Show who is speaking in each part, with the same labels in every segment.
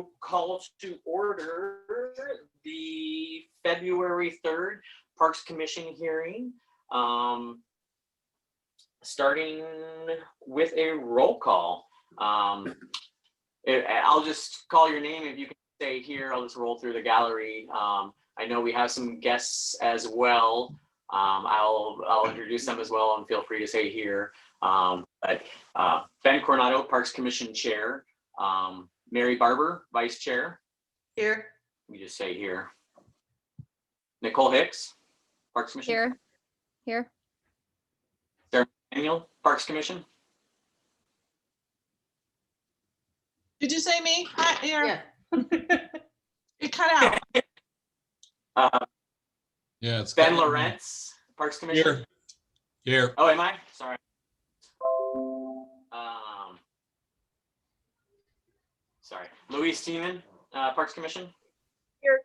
Speaker 1: to call to order the February 3rd Parks Commission hearing, starting with a roll call. I'll just call your name. If you can stay here, I'll just roll through the gallery. I know we have some guests as well. I'll introduce them as well, and feel free to say here. Ben Coronado, Parks Commission Chair. Mary Barber, Vice Chair.
Speaker 2: Here.
Speaker 1: We just say here. Nicole Hicks, Parks Commission.
Speaker 3: Here. Here.
Speaker 1: Sarah Daniel, Parks Commission.
Speaker 4: Did you say me? Hi, here.
Speaker 2: Yeah.
Speaker 4: It cut out.
Speaker 5: Yeah, it's
Speaker 1: Ben Lawrence, Parks Commission.
Speaker 5: Here.
Speaker 1: Oh, am I? Sorry. Sorry. Louise Steeman, Parks Commission.
Speaker 3: Here.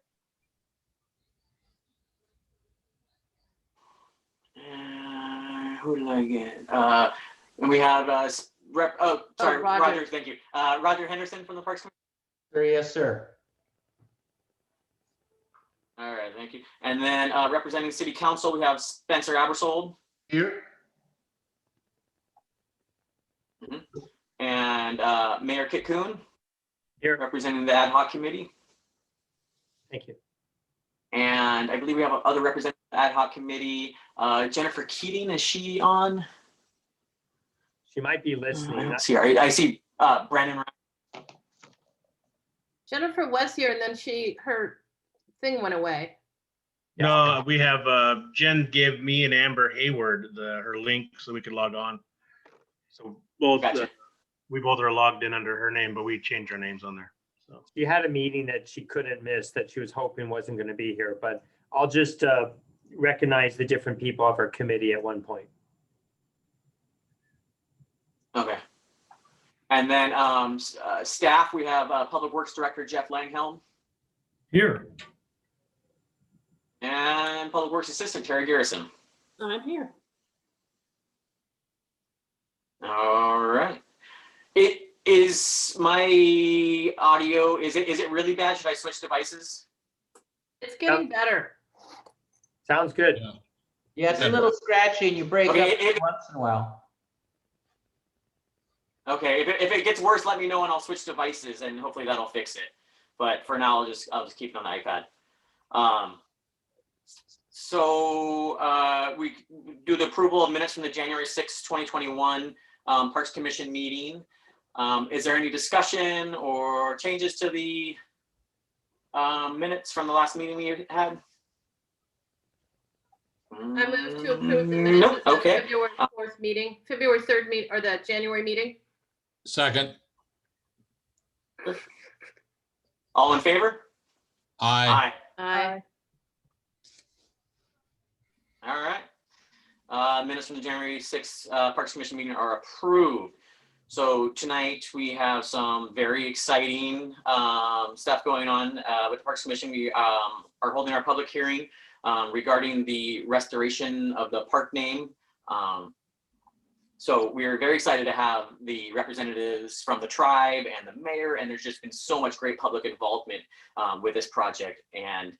Speaker 1: Who did I get? And we have Roger.
Speaker 2: Roger.
Speaker 1: Thank you. Roger Henderson from the Parks Commission.
Speaker 6: Yes, sir.
Speaker 1: All right, thank you. And then representing City Council, we have Spencer Abersold.
Speaker 6: Here.
Speaker 1: And Mayor Kit Kuhn.
Speaker 7: Here.
Speaker 1: Representing the Ad-Hoc Committee.
Speaker 7: Thank you.
Speaker 1: And I believe we have other representatives of the Ad-Hoc Committee. Jennifer Keating, is she on?
Speaker 7: She might be listening.
Speaker 1: I see Brandon.
Speaker 2: Jennifer was here and then her thing went away.
Speaker 8: No, we have Jen gave me and Amber Hayward her link so we could log on. So both
Speaker 1: Gotcha.
Speaker 8: we both are logged in under her name, but we changed our names on there. So
Speaker 7: She had a meeting that she couldn't miss that she was hoping wasn't going to be here, but I'll just recognize the different people of our committee at one point.
Speaker 1: Okay. And then staff, we have Public Works Director Jeff Langhelm
Speaker 8: here.
Speaker 1: and Public Works Assistant Terry Garrison.
Speaker 2: I'm here.
Speaker 1: All right. It is my audio. Is it really bad? Should I switch devices?
Speaker 2: It's getting better.
Speaker 7: Sounds good.
Speaker 6: Yeah, it's a little scratchy and you break
Speaker 1: Okay,
Speaker 6: up once in a while.
Speaker 1: Okay. If it gets worse, let me know and I'll switch devices and hopefully that'll fix it. But for now, I'll just keep it on the iPad. So we do the approval of minutes from the January 6th, 2021 Parks Commission meeting. Is there any discussion or changes to the minutes from the last meeting we had?
Speaker 2: I move to approve the minutes
Speaker 1: Nope.
Speaker 2: of the
Speaker 1: Okay.
Speaker 2: February 4th meeting, February 3rd meeting, or the January meeting.
Speaker 5: Second.
Speaker 1: All in favor?
Speaker 5: Aye.
Speaker 2: Aye.
Speaker 1: All right. Minutes from the January 6th Parks Commission meeting are approved. So tonight we have some very exciting stuff going on with the Parks Commission. We are holding our public hearing regarding the restoration of the park name. So we're very excited to have the representatives from the tribe and the mayor, and there's just been so much great public involvement with this project. And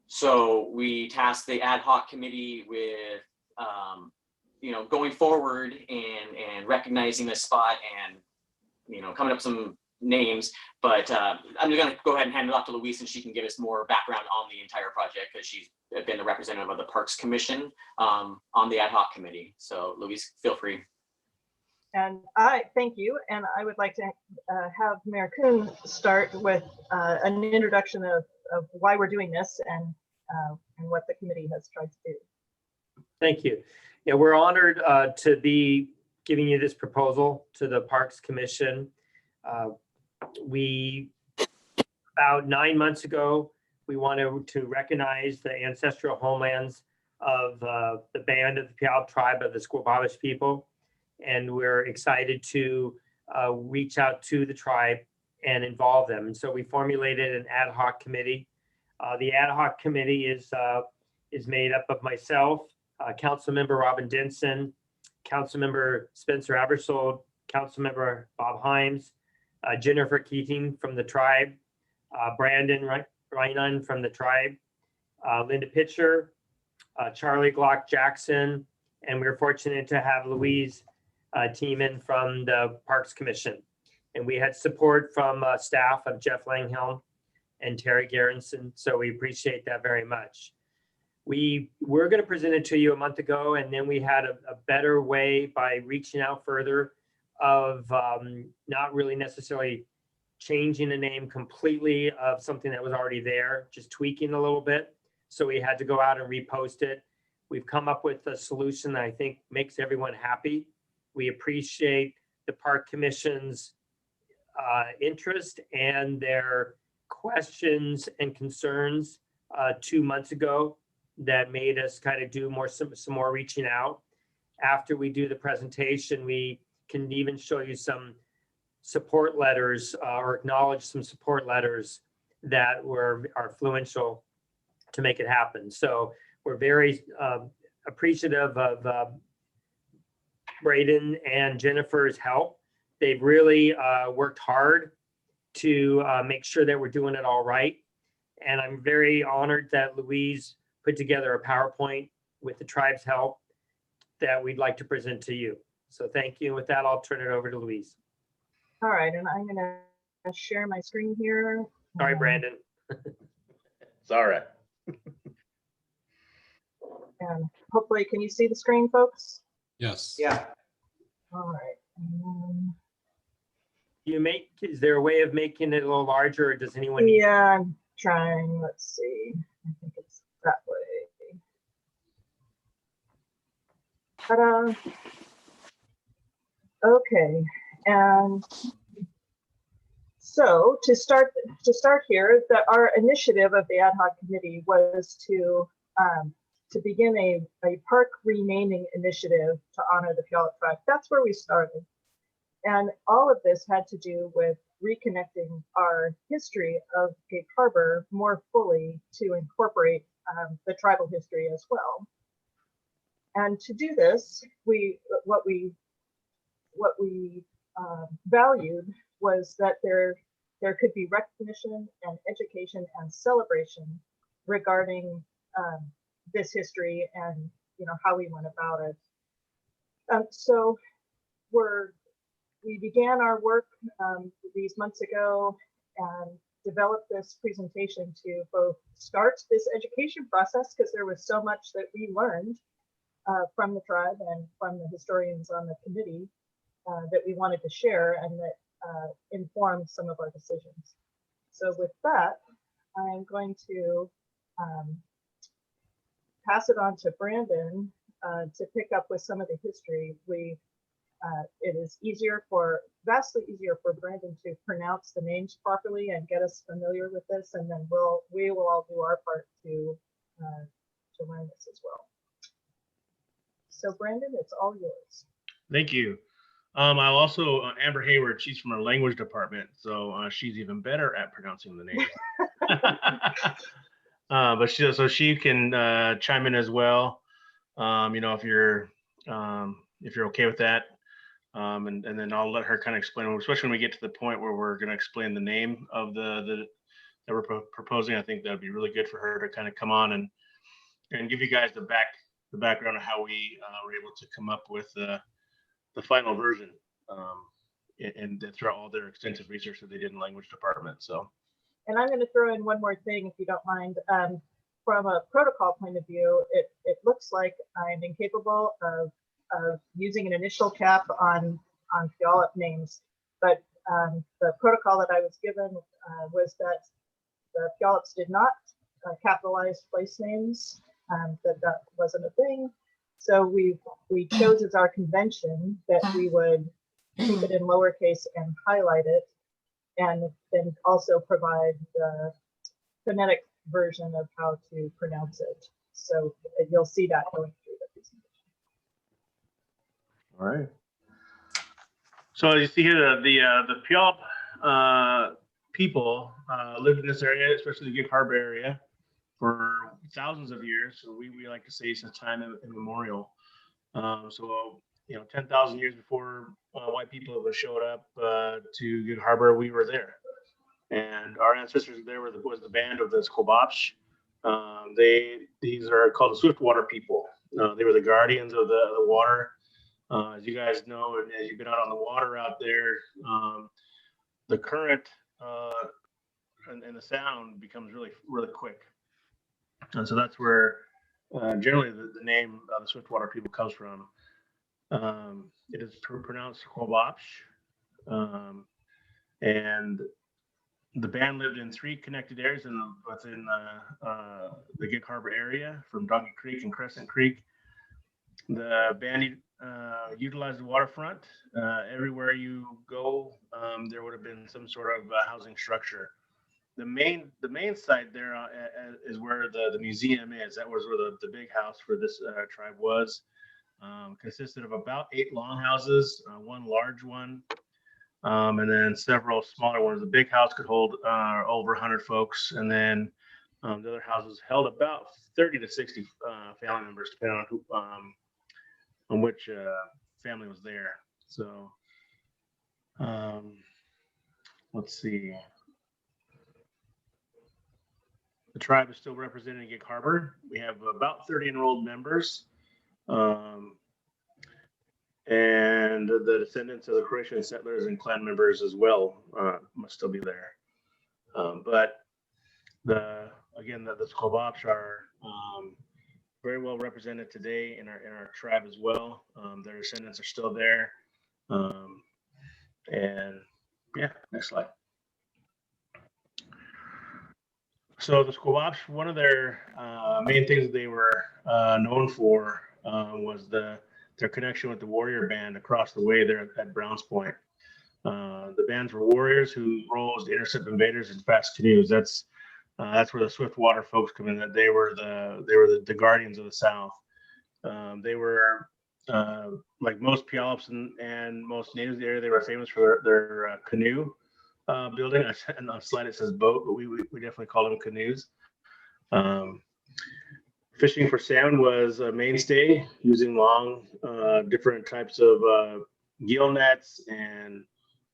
Speaker 1: so we tasked the ad hoc committee with, going forward and recognizing this spot and, coming up with some names. But I'm just gonna go ahead and hand it off to Louise and she can give us more background on the entire project because she's been the representative of the Parks Commission on the ad hoc committee. So Louise, feel free.
Speaker 9: And I thank you. And I would like to have Mayor Kuhn start with an introduction of why we're doing this and what the committee has tried to do.
Speaker 7: Thank you. Yeah, we're honored to be giving you this proposal to the Parks Commission. About 9 months ago, we wanted to recognize the ancestral homelands of the band of the Puyallup tribe of the Squababish people. And we're excited to reach out to the tribe and involve them. And so we formulated an ad hoc committee. The ad hoc committee is made up of myself, Councilmember Robin Denson, Councilmember Spencer Abersold, Councilmember Bob Himes, Jennifer Keating from the tribe, Brandon Reinan from the tribe, Linda Pitcher, Charlie Glock Jackson, and we were fortunate to have Louise Tiemann from the Parks Commission. And we had support from staff of Jeff Langhelm and Terry Garrison, so we appreciate that very much. We were going to present it to you a month ago, and then we had a better way by reaching out further of not really necessarily changing the name completely of something that was already there, just tweaking a little bit. So we had to go out and repost it. We've come up with a solution that I think makes everyone happy. We appreciate the Park Commission's interest and their questions and concerns 2 months ago that made us kind of do some more reaching out. After we do the presentation, we can even show you some support letters or acknowledge some support letters that are influential to make it happen. So we're very appreciative of Braden and Jennifer's help. They've really worked hard to make sure that we're doing it all right. And I'm very honored that Louise put together a PowerPoint with the tribe's help that we'd like to present to you. So thank you. With that, I'll turn it over to Louise.
Speaker 9: All right, and I'm gonna share my screen here.
Speaker 7: Sorry, Brandon.
Speaker 8: It's all right.
Speaker 9: And hopefully, can you see the screen, folks?
Speaker 5: Yes.
Speaker 6: Yeah.
Speaker 9: All right. And
Speaker 7: Is there a way of making it a little larger, or does anyone? need-
Speaker 9: yeah, I'm trying. Let's see. I think it's that way. Ta-da. Okay, and so to start here, our initiative of the ad hoc committee was to begin a park renaming initiative to honor the Puyallup tribe. That's where we started. And all of this had to do with reconnecting our history of Cape Harbor more fully to incorporate the tribal history as well. And to do this, what we valued was that there could be recognition and education and celebration regarding this history and how we went about it. So we began our work these months ago and developed this presentation to both start this education process, because there was so much that we learned from the tribe and from the historians on the committee that we wanted to share and that informed some of our decisions. So with that, I'm going to pass it on to Brandon to pick up with some of the history. It is vastly easier for Brandon to pronounce the names properly and get us familiar with this, and then we will all do our part to learn this as well. So Brandon, it's all yours.
Speaker 8: Thank you. I'll also, Amber Hayward, she's from our language department, so she's even better at pronouncing the name. But she can chime in as well. If you're okay with that. And then I'll let her kind of explain, especially when we get to the point where we're going to explain the name of that we're proposing. I think that'd be really good for her to kind of come on and give you guys the background of how we were able to come up with the final version, and throughout all their extensive research that they did in language department. So,
Speaker 9: and I'm going to throw in one more thing, if you don't mind. From a protocol point of view, it looks like I'm incapable of using an initial cap on Puyallup names, but the protocol that I was given was that the Puyallups did not capitalize place names, that wasn't a thing. So we chose as our convention that we would keep it in lowercase and highlight it, and then also provide the phonetic version of how to pronounce it. So you'll see that going through the presentation.
Speaker 8: all right. So you see here the Puyallup people lived in this area, especially the Cape Harbor area, for thousands of years. So we like to say since time immemorial. So 10,000 years before white people ever showed up to Gig Harbor, we were there. And our ancestors there was the band of the Squabosh. These are called the Swiftwater people. They were the guardians of the water. As you guys know, and as you've been out on the water out there, the current and the sound becomes really, really quick. And so that's where generally the name of the Swiftwater people comes from. It is pronounced Squabosh. And the band lived in 3 connected areas within the Gig Harbor area, from Donkey Creek and Crescent Creek. The band utilized the waterfront. Everywhere you go, there would have been some sort of housing structure. The main site there is where the museum is. That was where the big house for this tribe was. Consisted of about 8 longhouses, 1 large one, and then several smaller ones. The big house could hold over 100 folks, and then the other houses held about 30 to 60 family members, depending on which family was there. So let's see. The tribe is still represented in Gig Harbor. We have about 30 enrolled members. And the descendants of the Croatian settlers and clan members as well must still be there. But the Squabosh are very well represented today in our tribe as well. Their descendants are still there. And yeah, next slide. So the Squabosh, one of their main things they were known for was their connection with the warrior band across the way there at Browns Point. The bands were warriors who rows to intercept invaders in fast canoes. That's where the Swiftwater folks come in. That they were the guardians of the South. They were like most Puyallups and most natives of the area. They were famous for their canoe building. And on the slide it says boat, but we definitely call them canoes. Fishing for salmon was a mainstay, using long, different types of gill nets and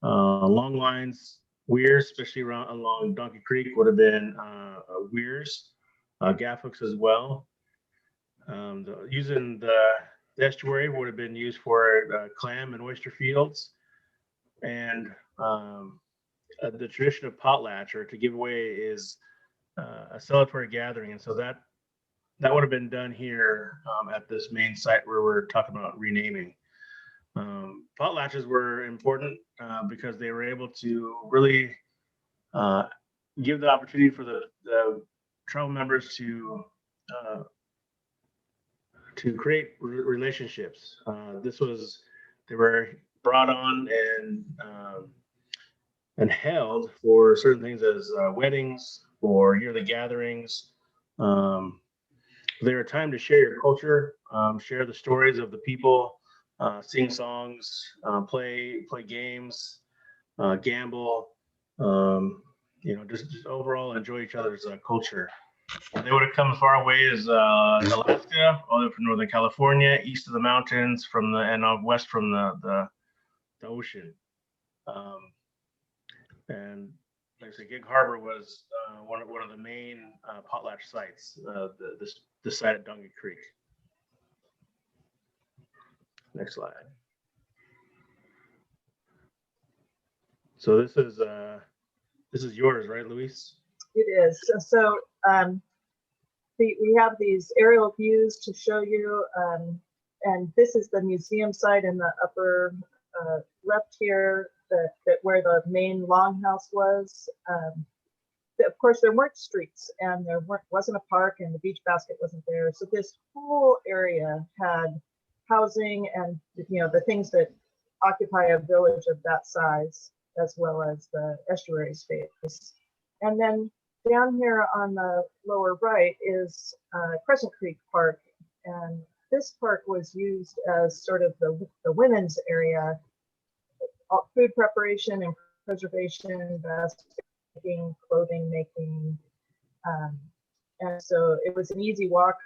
Speaker 8: long lines. Weirs, especially along Donkey Creek, would have been weirs, gaff hooks as well. Using the estuary would have been used for clam and oyster fields. And the tradition of potlatch, or to give away, is a celebratory gathering. And so that would have been done here at this main site where we're talking about renaming. Potlatches were important because they were able to really give the opportunity for the tribal members to create relationships. They were brought on and held for certain things as weddings or yearly gatherings. They're a time to share your culture, share the stories of the people, sing songs, play games, gamble, just overall enjoy each other's culture. They would have come as far away as Alaska, all the way from Northern California, east of the mountains, and west from the ocean. And like I said, Gig Harbor was one of the main potlatch sites. This site at Donkey Creek. Next slide. So this is yours, right, Luis?
Speaker 9: It is. So we have these aerial views to show you, and this is the museum site in the upper left here, that where the main longhouse was. Of course, there weren't streets, and there wasn't a park, and the beach basket wasn't there. So this whole area had housing and the things that occupy a village of that size, as well as the estuary space. And then down here on the lower right is Crescent Creek Park, and this park was used as sort of the women's area, food preparation and preservation, basket making, clothing making, and so it was an easy walk.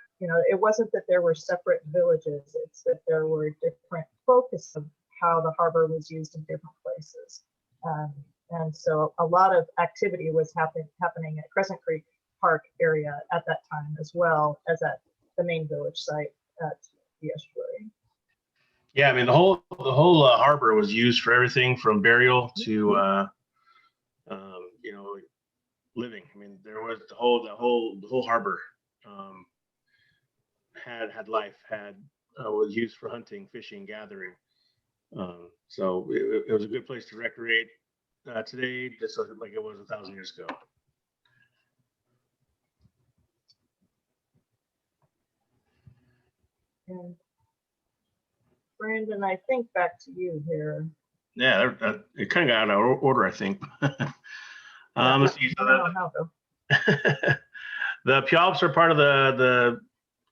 Speaker 9: It wasn't that there were separate villages; it's that there were different focus of how the harbor was used in different places. And so a lot of activity was happening at Crescent Creek Park area at that time, as well as at the main village site at the estuary.
Speaker 8: Yeah, I mean the whole harbor was used for everything from burial to you know, living. I mean, there was the whole harbor had life, was used for hunting, fishing, gathering. So it was a good place to recreate today, just like it was 1,000 years ago.
Speaker 9: And Brandon, I think back to you here.
Speaker 8: Yeah, it kind of got out of order, I think. Let's see.
Speaker 9: I don't know how though.
Speaker 8: The Puyallups are part of the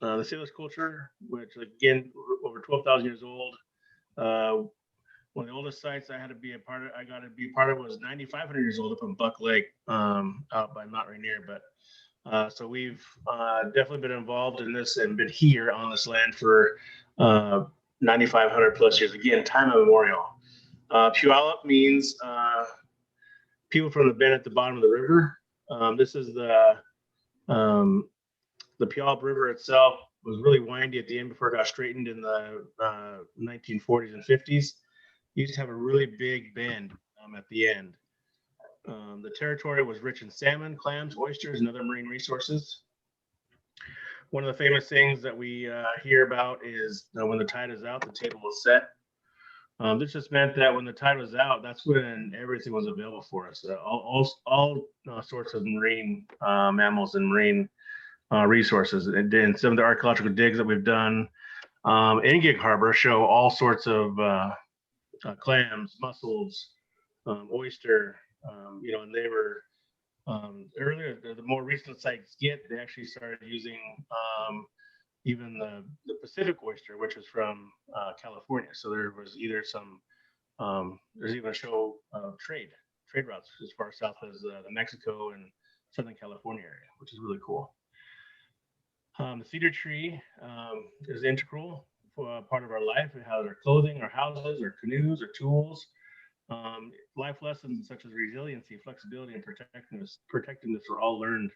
Speaker 8: Salish culture, which again over 12,000 years old. One of the oldest sites I got to be part of was 9,500 years old up in Buck Lake, out by Mount Rainier. But so we've definitely been involved in this and been here on this land for 9,500 plus years. Again, time immemorial. Puyallup means people from the bend at the bottom of the river. This is the Puyallup River itself was really windy at the end before it got straightened in the 1940s and 50s. You just have a really big bend at the end. The territory was rich in salmon, clams, oysters, and other marine resources. One of the famous things that we hear about is when the tide is out, the table is set. This just meant that when the tide was out, that's when everything was available for us. All sorts of marine mammals and marine resources. And then some of the archaeological digs that we've done in Gig Harbor show all sorts of clams, mussels, oyster, you know, and they were earlier, the more recent sites they actually started using even the Pacific oyster, which is from California. So there was either there's even a show of trade routes as far south as the Mexico and Southern California area, which is really cool. The cedar tree is integral for part of our life. It has our clothing, our houses, our canoes, our tools. Life lessons such as resiliency, flexibility, and protectiveness were all learned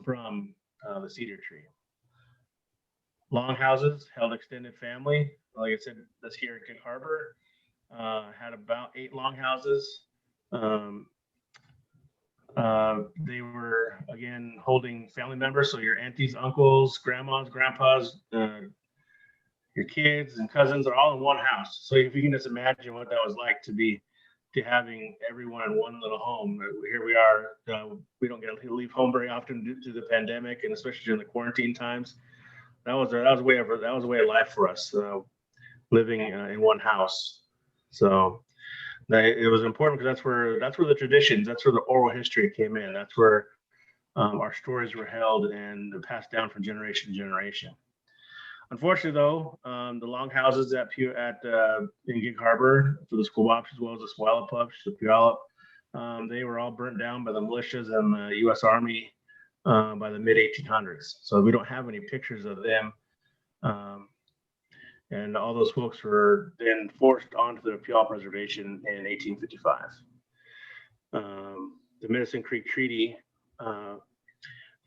Speaker 8: from the cedar tree. Longhouses held extended family. Like I said, this here at Gig Harbor had about 8 longhouses. They were, again, holding family members. So your aunties, uncles, grandmas, grandpas, your kids and cousins are all in one house. So if you can just imagine what that was like to having everyone in one little home. Here we are. We don't get to leave home very often due to the pandemic, and especially during the quarantine times. That was a way of life for us, living in one house. So it was important because that's where the traditions, that's where the oral history came in. That's where our stories were held and passed down from generation to generation. Unfortunately, though, the longhouses in Gig Harbor for the Squabops, as well as the Swallopups, the Puyallup, they were all burnt down by the militias and the U.S. Army by the mid-1800s. So we don't have any pictures of them. And all those folks were then forced onto the Puyallup Reservation in 1855. The Medicine Creek Treaty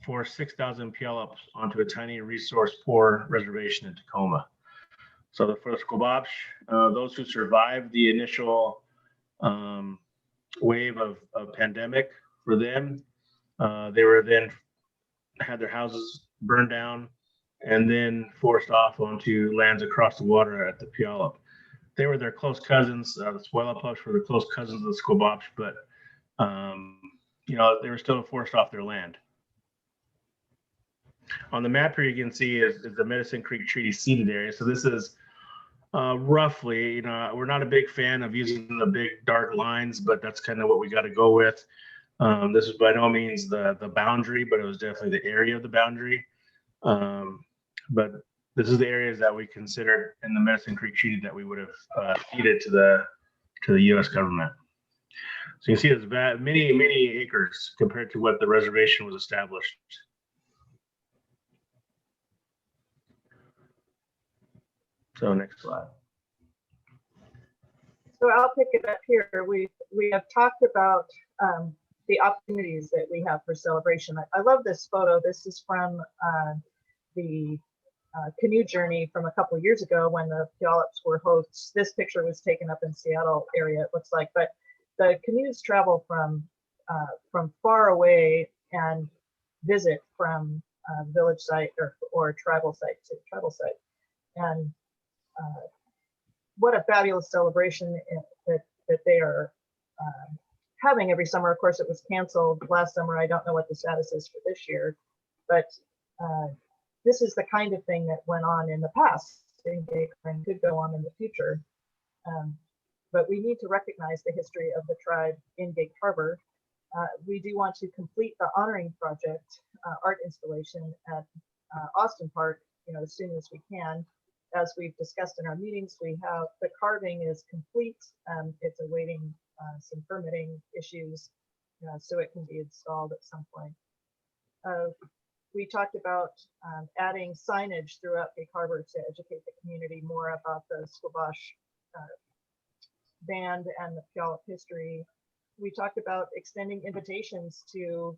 Speaker 8: forced 6,000 Puyallups onto a tiny resource-poor reservation in Tacoma. So for the Squabops, those who survived the initial wave of pandemic, for them, they were then had their houses burned down and then forced off onto lands across the water at the Puyallup. They were their close cousins. The Swallopups were the close cousins of the Squabops, but you know, they were still forced off their land. On the map here, you can see is the Medicine Creek Treaty ceded area. So this is roughly, you know, we're not a big fan of using the big dark lines, but that's kind of what we got to go with. This is by no means the boundary, but it was definitely the area of the boundary. But this is the areas that we considered in the Medicine Creek Treaty that we would have ceded to the U.S. government. So you can see it's many acres compared to what the reservation was established. So next slide.
Speaker 9: So I'll pick it up here. We have talked about the opportunities that we have for celebration. I love this photo. This is from the canoe journey from a couple of years ago when the Puyallups were hosts. This picture was taken up in Seattle area, it looks like, but the canoes travel from far away and visit from village site or tribal site to tribal site. And what a fabulous celebration that they are having every summer. Of course, it was canceled last summer. I don't know what the status is for this year, but this is the kind of thing that went on in the past and could go on in the future. But we need to recognize the history of the tribe in Gig Harbor. We do want to complete the honoring project art installation at Austin Park, as soon as we can. As we've discussed in our meetings, we have the carving is complete. It's awaiting some permitting issues, so it can be installed at some point. We talked about adding signage throughout Gig Harbor to educate the community more about the Squabash band and the Puyallup history. We talked about extending invitations to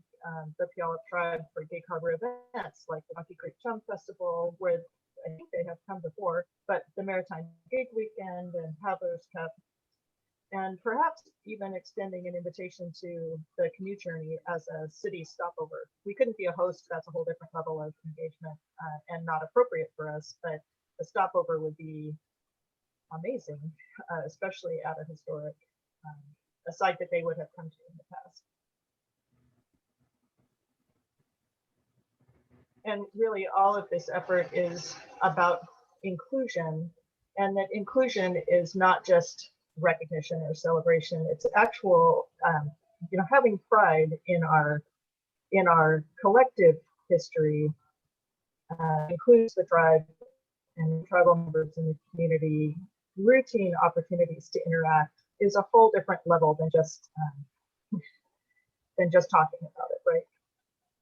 Speaker 9: the Puyallup tribe for Gig Harbor events like the Monkey Creek Chum Festival, where I think they have come before, but the Maritime Gig Weekend and Paddler's Cup, and perhaps even extending an invitation to the canoe journey as a city stopover. We couldn't be a host, that's a whole different level of engagement and not appropriate for us, but a stopover would be amazing, especially at a historic, a site that they would have come to in the past. And really all of this effort is about inclusion, and that inclusion is not just recognition or celebration. It's actual, having pride in our collective history, includes the tribe and tribal members in the community. Routine opportunities to interact is a whole different level than just talking about it, right?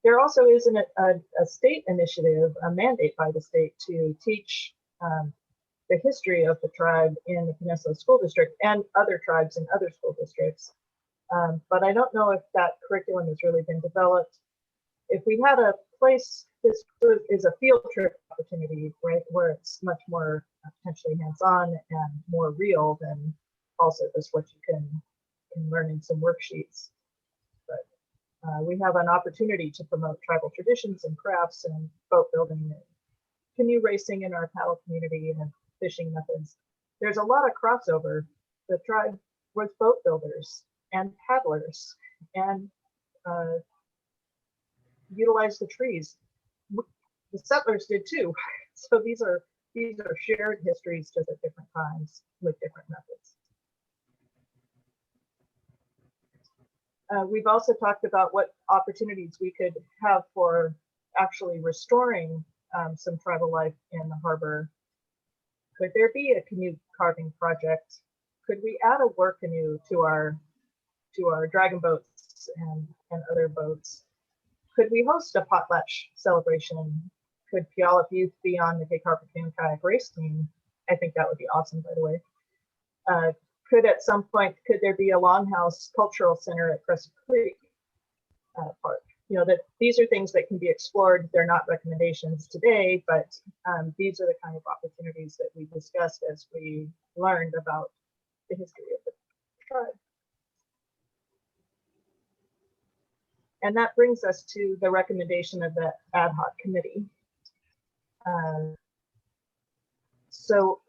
Speaker 9: There also is a state initiative, a mandate by the state to teach the history of the tribe in the Peninsula School District and other tribes in other school districts. But I don't know if that curriculum has really been developed. If we had a place, this is a field trip opportunity, right, where it's much more potentially hands-on and more real than also just what you can learn in some worksheets. But we have an opportunity to promote tribal traditions and crafts and boat building and canoe racing in our paddle community and fishing methods. There's a lot of crossover. The tribe was boat builders and paddlers and utilized the trees. The settlers did too. So these are shared histories just at different times with different methods. We've also talked about what opportunities we could have for actually restoring some tribal life in the harbor. Could there be a canoe carving project? Could we add a work canoe to our dragon boats and other boats? Could we host a potlatch celebration? Could Puyallup youth be on the Gig Harbor Canoe Kayak race team? I think that would be awesome, by the way. Could at some point, could there be a Longhouse Cultural Center at Crescent Creek Park? That these are things that can be explored. They're not recommendations today, but these are the kind of opportunities that we discussed as we learned about the history of the tribe. And that brings us to the recommendation of the Ad-Hoc committee. So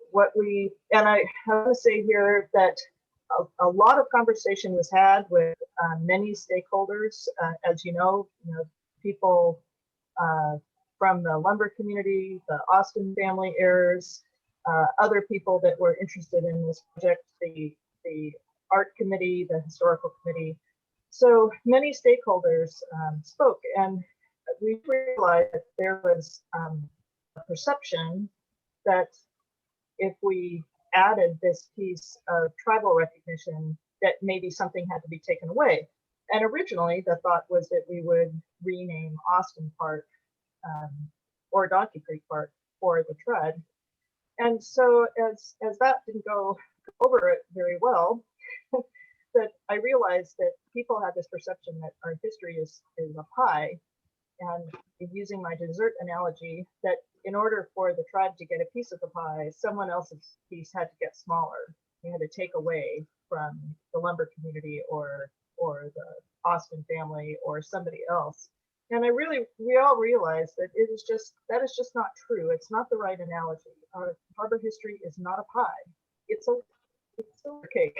Speaker 9: I have to say here that a lot of conversation was had with many stakeholders. As you know, people from the lumber community, the Austin family heirs, other people that were interested in this project, the art committee, the historical committee. So many stakeholders spoke, and we realized that there was a perception that if we added this piece of tribal recognition, that maybe something had to be taken away. And originally the thought was that we would rename Austin Park or Donkey Creek Park for the TRUD. And so as that didn't go over it very well, that I realized that people had this perception that our history is a pie. And using my dessert analogy, that in order for the tribe to get a piece of the pie, someone else's piece had to get smaller. You had to take away from the lumber community or the Austin family or somebody else. And we all realized that that is just not true. It's not the right analogy. Our harbor history is not a pie. It's a cake.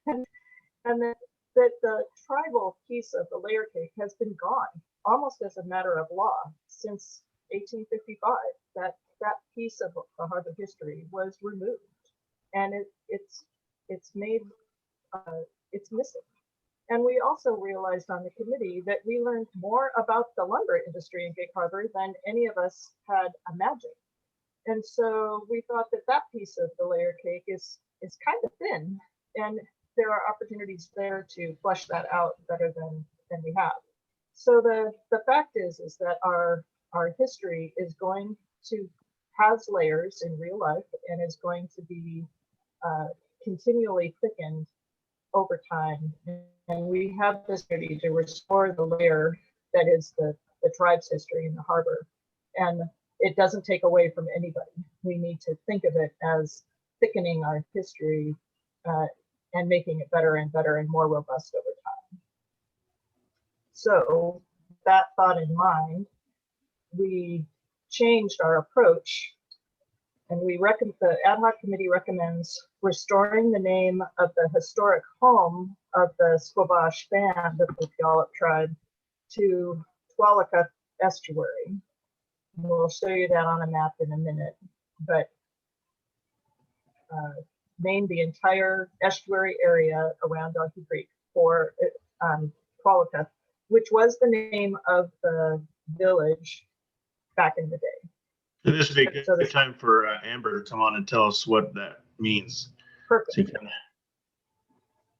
Speaker 9: And that the tribal piece of the layer cake has been gone almost as a matter of law since 1855. That piece of the harbor history was removed, and it's missing. And we also realized on the committee that we learned more about the lumber industry in Gig Harbor than any of us had imagined. And so we thought that piece of the layer cake is kind of thin, and there are opportunities there to flesh that out better than we have. So the fact is that our history is going to have layers in real life and is going to be continually thickened over time. And we have this duty to restore the layer that is the tribe's history in the harbor. And it doesn't take away from anybody. We need to think of it as thickening our history and making it better and better and more robust over time. So that thought in mind, we changed our approach, and the Ad-Hoc committee recommends restoring the name of the historic home of the Squabash band of the Puyallup tribe to Tualaca Estuary. We'll show you that on a map in a minute, but name the entire estuary area around Donkey Creek for Tualaca, which was the name of the village back in the day.
Speaker 8: And this would be a good time for Amber to come on and tell us what that means.
Speaker 9: Perfect.
Speaker 8: So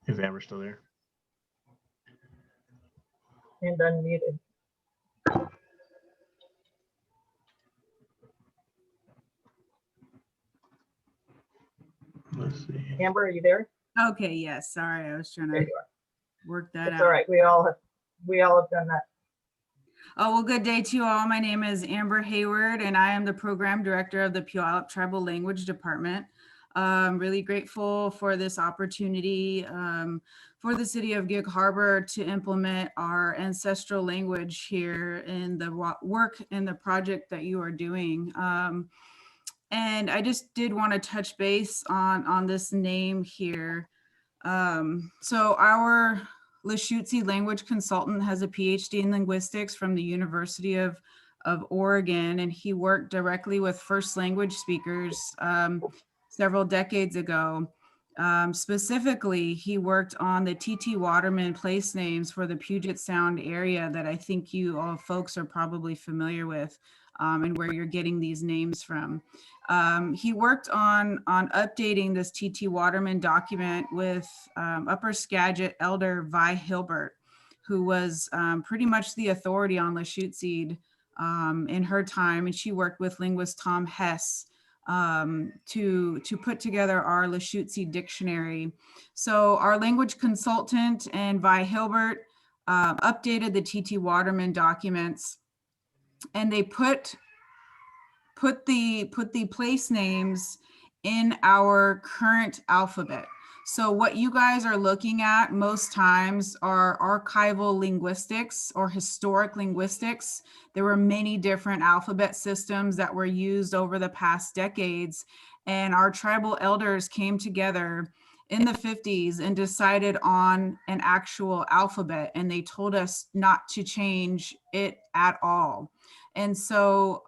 Speaker 8: if Amber's still there.
Speaker 9: And unmuted.
Speaker 8: Let's see.
Speaker 9: Amber, are you there?
Speaker 10: Okay, yes, sorry, I was trying
Speaker 9: There
Speaker 10: to
Speaker 9: you are.
Speaker 10: work that
Speaker 9: It's
Speaker 10: out.
Speaker 9: all right. We all have done that.
Speaker 10: Oh, well, good day to you all. My name is Amber Hayward, and I am the program director of the Puyallup Tribal Language Department. I'm really grateful for this opportunity for the city of Gig Harbor to implement our ancestral language here in the work and the project that you are doing. And I just did want to touch base on this name here. So our Lashutsi language consultant has a PhD in linguistics from the University of Oregon, and he worked directly with first language speakers several decades ago. Specifically, he worked on the T.T. Waterman place names for the Puget Sound area that I think you all folks are probably familiar with, and where you're getting these names from. He worked on updating this T.T. Waterman document with Upper Skagit elder Vi Hilbert, who was pretty much the authority on Lashutsi in her time, and she worked with linguist Tom Hess to put together our Lashutsi dictionary. So our language consultant and Vi Hilbert updated the T.T. Waterman documents, and they put the place names in our current alphabet. So what you guys are looking at most times are archival linguistics or historic linguistics. There were many different alphabet systems that were used over the past decades, and our tribal elders came together in the 50s and decided on an actual alphabet, and they told us not to change it at all. And so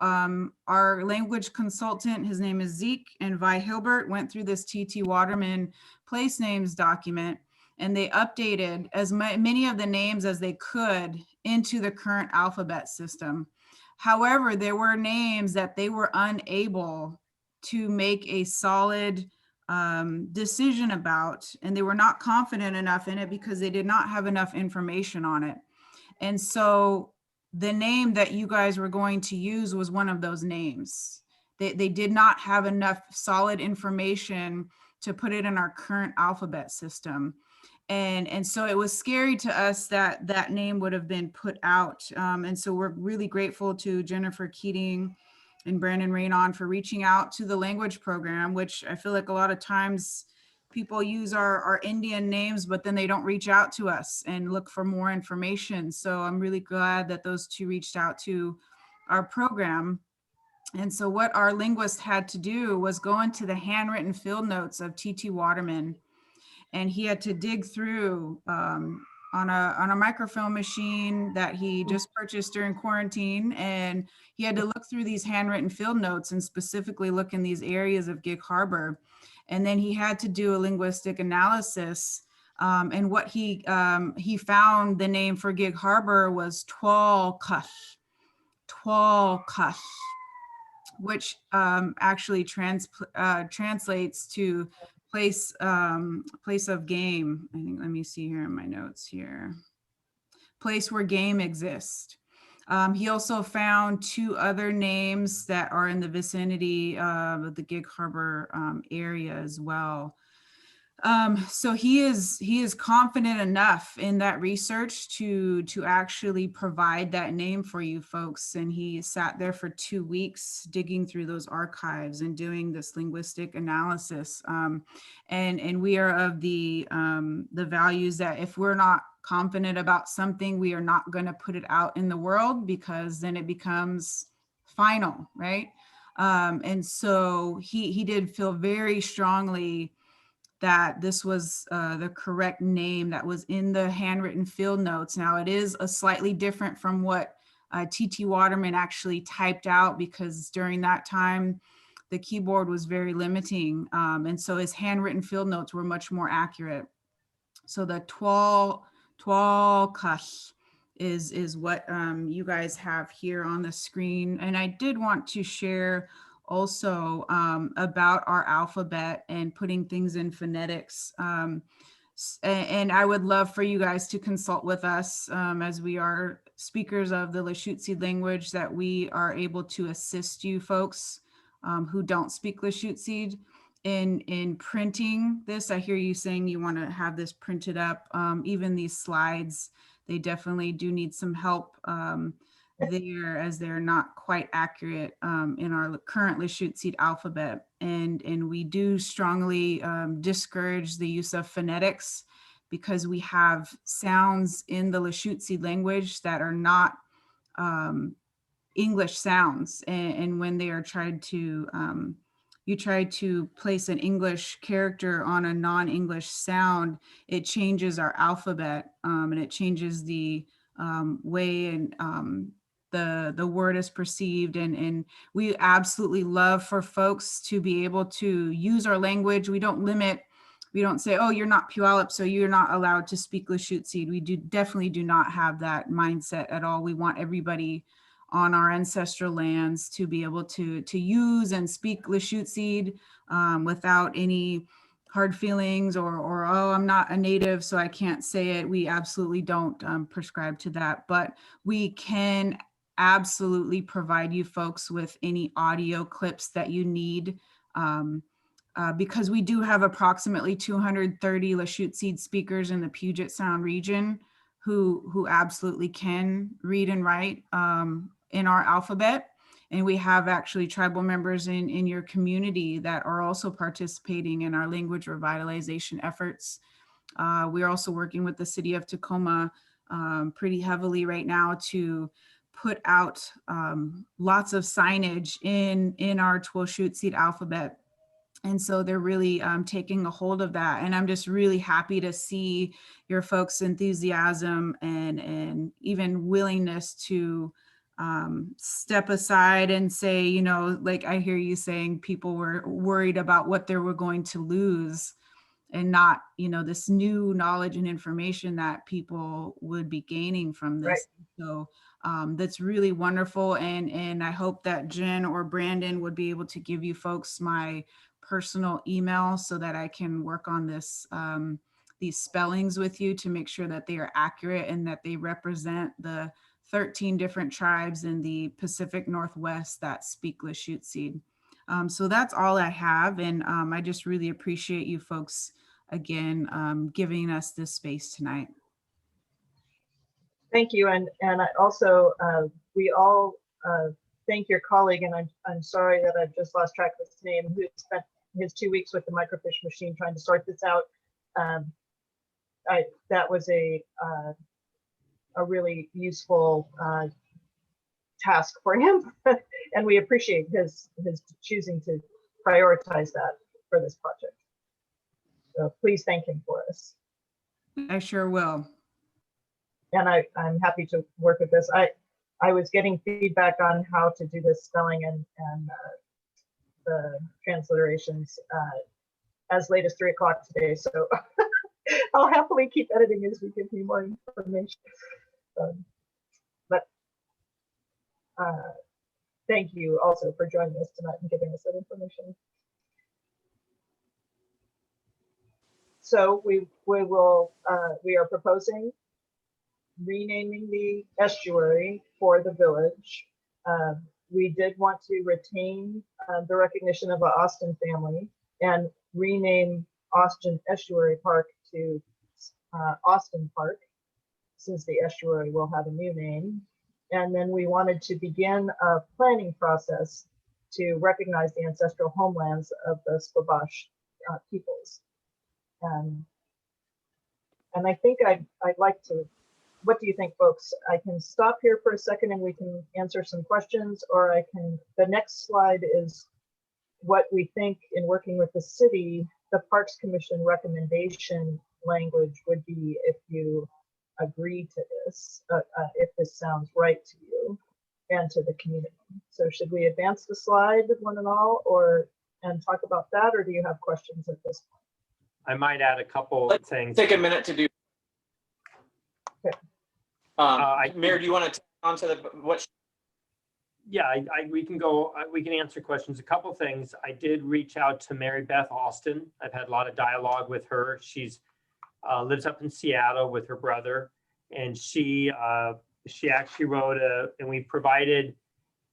Speaker 10: our language consultant, his name is Zeke, and Vi Hilbert went through this T.T. Waterman place names document, and they updated as many of the names as they could into the current alphabet system. However, there were names that they were unable to make a solid decision about, and they were not confident enough in it because they did not have enough information on it. And so the name that you guys were going to use was one of those names. They did not have enough solid information to put it in our current alphabet system. And so it was scary to us that that name would have been put out. And so we're really grateful to Jennifer Keating and Brandon Raynon for reaching out to the language program, which I feel like a lot of times people use our Indian names, but then they don't reach out to us and look for more information. So I'm really glad that those two reached out to our program. And so what our linguist had to do was go into the handwritten field notes of T.T. Waterman, and he had to dig through on a microfilm machine that he just purchased during quarantine. And he had to look through these handwritten field notes and specifically look in these areas of Gig Harbor. And then he had to do a linguistic analysis. And what he found the name for Gig Harbor was Twalcush, which actually translates to place of game. I think, let me see here in my notes here. Place where game exists. He also found two other names that are in the vicinity of the Gig Harbor area as well. So he is confident enough in that research to actually provide that name for you folks. And he sat there for 2 weeks digging through those archives and doing this linguistic analysis. And we are of the values that if we're not confident about something, we are not going to put it out in the world, because then it becomes final, right? And so he did feel very strongly that this was the correct name that was in the handwritten field notes. Now, it is a slightly different from what T.T. Waterman actually typed out, because during that time, the keyboard was very limiting. And so his handwritten field notes were much more accurate. So the Twalcush is what you guys have here on the screen. And I did want to share also about our alphabet and putting things in phonetics. And I would love for you guys to consult with us as we are speakers of the Lushootseed language, that we are able to assist you folks who don't speak Lushootseed in printing this. I hear you saying you want to have this printed up. Even these slides, they definitely do need some help there, as they're not quite accurate in our current Lushootseed alphabet. And we do strongly discourage the use of phonetics, because we have sounds in the Lushootseed language that are not English sounds. And when they are tried to, you try to place an English character on a non-English sound, it changes our alphabet, and it changes the way and the word is perceived. And we absolutely love for folks to be able to use our language. We don't limit, we don't say, oh, you're not Puyallup, so you're not allowed to speak Lushootseed. We definitely do not have that mindset at all. We want everybody on our ancestral lands to be able to use and speak Lushootseed without any hard feelings or, oh, I'm not a native, so I can't say it. We absolutely don't prescribe to that, but we can absolutely provide you folks with any audio clips that you need, because we do have approximately 230 Lushootseed speakers in the Puget Sound region who absolutely can read and write in our alphabet. And we have actually tribal members in your community that are also participating in our language revitalization efforts. We're also working with the city of Tacoma pretty heavily right now to put out lots of signage in our Lushootseed alphabet. And so they're really taking a hold of that. And I'm just really happy to see your folks' enthusiasm and even willingness to step aside and say, you know, like I hear you saying people were worried about what they were going to lose, and not, you know, this new knowledge and information that people would be gaining from this. Right. So that's really wonderful. And I hope that Jen or Brandon would be able to give you folks my personal email so that I can work on this, these spellings with you to make sure that they are accurate and that they represent the 13 different tribes in the Pacific Northwest that speak Lushootseed. So that's all I have. And I just really appreciate you folks again giving us this space tonight.
Speaker 9: Thank you, and I also we all thank your colleague, and I'm sorry that I've just lost track of his name, who spent his 2 weeks with the microfiche machine trying to sort this out. That was a really useful task for him, and we appreciate his choosing to prioritize that for this project. So please thank him for us.
Speaker 10: I sure will.
Speaker 9: And I'm happy to work with this. I was getting feedback on how to do this spelling and the transliterations as late as 3 o'clock today. So I'll happily keep editing as we give you more information. But thank you also for joining us tonight and giving us that information. So we are proposing renaming the estuary for the village. We did want to retain the recognition of the Austin family and rename Austin Estuary Park to Austin Park, since the estuary will have a new name. And then we wanted to begin a planning process to recognize the ancestral homelands of the Squabash peoples. And I think I'd like to, what do you think, folks? I can stop here for a second and we can answer some questions, or I can, the next slide is what we think in working with the city, the Parks Commission recommendation language would be if you agree to this, if this sounds right to you and to the community. So should we advance the slide one and all, and talk about that, or do you have questions at this point?
Speaker 7: I might add a couple
Speaker 1: Let's
Speaker 7: things.
Speaker 1: take a minute to do.
Speaker 9: Okay.
Speaker 1: Mayor, do you want to take on to the what?
Speaker 7: Yeah, we can go, we can answer questions. A couple things. I did reach out to Mary Beth Austin. I've had a lot of dialogue with her. She's lives up in Seattle with her brother, and she actually wrote and we provided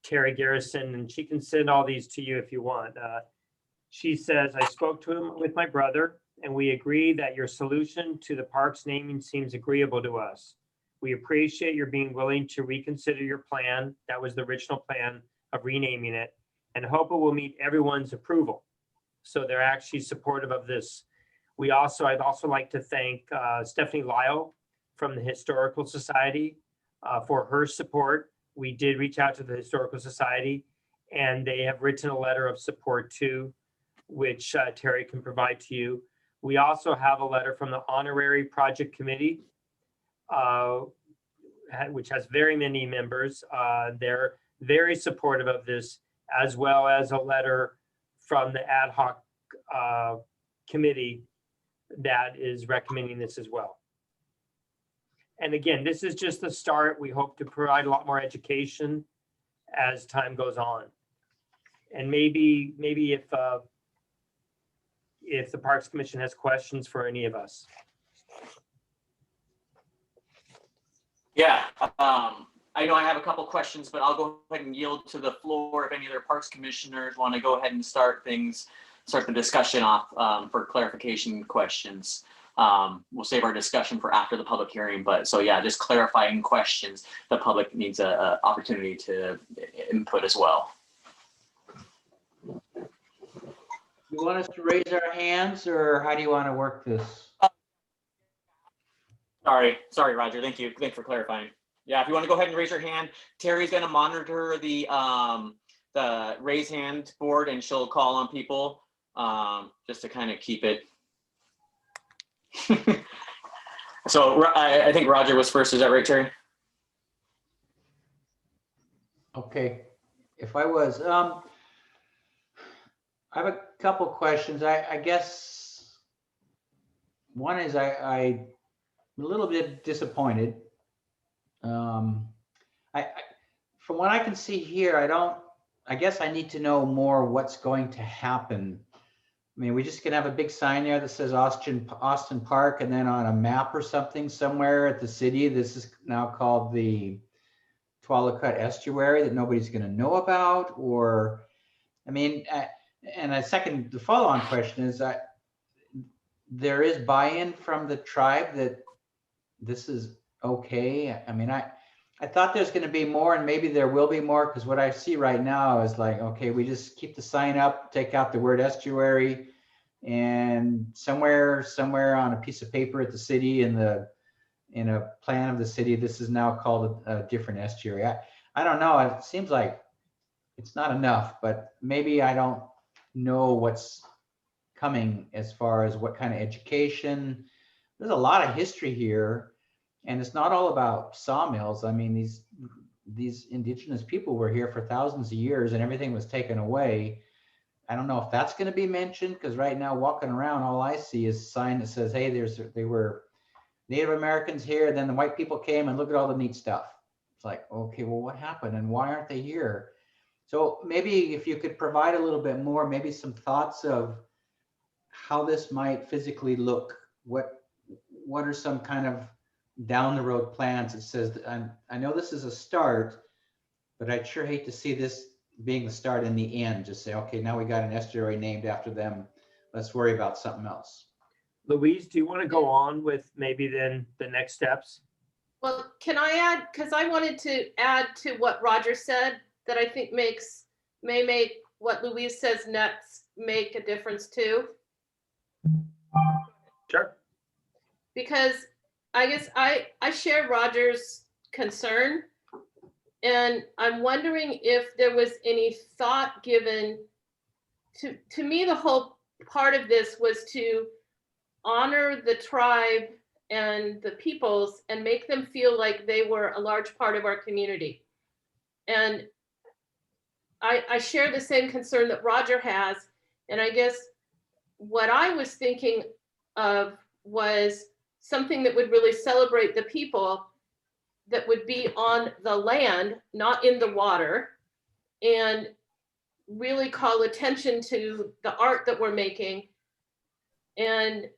Speaker 7: Terry Garrison, and she can send all these to you if you want. She says, I spoke to him with my brother, and we agree that your solution to the park's naming seems agreeable to us. We appreciate your being willing to reconsider your plan. That was the original plan of renaming it, and hope it will meet everyone's approval. So they're actually supportive of this. I'd also like to thank Stephanie Lyle from the Historical Society for her support. We did reach out to the Historical Society, and they have written a letter of support too, which Terry can provide to you. We also have a letter from the Honorary Project Committee, which has very many members. They're very supportive of this, as well as a letter from the Ad-Hoc committee that is recommending this as well. And again, this is just the start. We hope to provide a lot more education as time goes on. And maybe if the Parks Commission has questions for any of us.
Speaker 1: Yeah, I know I have a couple questions, but I'll go ahead and yield to the floor if any other Parks Commissioners want to go ahead and start the discussion off for clarification questions. We'll save our discussion for after the public hearing, but so yeah, just clarifying questions. The public needs an opportunity to input as well.
Speaker 6: You want us to raise our hands, or how do you want to work this?
Speaker 1: Sorry, Roger. Thank you. Thanks for clarifying. Yeah, if you want to go ahead and raise your hand, Terry's going to monitor the raise hand board, and she'll call on people just to kind of keep it. So I think Roger was first. Is that right, Terry?
Speaker 6: Okay, if I was, I have a couple questions. I guess one is I'm a little bit disappointed. From what I can see here, I guess I need to know more what's going to happen. I mean, we just gonna have a big sign there that says Austin Park, and then on a map or something somewhere at the city, this is now called the Tualacut Estuary that nobody's gonna know about, or, I mean, and the follow-on question is that there is buy-in from the tribe that this is okay. I mean, I thought there's going to be more, and maybe there will be more, because what I see right now is like, okay, we just keep the sign up, take out the word estuary, and somewhere on a piece of paper at the city in a plan of the city, this is now called a different estuary. I don't know. It seems like it's not enough, but maybe I don't know what's coming as far as what kind of education. There's a lot of history here, and it's not all about sawmills. I mean, these indigenous people were here for thousands of years, and everything was taken away. I don't know if that's going to be mentioned, because right now walking around, all I see is a sign that says, hey, they were Native Americans here, then the white people came, and look at all the neat stuff. It's like, okay, well, what happened, and why aren't they here? So maybe if you could provide a little bit more, maybe some thoughts of how this might physically look. What are some kind of down the road plans that says that I know this is a start, but I'd sure hate to see this being the start and the end. Just say, okay, now we got an estuary named after them. Let's worry about something else.
Speaker 7: Louise, do you want to go on with maybe then the next steps?
Speaker 2: Well, can I add, because I wanted to add to what Roger said that I think may make what Louise says next make a difference too.
Speaker 7: Sure.
Speaker 2: Because I guess I share Roger's concern, and I'm wondering if there was any thought given to me. The whole part of this was to honor the tribe and the peoples and make them feel like they were a large part of our community. And I share the same concern that Roger has. And I guess what I was thinking of was something that would really celebrate the people, that would be on the land, not in the water, and really call attention to the art that we're making. And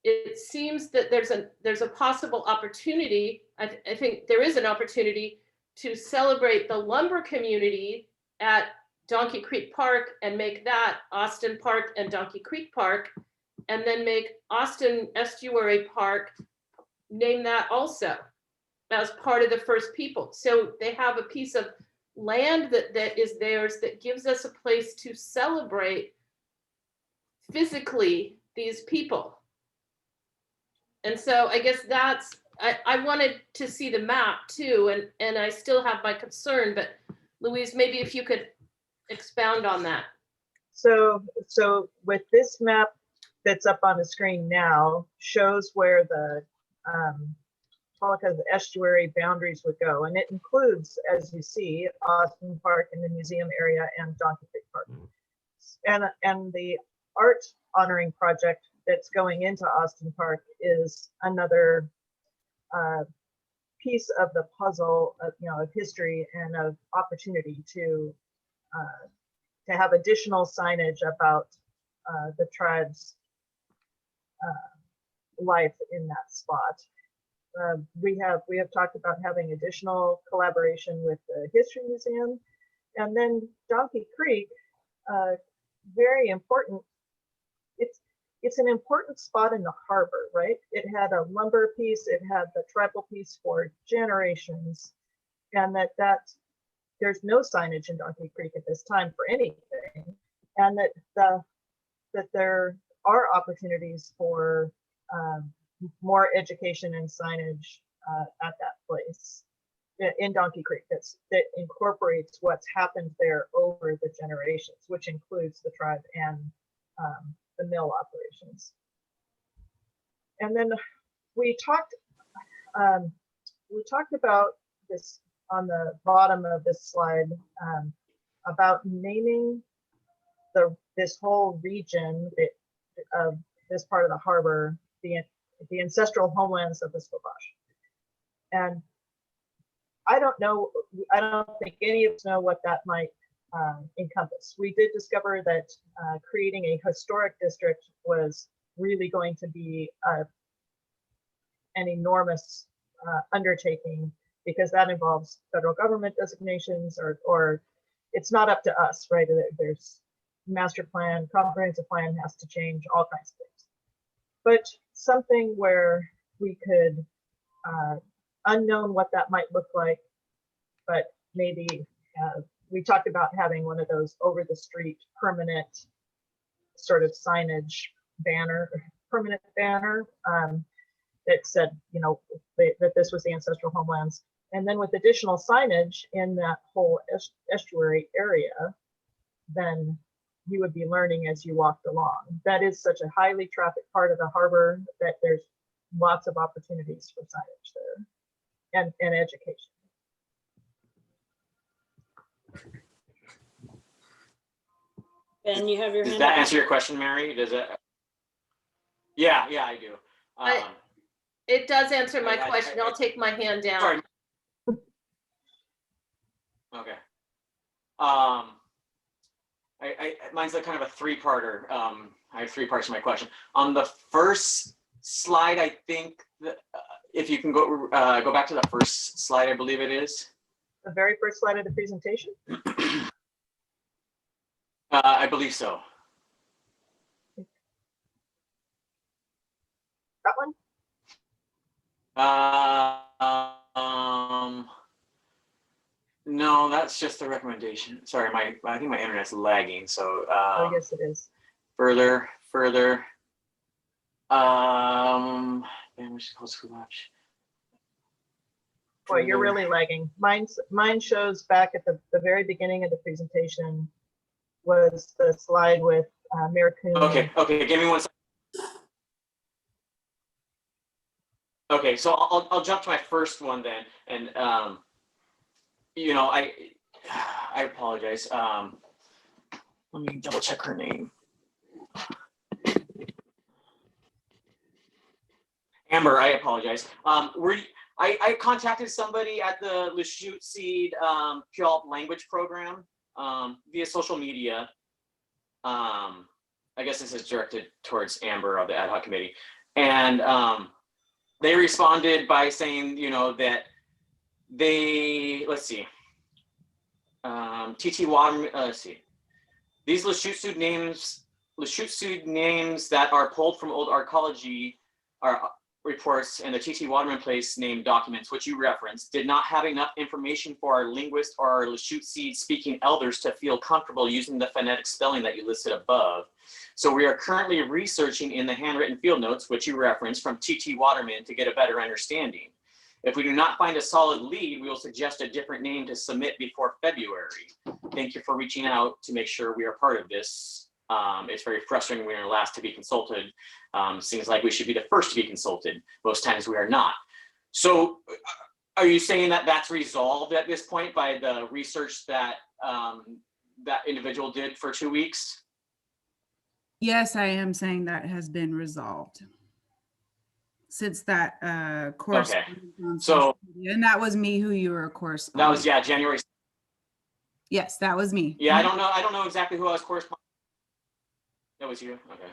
Speaker 2: it seems that there's a possible opportunity. I think there is an opportunity to celebrate the lumber community at Donkey Creek Park and make that Austin Park and Donkey Creek Park, and then make Austin Estuary Park, name that also as part of the First People. So they have a piece of land that is theirs, that gives us a place to celebrate physically these people. And so I guess that's, I wanted to see the map too, and I still have my concern, but Louise, maybe if you could expound on that.
Speaker 9: So with this map that's up on the screen now, shows where the Toluca estuary boundaries would go. And it includes, as you see, Austin Park in the museum area and Donkey Creek Park. And the art honoring project that's going into Austin Park is another piece of the puzzle of, of history and of opportunity to have additional signage about the tribe's life in that spot. We have talked about having additional collaboration with the History Museum, and then Donkey Creek, very important. It's an important spot in the harbor, right? It had a lumber piece, it had the tribal piece for generations, and that there's no signage in Donkey Creek at this time for anything, and that there are opportunities for more education and signage at that place in Donkey Creek that incorporates what's happened there over the generations, which includes the tribe and the mill operations. And then we talked about this on the bottom of this slide, about naming this whole region of this part of the harbor the ancestral homelands of the Squabash. And I don't think any of us know what that might encompass. We did discover that creating a historic district was really going to be an enormous undertaking, because that involves federal government designations or it's not up to us, right? There's master plan, comprehensive plan has to change, all kinds of things. But something where we could, unknown what that might look like, but maybe we talked about having one of those over the street permanent sort of signage banner, permanent banner that said, you know, that this was the ancestral homelands. And then with additional signage in that whole estuary area, then you would be learning as you walked along. That is such a highly trafficked part of the harbor that there's lots of opportunities for signage there and education.
Speaker 11: Ben, you have your
Speaker 1: Does
Speaker 11: hand
Speaker 1: that
Speaker 11: up.
Speaker 1: answer your question, Mary? Does it? Yeah, I do.
Speaker 2: It does answer my
Speaker 1: I-
Speaker 2: question. I'll take my hand down.
Speaker 1: Sorry. Okay. Mine's like kind of a three-parter. I have three parts to my question. On the first slide, I think that, if you can go back to the first slide, I believe it is.
Speaker 9: The very first slide of the presentation?
Speaker 1: I believe so.
Speaker 9: That one?
Speaker 1: No, that's just the recommendation. Sorry, I think my internet's lagging. So
Speaker 9: Oh, yes, it is.
Speaker 1: further. Man, which is called School Watch.
Speaker 9: Boy, you're really lagging. Mine shows back at the very beginning of the presentation was the slide with Mayor Coon.
Speaker 1: Okay, give me one second. Okay, so I'll jump to my first one then, and you know, I apologize. Let me double check her name. Amber, I apologize. I contacted somebody at the Lachute Seed Puyallup language program via social media. I guess this is directed towards Amber of the Ad-Hoc committee. And they responded by saying, you know, that they, let's see, TT Waterman, let's see. These Lachute Seed names that are pulled from old archaeology reports and the TT Waterman Place name documents, which you referenced, did not have enough information for our linguists or our Lachute Seed speaking elders to feel comfortable using the phonetic spelling that you listed above. So we are currently researching in the handwritten field notes, which you referenced from TT Waterman, to get a better understanding. If we do not find a solid lead, we will suggest a different name to submit before February. Thank you for reaching out to make sure we are part of this. It's very frustrating when we're last to be consulted. Seems like we should be the first to be consulted. Most times we are not. So are you saying that that's resolved at this point by the research that that individual did for 2 weeks?
Speaker 10: Yes, I am saying that has been resolved since that course.
Speaker 1: Okay. So,
Speaker 10: and that was me who you were corresponding.
Speaker 1: That was, yeah, January.
Speaker 10: Yes, that was me.
Speaker 1: Yeah, I don't know exactly who I was corresponding. That was you. Okay.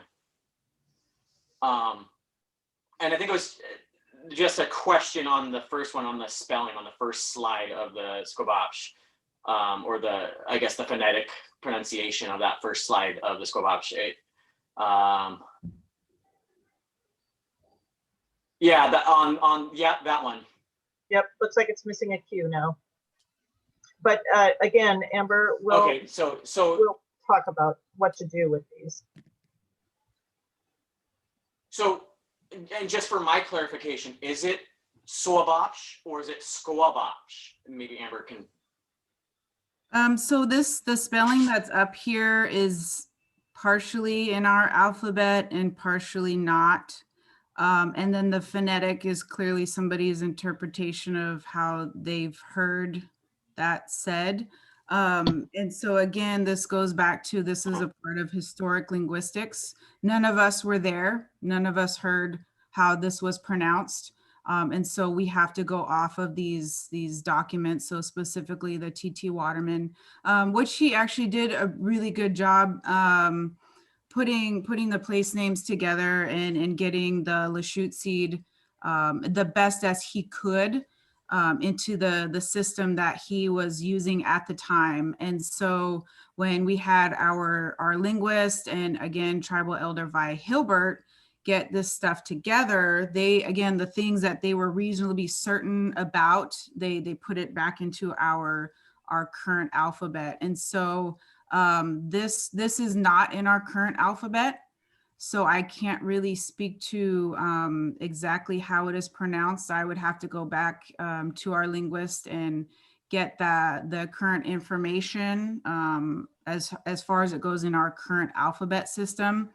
Speaker 1: And I think it was just a question on the first one, on the spelling on the first slide of the Squabach, or I guess the phonetic pronunciation of that first slide of the Squabach. Yeah, that that one.
Speaker 9: Yep, looks like it's missing a Q now. But again, Amber,
Speaker 1: Okay, so
Speaker 9: we'll talk about what to do with these.
Speaker 1: So, and just for my clarification, is it Squabach or is it Squabach? Maybe Amber can.
Speaker 10: So the spelling that's up here is partially in our alphabet and partially not. And then the phonetic is clearly somebody's interpretation of how they've heard that said. And so again, this goes back to, this is a part of historic linguistics. None of us were there. None of us heard how this was pronounced. And so we have to go off of these documents. So specifically the TT Waterman, which he actually did a really good job putting the place names together and getting the Lachute Seed the best as he could. into the system that he was using at the time. And so when we had our linguist and again, tribal elder Vi Hilbert get this stuff together, they, again, the things that they were reasonably certain about, they put it back into our current alphabet. And so this is not in our current alphabet. So I can't really speak to exactly how it is pronounced. I would have to go back to our linguist and get the current information as far as it goes in our current alphabet system.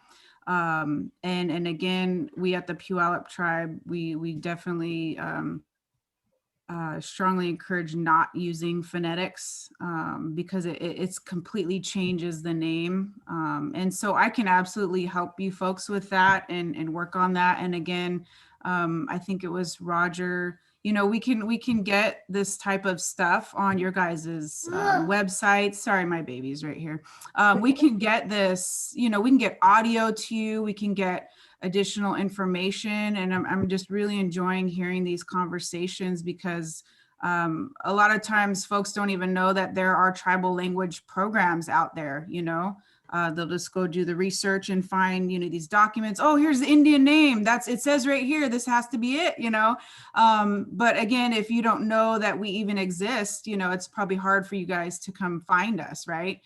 Speaker 10: And again, we at the Puyallup tribe, we definitely strongly encourage not using phonetics because it's completely changes the name. And so I can absolutely help you folks with that and work on that. And again, I think it was Roger, you know, we can get this type of stuff on your guys's website. Sorry, my baby's right here. We can get this, you know, we can get audio to you, we can get additional information. And I'm just really enjoying hearing these conversations because a lot of times folks don't even know that there are tribal language programs out there, you know. They'll just go do the research and find, you know, these documents. Oh, here's the Indian name. It says right here, this has to be it, you know. But again, if you don't know that we even exist, you know, it's probably hard for you guys to come find us, right?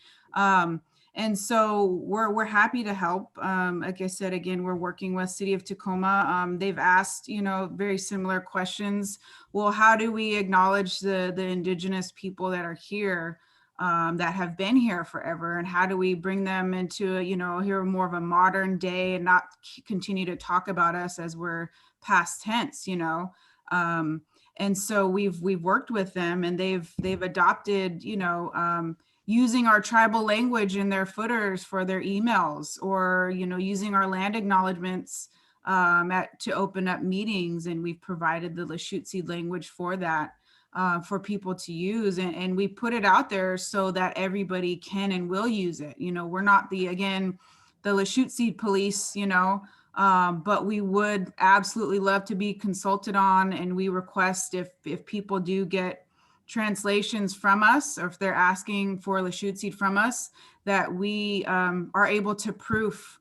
Speaker 10: And so we're happy to help. Like I said, again, we're working with City of Tacoma. They've asked, you know, very similar questions. Well, how do we acknowledge the indigenous people that are here, that have been here forever? And how do we bring them into, you know, here more of a modern day and not continue to talk about us as we're past tense, you know? And so we've worked with them and they've adopted, you know, using our tribal language in their footers for their emails, or, you know, using our land acknowledgements to open up meetings. And we've provided the Lushootseed language for that, for people to use. And we put it out there so that everybody can and will use it. You know, we're not the Lushootseed police, you know, but we would absolutely love to be consulted on. And we request if people do get translations from us, or if they're asking for Lushootseed from us, that we are able to proof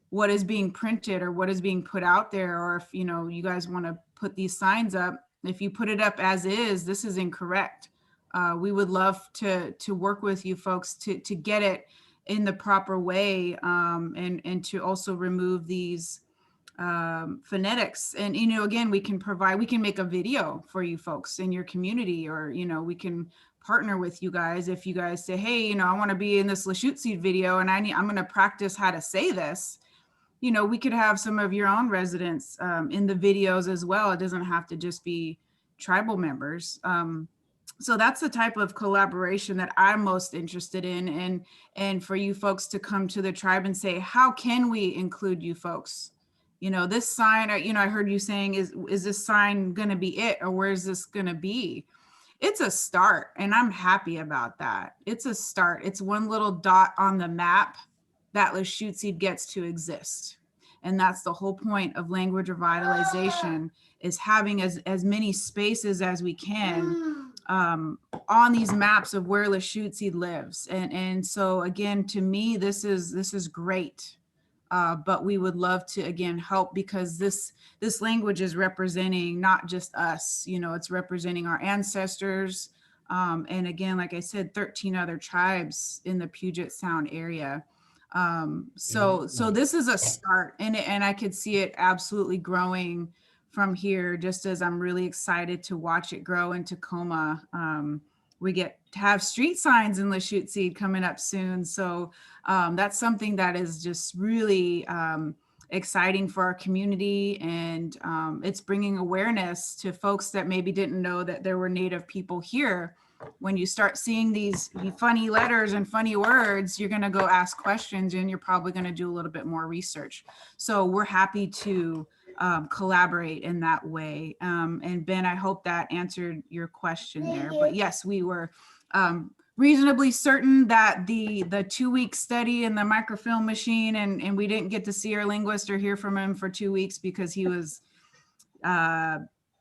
Speaker 10: what is being printed or what is being put out there. Or if, you know, you guys want to put these signs up, if you put it up as is, this is incorrect. We would love to work with you folks to get it in the proper way, and to also remove these phonetics. And, you know, again, we can make a video for you folks in your community, or, you know, we can partner with you guys. If you guys say, hey, you know, I want to be in this Lushootseed video and I'm going to practice how to say this, you know, we could have some of your own residents in the videos as well. It doesn't have to just be tribal members. So that's the type of collaboration that I'm most interested in. And for you folks to come to the tribe and say, how can we include you folks? You know, this sign, you know, I heard you saying, is this sign going to be it, or where's this going to be? It's a start, and I'm happy about that. It's a start. It's one little dot on the map that Lushootseed gets to exist. And that's the whole point of language revitalization, is having as many spaces as we can on these maps of where Lushootseed lives. And so again, to me, this is great. But we would love to, again, help, because this language is representing not just us, you know, it's representing our ancestors. And again, like I said, 13 other tribes in the Puget Sound area. So this is a start, and I could see it absolutely growing from here, just as I'm really excited to watch it grow in Tacoma. We get to have street signs in Lushootseed coming up soon. So that's something that is just really exciting for our community. And it's bringing awareness to folks that maybe didn't know that there were Native people here. When you start seeing these funny letters and funny words, you're going to go ask questions, and you're probably going to do a little bit more research. So we're happy to collaborate in that way. And Ben, I hope that answered your question there. But yes, we were reasonably certain that the 2-week study in the microfilm machine, and we didn't get to see our linguist or hear from him for 2 weeks because he was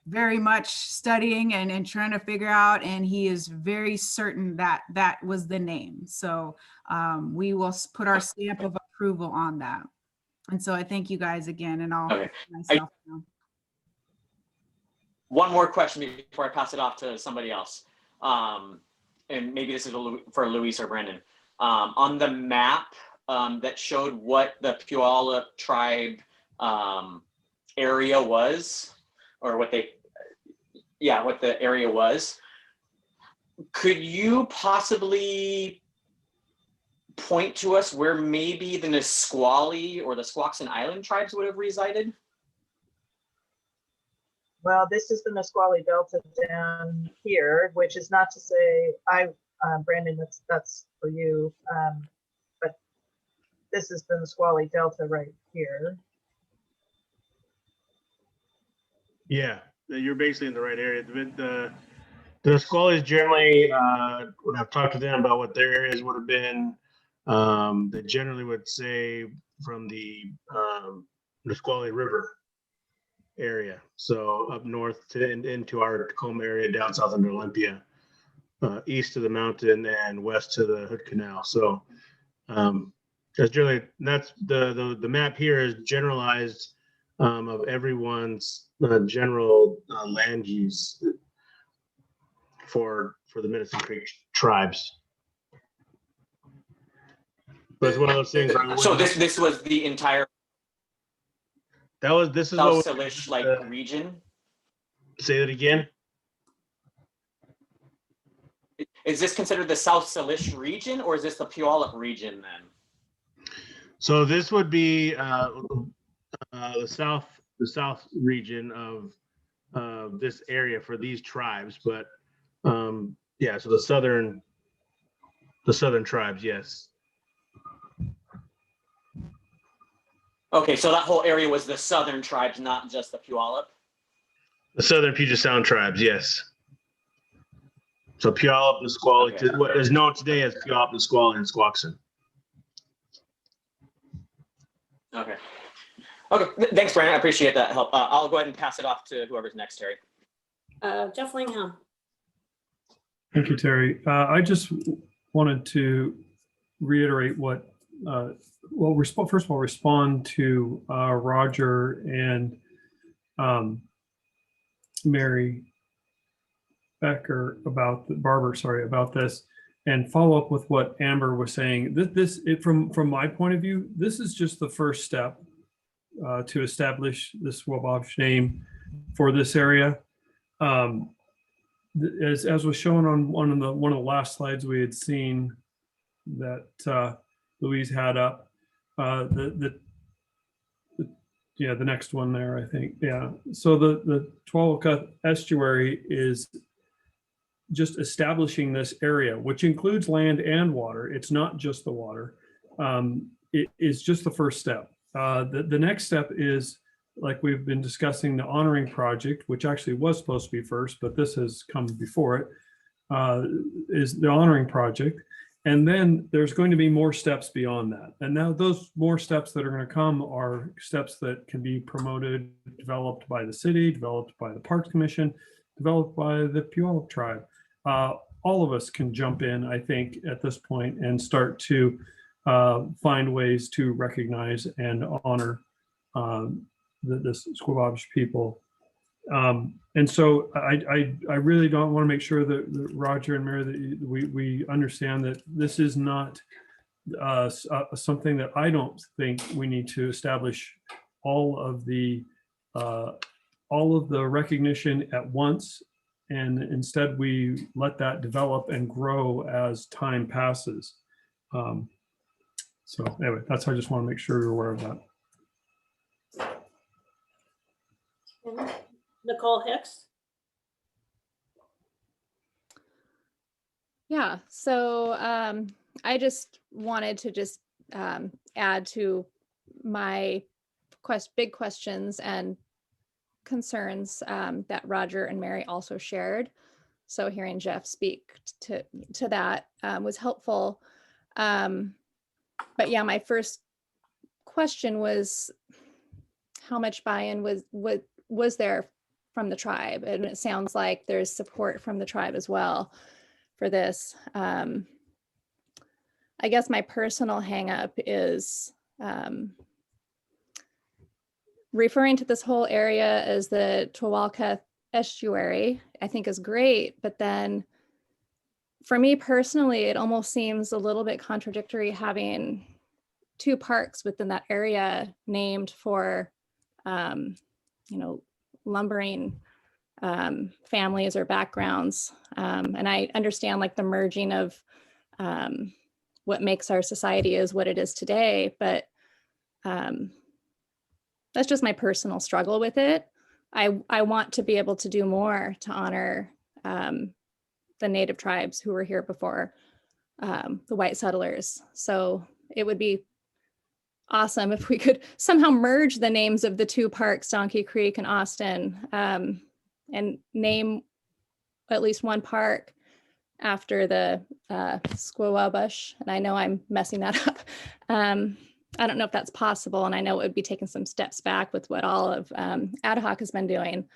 Speaker 10: very much studying and trying to figure out, and he is very certain that that was the name. So we will put our stamp of approval on that. And so I thank you guys again, and I'll
Speaker 1: Okay.
Speaker 10: myself now.
Speaker 1: One more question before I pass it off to somebody else. And maybe this is for Luis or Brandon. On the map that showed what the Puyallup tribe area was, or what the area was, could you possibly point to us where maybe the Nisqually or the Squaxin Island tribes would have resided?
Speaker 9: Well, this is the Nisqually Delta down here, which is not to say Brandon, that's for you. But this is the Nisqually Delta right here.
Speaker 8: Yeah, you're basically in the right area. The Nisqually is generally, when I've talked to them about what their areas would have been, they generally would say from the Nisqually River area. So up north into our Tacoma area, down south into Olympia, east of the mountain and west to the Hood Canal. So that's generally, that's the map here is generalized of everyone's general land use for the Medicine Creek tribes. But it's one of those things.
Speaker 1: So this was the entire
Speaker 8: This is
Speaker 1: South
Speaker 8: what
Speaker 1: Salish region.
Speaker 8: Say that again.
Speaker 1: Is this considered the South Salish region, or is this the Puyallup region then?
Speaker 8: So this would be the south region of this area for these tribes, but yeah, so the southern tribes, yes.
Speaker 1: Okay, so that whole area was the southern tribes, not just the Puyallup?
Speaker 8: The southern Puget Sound tribes, yes. So Puyallup, Nisqually,
Speaker 1: Okay.
Speaker 8: what is known today as Puyallup, Nisqually, and Squaxin.
Speaker 1: Okay. Okay, thanks, Brandon. I appreciate that help. I'll go ahead and pass it off to whoever's next, Terry.
Speaker 11: Jeff Lingham.
Speaker 12: Thank you, Terry. I just wanted to reiterate what, first of all, respond to Roger and Mary Becker about about this, and follow up with what Amber was saying. From my point of view, this is just the first step to establish the Squabash name for this area. As was shown on one of the last slides we had seen that Louise had up, the next one there, I think. Yeah. So the Tualaca Estuary is just establishing this area, which includes land and water. It's not just the water. It is just the first step. The next step is, like we've been discussing, the honoring project, which actually was supposed to be first, but this has come before it, is the honoring project. And then there's going to be more steps beyond that. And now those more steps that are going to come are steps that can be promoted, developed by the city, developed by the Parks Commission, developed by the Puyallup tribe. All of us can jump in, I think, at this point and start to find ways to recognize and honor the Squabash people. And so I really don't want to make sure that Roger and Mary, that we understand that this is not something that I don't think we need to establish all of the recognition at once, and instead we let that develop and grow as time passes. So anyway, I just want to make sure you're aware of that.
Speaker 11: Nicole Hicks.
Speaker 3: Yeah, so I just wanted to add to my big questions and concerns that Roger and Mary also shared. So hearing Jeff speak to that was helpful. But yeah, my first question was, how much buy-in was there from the tribe. And it sounds like there's support from the tribe as well for this. I guess my personal hang up is referring to this whole area as the Tawalka estuary, I think is great. But then for me personally, it almost seems a little bit contradictory having 2 parks within that area named for, lumbering families or backgrounds. And I understand like the merging of what makes our society is what it is today, but that's just my personal struggle with it. I want to be able to do more to honor the native tribes who were here before the white settlers. So it would be awesome if we could somehow merge the names of the 2 parks, Donkey Creek and Austin, and name at least one park after the Squawabush. And I know I'm messing that up. I don't know if that's possible. And I know it would be taking some steps back with what all of Ad-Hoc has been doing.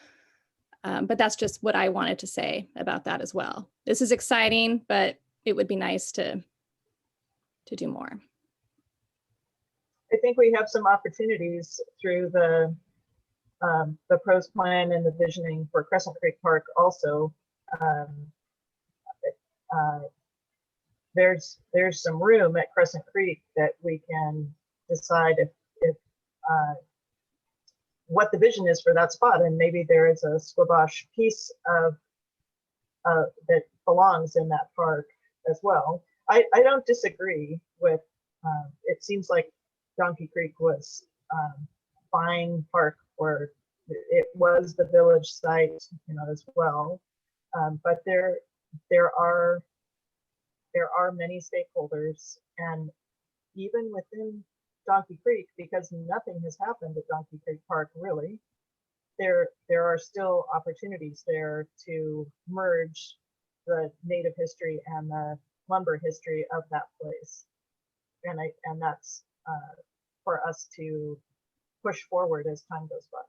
Speaker 3: But that's just what I wanted to say about that as well. This is exciting, but it would be nice to do more.
Speaker 9: I think we have some opportunities through the pros plan and the visioning for Crescent Creek Park also. There's some room at Crescent Creek that we can decide if what the vision is for that spot, and maybe there is a Squabash piece of that belongs in that park as well. I don't disagree with. It seems like Donkey Creek was fine park where it was the village site, as well. But there are many stakeholders, and even within Donkey Creek, because nothing has happened at Donkey Creek Park really, there are still opportunities there to merge the native history and the lumber history of that place, and that's for us to push forward as time goes by.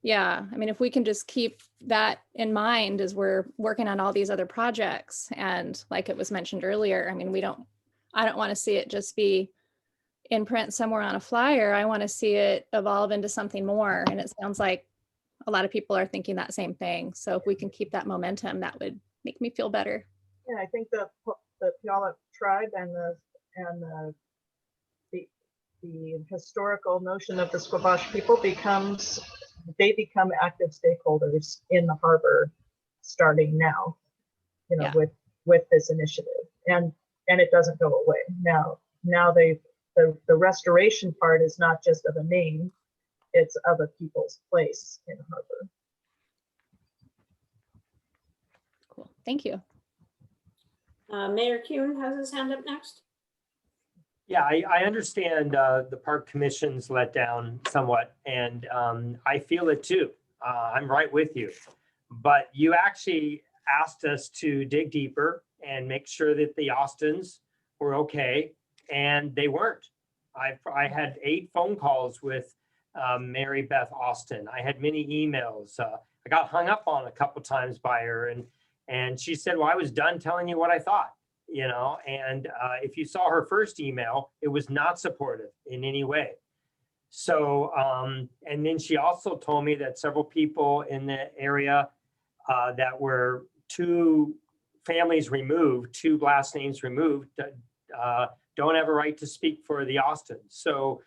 Speaker 3: Yeah, I mean, if we can just keep that in mind as we're working on all these other projects, and like it was mentioned earlier, I mean, I don't want to see it just be in print somewhere on a flyer. I want to see it evolve into something more. And it sounds like a lot of people are thinking that same thing. So if we can keep that momentum, that would make me feel better.
Speaker 9: Yeah, I think the Puyallup tribe and the historical notion of the Squabash people become active stakeholders in the harbor starting now,
Speaker 3: Yeah.
Speaker 9: with this initiative, and it doesn't go away now. The restoration part is not just of a name, it's of a people's place in the harbor.
Speaker 3: Cool, thank you.
Speaker 11: Mayor Kuhn has his hand up next.
Speaker 7: Yeah, I understand the park commission's let down somewhat, and I feel it too. I'm right with you. But you actually asked us to dig deeper and make sure that the Austins were okay, and they weren't. I had 8 phone calls with Mary Beth Austin. I had many emails. I got hung up on a couple times by her, and she said, well, I was done telling you what I thought. And if you saw her first email, it was not supportive in any way. So, and then she also told me that several people in the area that were 2 families removed, 2 last names removed, don't have a right to speak for the Austins. So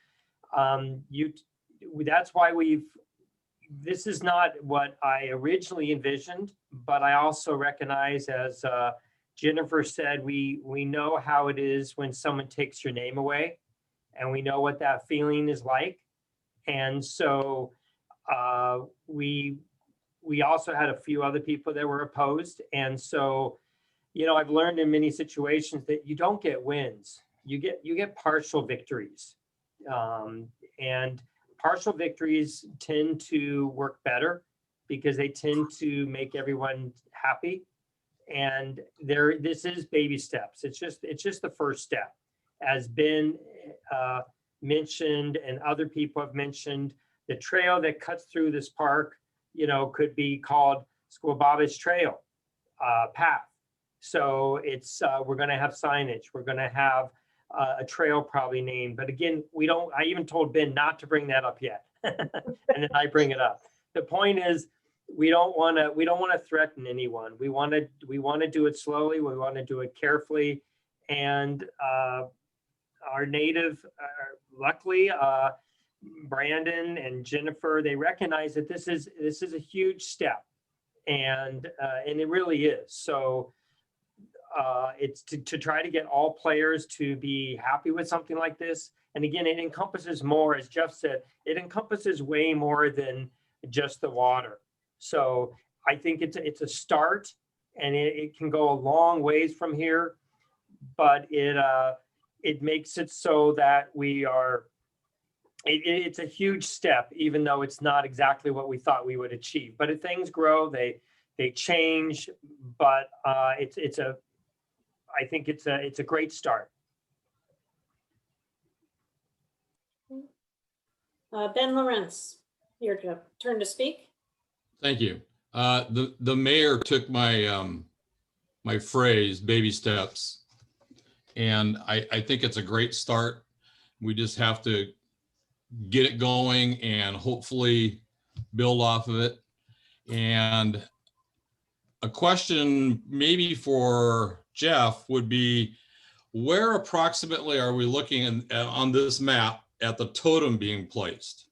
Speaker 7: that's why this is not what I originally envisioned, but I also recognize, as Jennifer said, we know how it is when someone takes your name away, and we know what that feeling is like. And so we also had a few other people that were opposed. And so, I've learned in many situations that you don't get wins, you get partial victories. And partial victories tend to work better because they tend to make everyone happy. And this is baby steps. It's just the first step. As Ben mentioned and other people have mentioned, the trail that cuts through this park, could be called Squababish Trail path. So it's, we're gonna have signage, we're gonna have a trail probably named, but again, I even told Ben not to bring that up yet. And then I bring it up. The point is, we don't wanna threaten anyone. We wanna do it slowly, we wanna do it carefully. And our native, luckily, Brandon and Jennifer, they recognize that this is a huge step. And it really is. So it's to try to get all players to be happy with something like this. And again, it encompasses more, as Jeff said, it encompasses way more than just the water. So I think it's a start, and it can go a long ways from here, but it makes it so that we are, it's a huge step, even though it's not exactly what we thought we would achieve. But if things grow, they change. But I think it's a great start.
Speaker 11: Ben Lawrence, your turn to speak.
Speaker 5: Thank you. The mayor took my my phrase, baby steps, and I think it's a great start. We just have to get it going and hopefully build off of it. And a question maybe for Jeff would be, where approximately are we looking on this map at the totem being placed?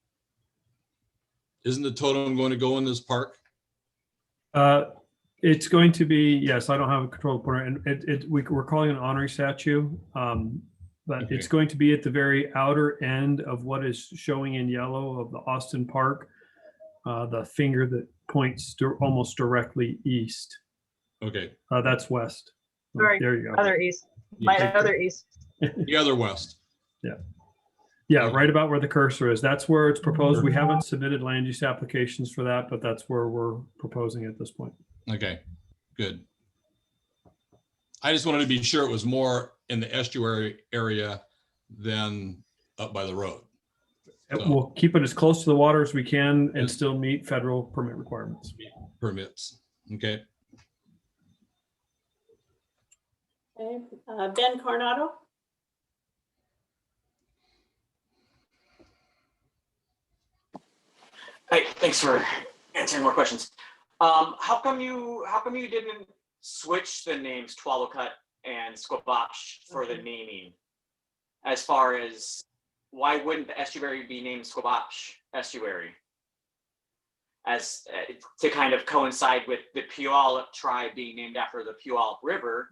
Speaker 5: Isn't the totem going to go in this park?
Speaker 12: It's going to be, yes, I don't have a control pointer, and we're calling it an honorary statue, but
Speaker 5: Okay.
Speaker 12: It's going to be at the very outer end of what is showing in yellow of the Austin Park, the finger that points almost directly east.
Speaker 5: Okay.
Speaker 12: That's west.
Speaker 9: Sorry,
Speaker 12: There you go.
Speaker 9: other east. My other east.
Speaker 5: The other west.
Speaker 12: Yeah,
Speaker 5: Okay.
Speaker 12: right about where the cursor is. That's where it's proposed. We haven't submitted land use applications for that, but that's where we're proposing at this point.
Speaker 5: Okay, good. I just wanted to be sure it was more in the estuary area than up by the road.
Speaker 12: And
Speaker 5: So-
Speaker 12: we'll keep it as close to the water as we can and
Speaker 5: Yes.
Speaker 12: still meet federal permit requirements.
Speaker 5: Permits. Okay.
Speaker 11: Okay, Ben Coronado.
Speaker 1: Hey, thanks for answering more questions. How come you didn't switch the names Tualacut and Squabash for the naming? As far as, why wouldn't the estuary be named Squabash Estuary? As to kind of coincide with the Puyallup tribe being named after the Puyallup River,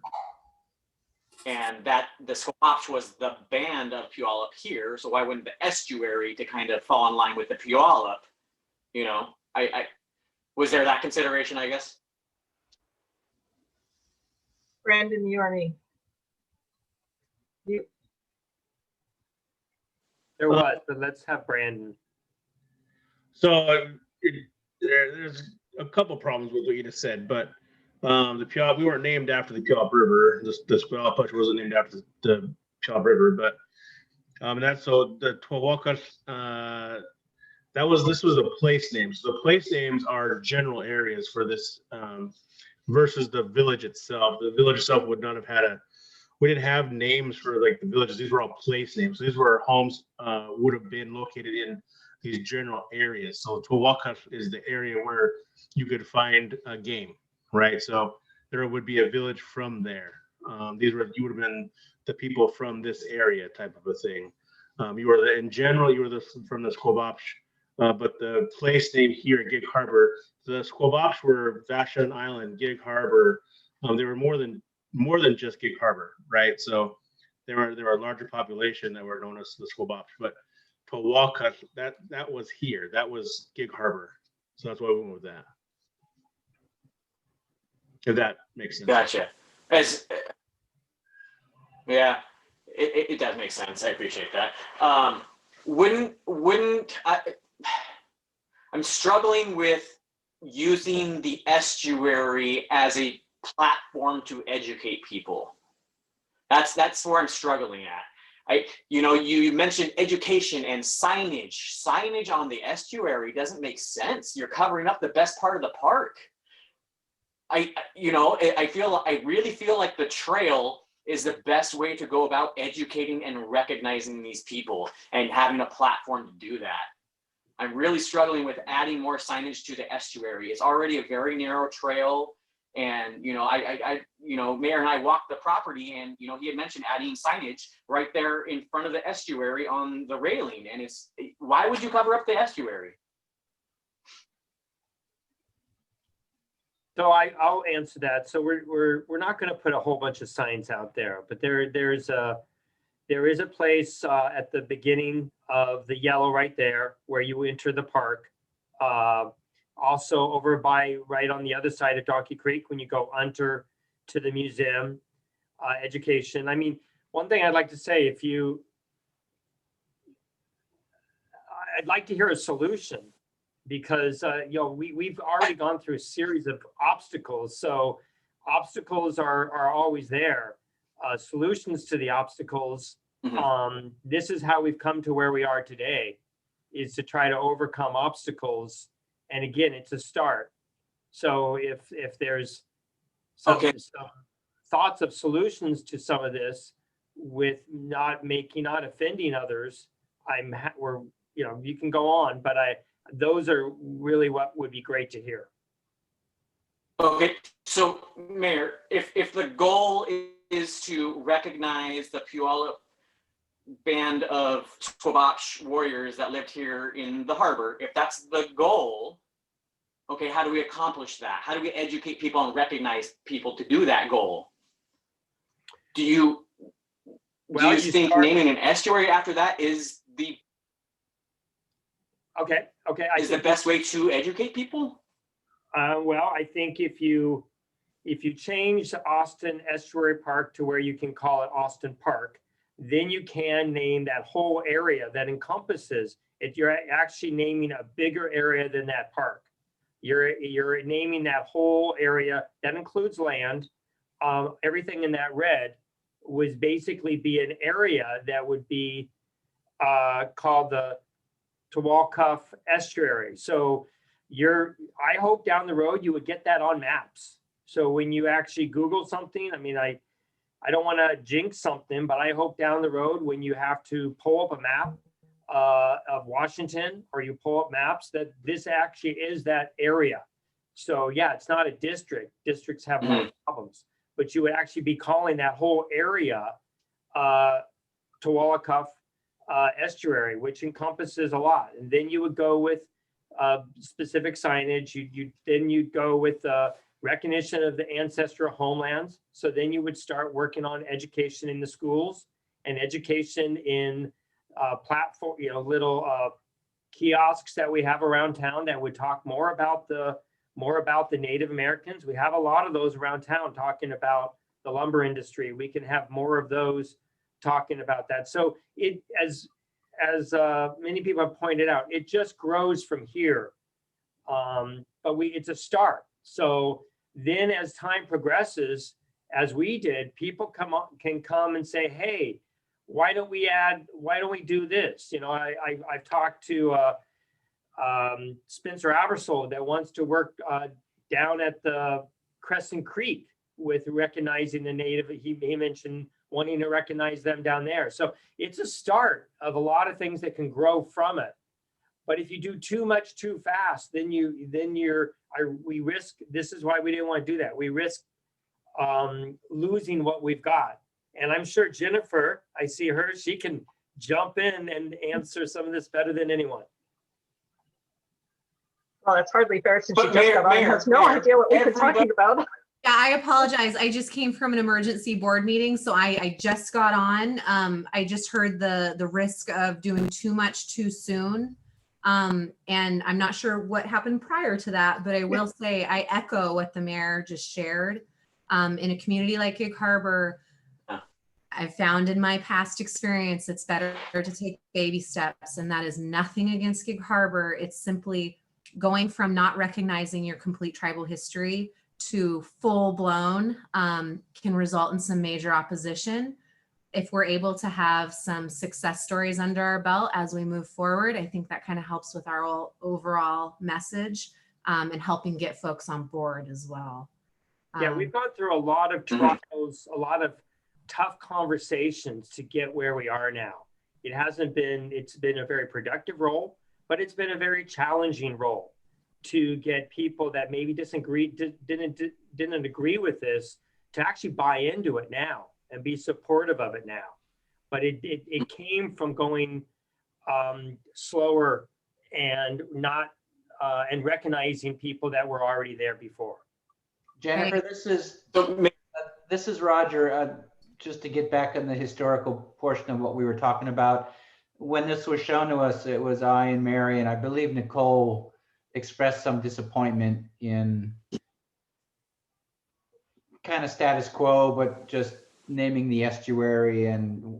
Speaker 1: and that the Squabash was the band of Puyallup here. So why wouldn't the estuary to kind of fall in line with the Puyallup? I was there that consideration, I guess?
Speaker 9: Brandon, you or me? You.
Speaker 7: There was, but let's have Brandon.
Speaker 8: So there's a couple problems with what you just said, but the Puyallup, we weren't named after the Puyallup River. The Squabash wasn't named after the Puyallup River, but and that's so the Tualacut. This was a place name. So the place names are general areas for this versus the village itself. The village itself would not have had we didn't have names for like the villages. These were all place names. So these were homes would have been located in these general areas. So Tualacut is the area where you could find a game, right? So there would be a village from there. You would have been the people from this area type of a thing. In general, you were from the Squabash. But the place name here at Gig Harbor, the Squabash were Vashon Island, Gig Harbor. They were more than just Gig Harbor, right? So there were a larger population that were known as the Squabash. But Tualacut, that was here. That was Gig Harbor. So that's why we went with that. If that makes sense.
Speaker 1: Gotcha. Yeah, it does make sense. I appreciate that. I'm struggling with using the estuary as a platform to educate people. That's where I'm struggling at. You mentioned education and signage. Signage on the estuary doesn't make sense. You're covering up the best part of the park. I really feel like the trail is the best way to go about educating and recognizing these people and having a platform to do that. I'm really struggling with adding more signage to the estuary. It's already a very narrow trail. And, Mayor and I walked the property, and, he had mentioned adding signage right there in front of the estuary on the railing. And why would you cover up the estuary?
Speaker 7: So I'll answer that. So we're not going to put a whole bunch of signs out there, but there is a place at the beginning of the yellow right there where you enter the park. Also over right on the other side of Donkey Creek when you go under to the museum, education. I mean, one thing I'd like to say, I'd like to hear a solution, because we've already gone through a series of obstacles. So obstacles are always there. Solutions to the obstacles.
Speaker 1: Mm-hmm.
Speaker 7: This is how we've come to where we are today, is to try to overcome obstacles. And again, it's a start. So if there's some thoughts of solutions to some of this, with not offending others, you can go on, but those are really what would be great to hear.
Speaker 1: Okay, so Mayor, if the goal is to recognize the Puyallup band of Squabash warriors that lived here in the harbor, if that's the goal, okay, how do we accomplish that? How do we educate people and recognize people to do that goal? Do you think naming an estuary after that is the best way to educate people?
Speaker 7: Well, I think if you change Austin Estuary Park to where you can call it Austin Park, then you can name that whole area that encompasses it. You're actually naming a bigger area than that park. You're naming that whole area that includes land. Everything in that red would basically be an area that would be called the Tawalcuff Estuary. So I hope down the road you would get that on maps. So when you actually Google something, I mean, I don't want to jinx something, but I hope down the road when you have to pull up a map of Washington, or you pull up maps, that this actually is that area. So yeah, it's not a district. Districts have more problems, but you would actually be calling that whole area Tawalcuff Estuary, which encompasses a lot. And then you would go with specific signage. You'd go with recognition of the ancestral homelands. So then you would start working on education in the schools and education in platform, little kiosks that we have around town that would talk more about the Native Americans. We have a lot of those around town talking about the lumber industry. We can have more of those talking about that. So it, as many people have pointed out, it just grows from here. But it's a start. So then as time progresses, as we did, people can come and say, hey, why don't we do this? I've talked to Spencer Abersold that wants to work down at the Crescent Creek with recognizing the Native. He mentioned wanting to recognize them down there. So it's a start of a lot of things that can grow from it. But if you do too much too fast, then we risk. This is why we didn't want to do that. We risk losing what we've got. And I'm sure Jennifer, I see her, she can jump in and answer some of this better than anyone.
Speaker 9: Well, it's hardly fair since she just got on and has no idea what we've been talking about.
Speaker 13: Yeah, I apologize. I just came from an emergency board meeting, so I just got on. I just heard the risk of doing too much too soon. And I'm not sure what happened prior to that, but I will say I echo what the mayor just shared. In a community like Gig Harbor, I've found in my past experience, it's better to take baby steps, and that is nothing against Gig Harbor. It's simply going from not recognizing your complete tribal history to full blown can result in some major opposition. if we're able to have some success stories under our belt as we move forward, I think that kind of helps with our overall message and helping get folks on board as well.
Speaker 7: Yeah, we've gone through a lot of trials, a lot of tough conversations to get where we are now. It's been a very productive role, but it's been a very challenging role to get people that maybe didn't agree with this to actually buy into it now and be supportive of it now. But it came from going slower and not and recognizing people that were already there before.
Speaker 6: Jennifer, this is Roger. Just to get back on the historical portion of what we were talking about, when this was shown to us, it was I and Mary, and I believe Nicole expressed some disappointment in kind of status quo, but just naming the estuary, and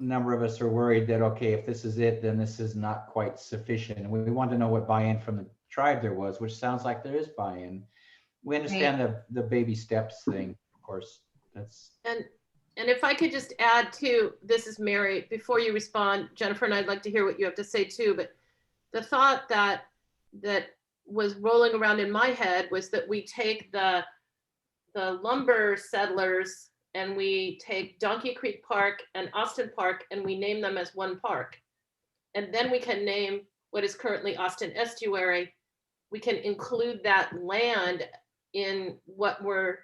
Speaker 6: a number of us are worried that, okay, if this is it, then this is not quite sufficient. And we want to know what buy-in from the tribe there was, which sounds like there is buy-in. We understand the baby steps thing, of course.
Speaker 2: And if I could just add to, this is Mary, before you respond, Jennifer, and I'd like to hear what you have to say too, but the thought that was rolling around in my head was that we take the lumber settlers and we take Donkey Creek Park and Austin Park and we name them as one park. And then we can name what is currently Austin Estuary. We can include that land in what we're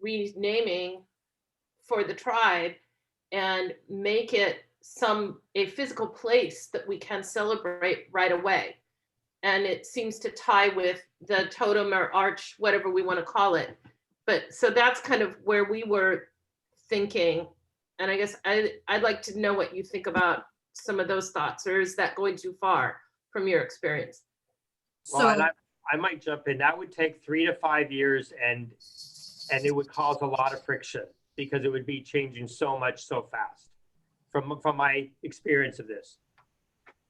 Speaker 2: renaming for the tribe and make it a physical place that we can celebrate right away. And it seems to tie with the totem or arch, whatever we want to call it. But so that's kind of where we were thinking. And I guess I'd like to know what you think about some of those thoughts, or is that going too far from your experience?
Speaker 7: Well, I might jump in. That would take 3 to 5 years and it would cause a lot of friction because it would be changing so much so fast from my experience of this.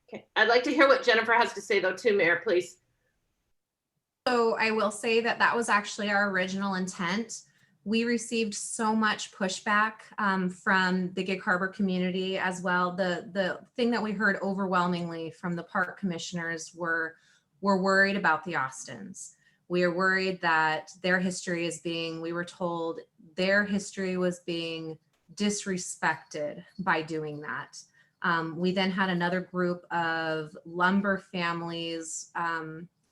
Speaker 2: Okay, I'd like to hear what Jennifer has to say though too, Mayor, please.
Speaker 13: So I will say that was actually our original intent. We received so much pushback from the Gig Harbor community as well. The thing that we heard overwhelmingly from the park commissioners were worried about the Austins. We are worried that their history we were told their history was being disrespected by doing that. We then had another group of lumber families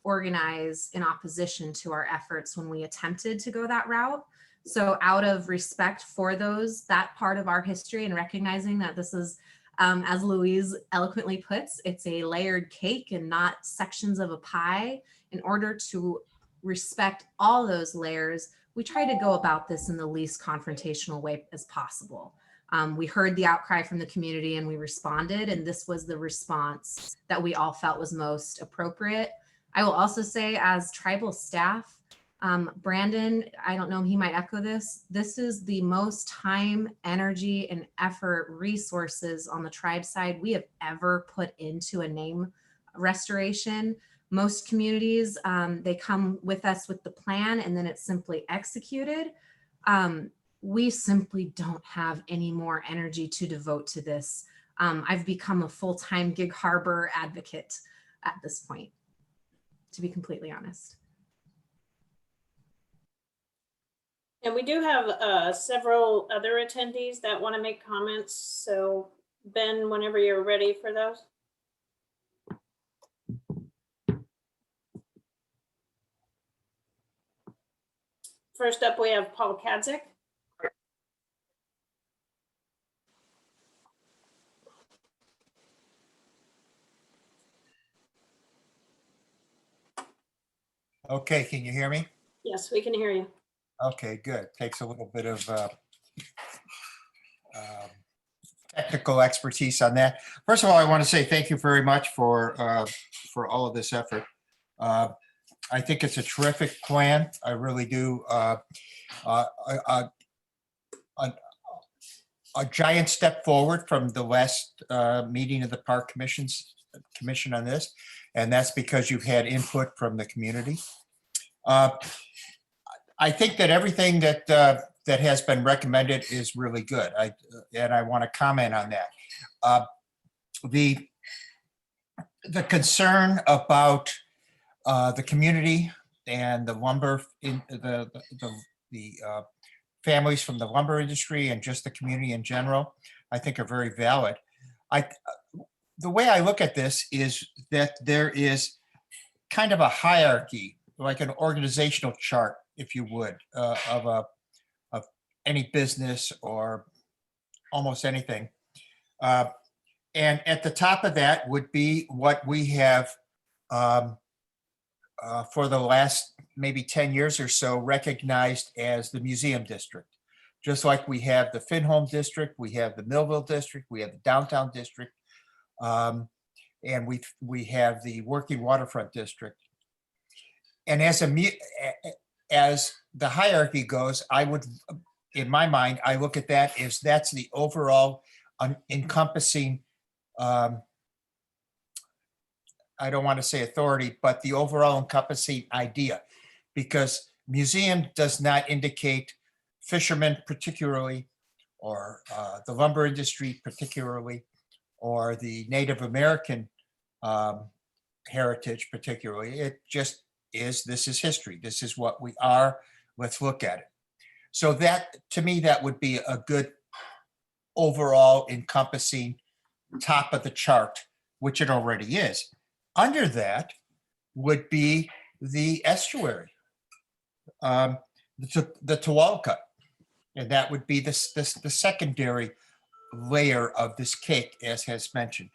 Speaker 13: organize in opposition to our efforts when we attempted to go that route. So out of respect for that part of our history and recognizing that this is, as Louise eloquently puts, it's a layered cake and not sections of a pie. In order to respect all those layers, we try to go about this in the least confrontational way as possible. We heard the outcry from the community and we responded, and this was the response that we all felt was most appropriate. I will also say, as tribal staff, Brandon, I don't know, he might echo this. This is the most time, energy, and effort resources on the tribe side we have ever put into a name restoration. Most communities, they come with us with the plan and then it's simply executed. We simply don't have any more energy to devote to this. I've become a full-time Gig Harbor advocate at this point, to be completely honest.
Speaker 11: And we do have several other attendees that want to make comments. So Ben, whenever you're ready for those. First up, we have Paul Kadzik.
Speaker 14: Okay, can you hear me?
Speaker 11: Yes, we can hear you.
Speaker 14: Okay, good. Takes a little bit of technical expertise on that. First of all, I want to say thank you very much for all of this effort. I think it's a terrific plan. I really do. A giant step forward from the last meeting of the Park Commission on this, and that's because you've had input from the community. I think that everything that that has been recommended is really good. And I want to comment on that. The concern about the community and the lumber in the families from the lumber industry and just the community in general, I think are very valid. The way I look at this is that there is kind of a hierarchy, like an organizational chart, if you would, of any business or almost anything. And at the top of that would be what we have for the last maybe 10 years or so recognized as the museum district. Just like we have the Finholm district, we have the Millville district, we have the downtown district, and we have the working waterfront district. And as the hierarchy goes, I would, in my mind, I look at that as that's the overall encompassing, I don't want to say authority, but the overall encompassing idea, because museum does not indicate fishermen particularly, or the lumber industry particularly, or the Native American heritage particularly. It just is, this is history. This is what we are. Let's look at it. So that, to me, that would be a good overall encompassing top of the chart, which it already is. Under that would be the estuary, the Tawalka, and that would be the secondary layer of this cake, as has mentioned.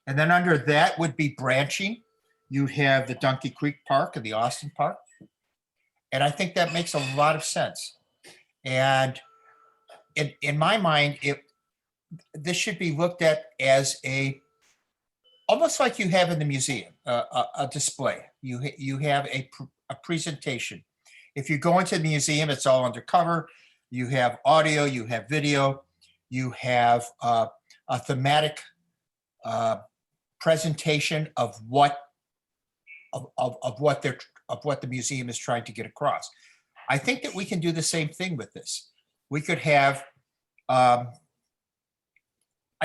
Speaker 14: And then under that would be branching. You have the Donkey Creek Park and the Austin Park. And I think that makes a lot of sense. And in my mind, this should be looked at as almost like you have in the museum, a display. You have a presentation. If you go into the museum, it's all undercover. You have audio, you have video, you have a thematic presentation of what the museum is trying to get across. I think that we can do the same thing with this. We could have, I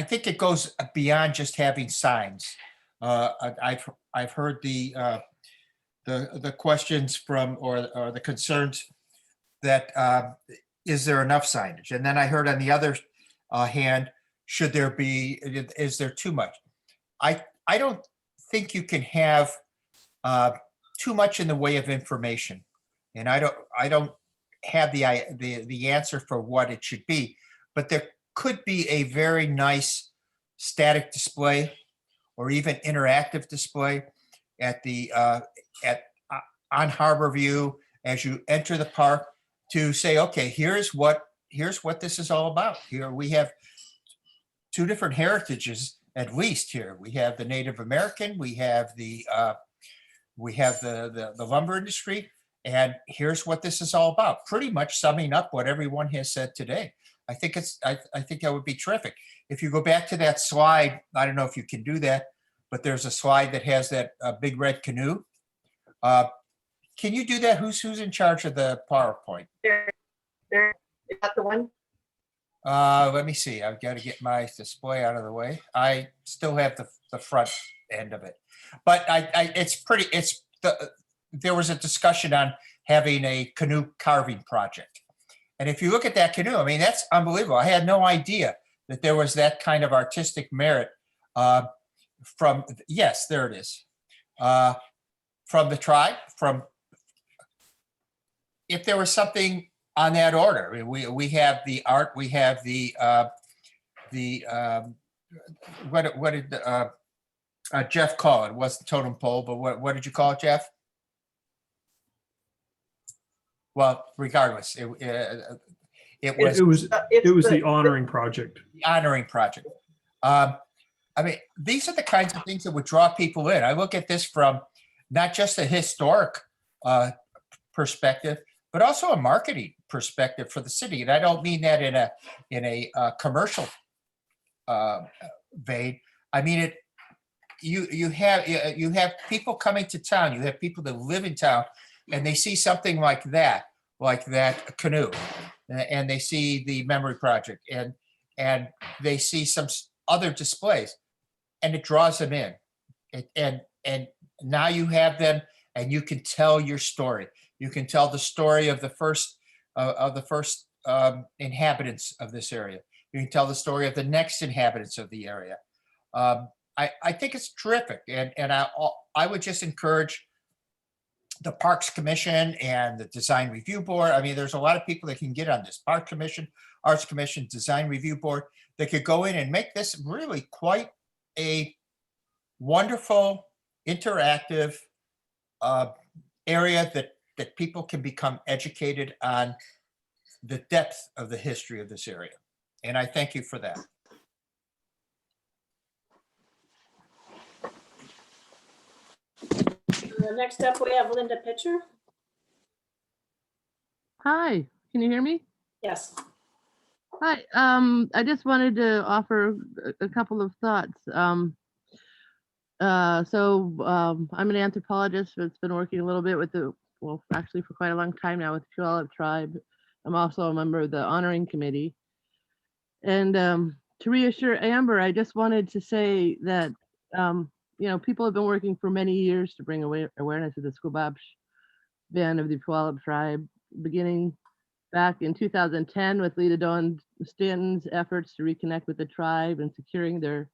Speaker 14: think it goes beyond just having signs. I've heard the questions from, or the concerns that is there enough signage? And then I heard on the other hand, is there too much? I don't think you can have too much in the way of information, and I don't have the answer for what it should be, but there could be a very nice static display or even interactive display at the on Harbor View as you enter the park to say, okay, here's what this is all about. Here we have two different heritages, at least here. We have the Native American, we have the lumber industry, and here's what this is all about. Pretty much summing up what everyone has said today. I think that would be terrific. If you go back to that slide, I don't know if you can do that, but there's a slide that has that big red canoe. Can you do that? Who's in charge of the PowerPoint?
Speaker 9: There, is that the one?
Speaker 14: Let me see. I've got to get my display out of the way. I still have the front end of it, but there was a discussion on having a canoe carving project. And if you look at that canoe, I mean, that's unbelievable. I had no idea that there was that kind of artistic merit yes, there it is. From the tribe, if there was something on that order. I mean, we have the art, we have what did Jeff call it? It wasn't totem pole, but what did you call it, Jeff? Well, regardless, it was
Speaker 12: the honoring project.
Speaker 14: The honoring project. I mean, these are the kinds of things that would draw people in. I look at this from not just a historic perspective, but also a marketing perspective for the city. And I don't mean that in a commercial vein. I mean it. You have people coming to town. You have people that live in town, and they see something like that canoe, and they see the memory project, and they see some other displays, and it draws them in. And now you have them, and you can tell your story. You can tell the story of the first inhabitants of this area. You can tell the story of the next inhabitants of the area. I think it's terrific, and I would just encourage the Parks Commission and the Design Review Board. I mean, there's a lot of people that can get on this. Park Commission, Arts Commission, Design Review Board, that could go in and make this really quite a wonderful, interactive area that people can become educated on the depth of the history of this area. And I thank you for that.
Speaker 11: Next up, we have Linda Pitcher.
Speaker 15: Hi, can you hear me?
Speaker 11: Yes.
Speaker 15: Hi, I just wanted to offer a couple of thoughts. I'm an anthropologist that's been working a little bit with actually for quite a long time now with the Puyallup tribe. I'm also a member of the honoring committee. And to reassure Amber, I just wanted to say that, people have been working for many years to bring awareness of the Squabash band of the Puyallup tribe, beginning back in 2010 with Lita Dawn Stanton's efforts to reconnect with the tribe and securing their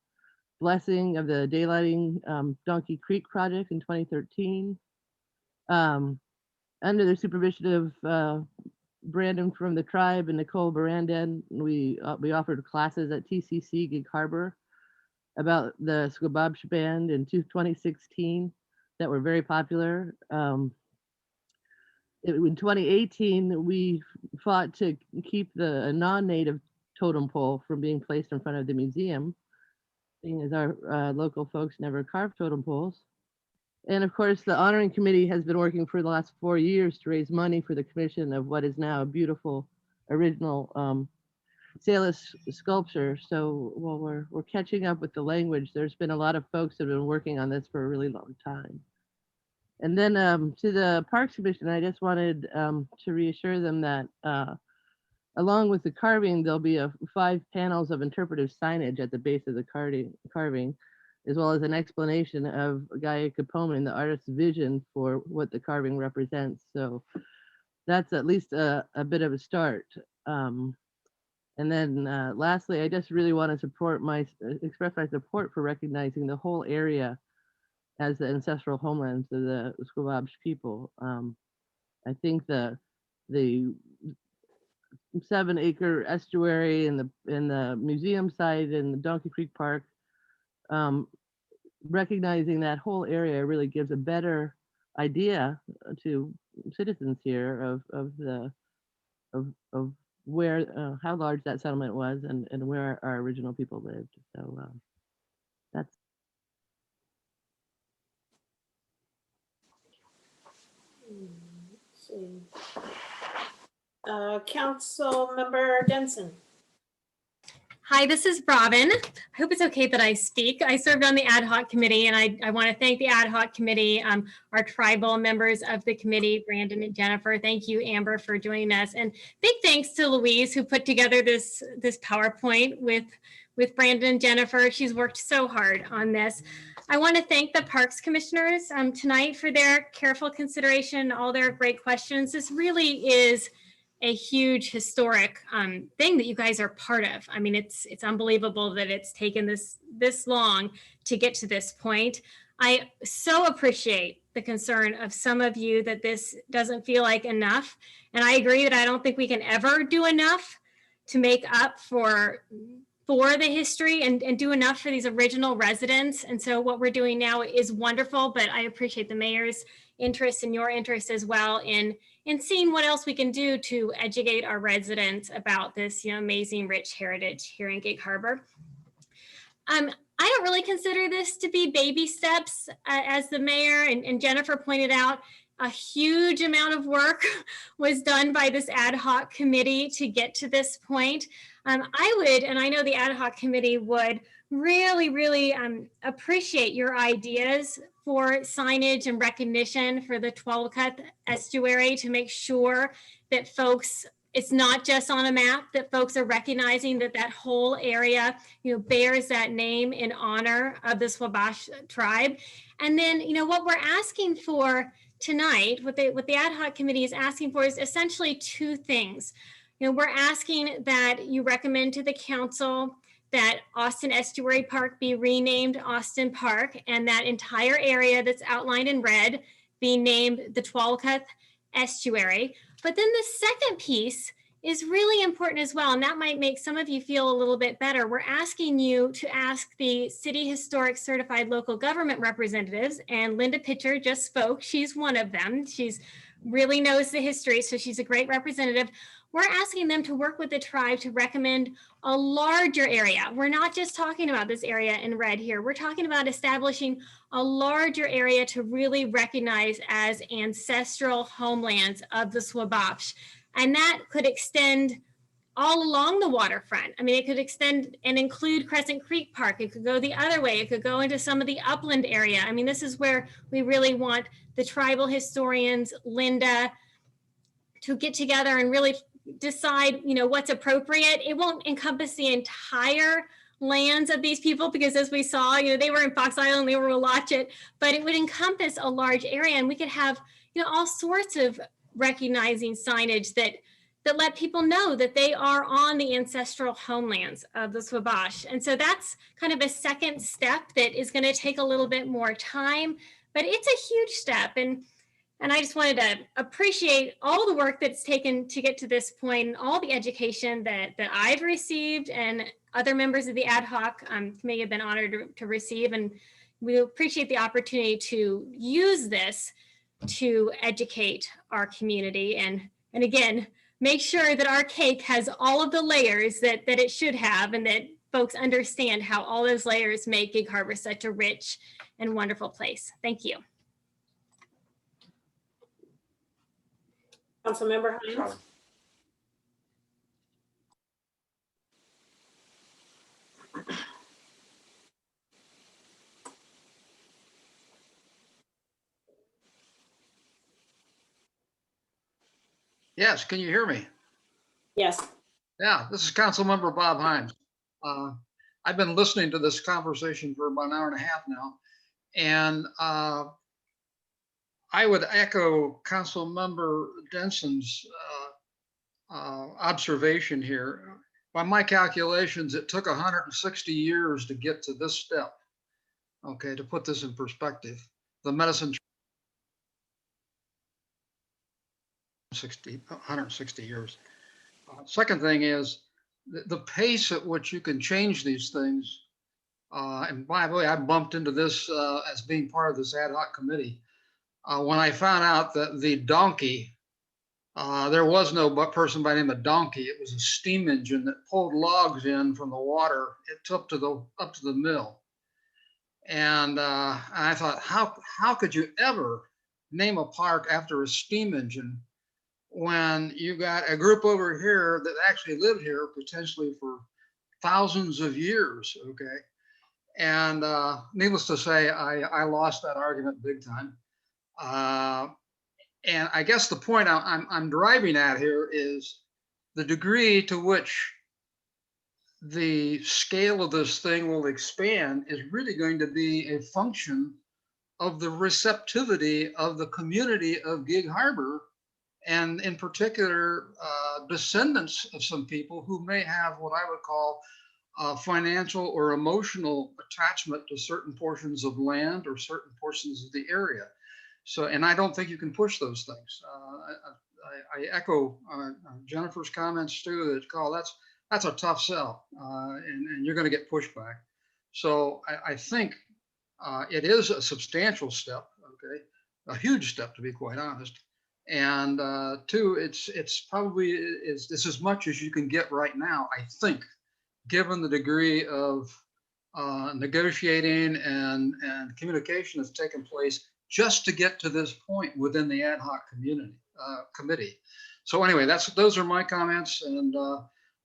Speaker 15: blessing of the daylighting Donkey Creek project in 2013. Under the supervision of Brandon from the tribe and Nicole Barandan, we offered classes at TCC Gig Harbor about the Squabash band in 2016 that were very popular. In 2018, we fought to keep the non-native totem pole from being placed in front of the museum, seeing as our local folks never carved totem poles. And of course, the honoring committee has been working for the last 4 years to raise money for the commission of what is now a beautiful original Salus sculpture. So while we're catching up with the language, there's been a lot of folks that have been working on this for a really long time. And then to the Parks Commission, I just wanted to reassure them that along with the carving, there'll be 5 panels of interpretive signage at the base of the carving, as well as an explanation of Gaia Kapoman, the artist's vision for what the carving represents. So that's at least a bit of a start. And then lastly, I just really want to express my support for recognizing the whole area as the ancestral homelands of the Squabash people. I think the 7-acre estuary and the museum site and the Donkey Creek Park, recognizing that whole area really gives a better idea to citizens here of where how large that settlement was and where our original people lived. So that's.
Speaker 11: Let's see. Council Member Denson.
Speaker 16: Hi, this is Robin. I hope it's okay that I speak. I served on the Ad-Hoc committee, and I want to thank the Ad-Hoc committee, our tribal members of the committee, Brandon and Jennifer. Thank you, Amber, for joining us. And big thanks to Louise, who put together this PowerPoint with Brandon and Jennifer. She's worked so hard on this. I want to thank the Parks Commissioners tonight for their careful consideration, all their great questions. This really is a huge historic thing that you guys are part of. I mean, it's unbelievable that it's taken this long to get to this point. I so appreciate the concern of some of you that this doesn't feel like enough. And I agree that I don't think we can ever do enough to make up for the history and do enough for these original residents. And so what we're doing now is wonderful, but I appreciate the mayor's interest and your interest as well in seeing what else we can do to educate our residents about this amazing rich heritage here in Gig Harbor. I don't really consider this to be baby steps, as the mayor and Jennifer pointed out. A huge amount of work was done by this Ad-Hoc committee to get to this point. I would, and I know the Ad-Hoc committee would, really appreciate your ideas for signage and recognition for the 12 Cut estuary to make sure that folks it's not just on a map, that folks are recognizing that that whole area, bears that name in honor of the Swabash tribe. And then, what we're asking for tonight, what the Ad Hoc Committee is asking for is essentially two things. We're asking that you recommend to the council that Austin Estuary Park be renamed Austin Park, and that entire area that's outlined in red be named the Twalcuth Estuary. But then the second piece is really important as well, and that might make some of you feel a little bit better. We're asking you to ask the City Historic Certified Local Government representatives, and Linda Pitcher just spoke. She's one of them. She's really knows the history, so she's a great representative. We're asking them to work with the tribe to recommend a larger area. We're not just talking about this area in red here. We're talking about establishing a larger area to really recognize as ancestral homelands of the Swabash. And that could extend all along the waterfront. I mean, it could extend and include Crescent Creek Park. It could go the other way. It could go into some of the upland area. I mean, this is where we really want the tribal historians, Linda, to get together and really decide, what's appropriate. It won't encompass the entire lands of these people, because as we saw, they were in Fox Island, they were Watchet, but it would encompass a large area, and we could have, all sorts of recognizing signage that let people know that they are on the ancestral homelands of the Swabash. And so that's kind of a second step that is going to take a little bit more time, but it's a huge step. And I just wanted to appreciate all the work that's taken to get to this point, and all the education that I've received and other members of the Ad Hoc committee have been honored to receive. And we appreciate the opportunity to use this to educate our community. And again, make sure that our cake has all of the layers that it should have, and that folks understand how all those layers make Gig Harbor such a rich and wonderful place. Thank you.
Speaker 11: Councilmember Hines.
Speaker 17: Yes, can you hear me?
Speaker 11: Yes.
Speaker 17: Yeah, this is Councilmember Bob Hines. I've been listening to this conversation for about an hour and a half now, and I would echo Councilmember Denson's observation here. By my calculations, it took 160 years to get to this step. Okay, to put this in perspective, the medicine 160 years. Second thing is the pace at which you can change these things. And by the way, I bumped into this as being part of this ad hoc committee. When I found out that the donkey, there was no person by the name of Donkey. It was a steam engine that pulled logs in from the water. It's up to the mill. And I thought, how could you ever name a park after a steam engine when you got a group over here that actually lived here potentially for thousands of years? Okay. And needless to say, I lost that argument big time. And I guess the point I'm driving at here is the degree to which the scale of this thing will expand is really going to be a function of the receptivity of the community of Gig Harbor, and in particular, descendants of some people who may have what I would call financial or emotional attachment to certain portions of land or certain portions of the area. So, and I don't think you can push those things. I echo Jennifer's comments too, that Carl, that's a tough sell, and you're going to get pushback. So I think it is a substantial step, okay, a huge step to be quite honest. And two, it's probably this as much as you can get right now, I think, given the degree of negotiating and communication that's taken place just to get to this point within the ad hoc committee. So anyway, those are my comments, and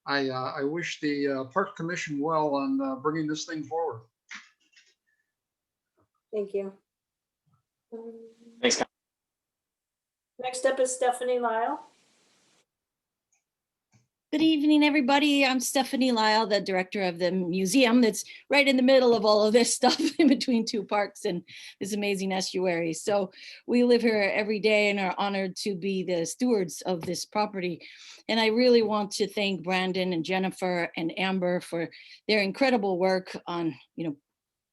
Speaker 17: I wish the Park Commission well on bringing this thing forward.
Speaker 11: Thank you.
Speaker 1: Thanks.
Speaker 11: Next up is Stephanie Lyle.
Speaker 18: Good evening, everybody. I'm Stephanie Lyle, the director of the museum that's right in the middle of all of this stuff in between two parks and this amazing estuary. So we live here every day and are honored to be the stewards of this property. And I really want to thank Brandon and Jennifer and Amber for their incredible work on,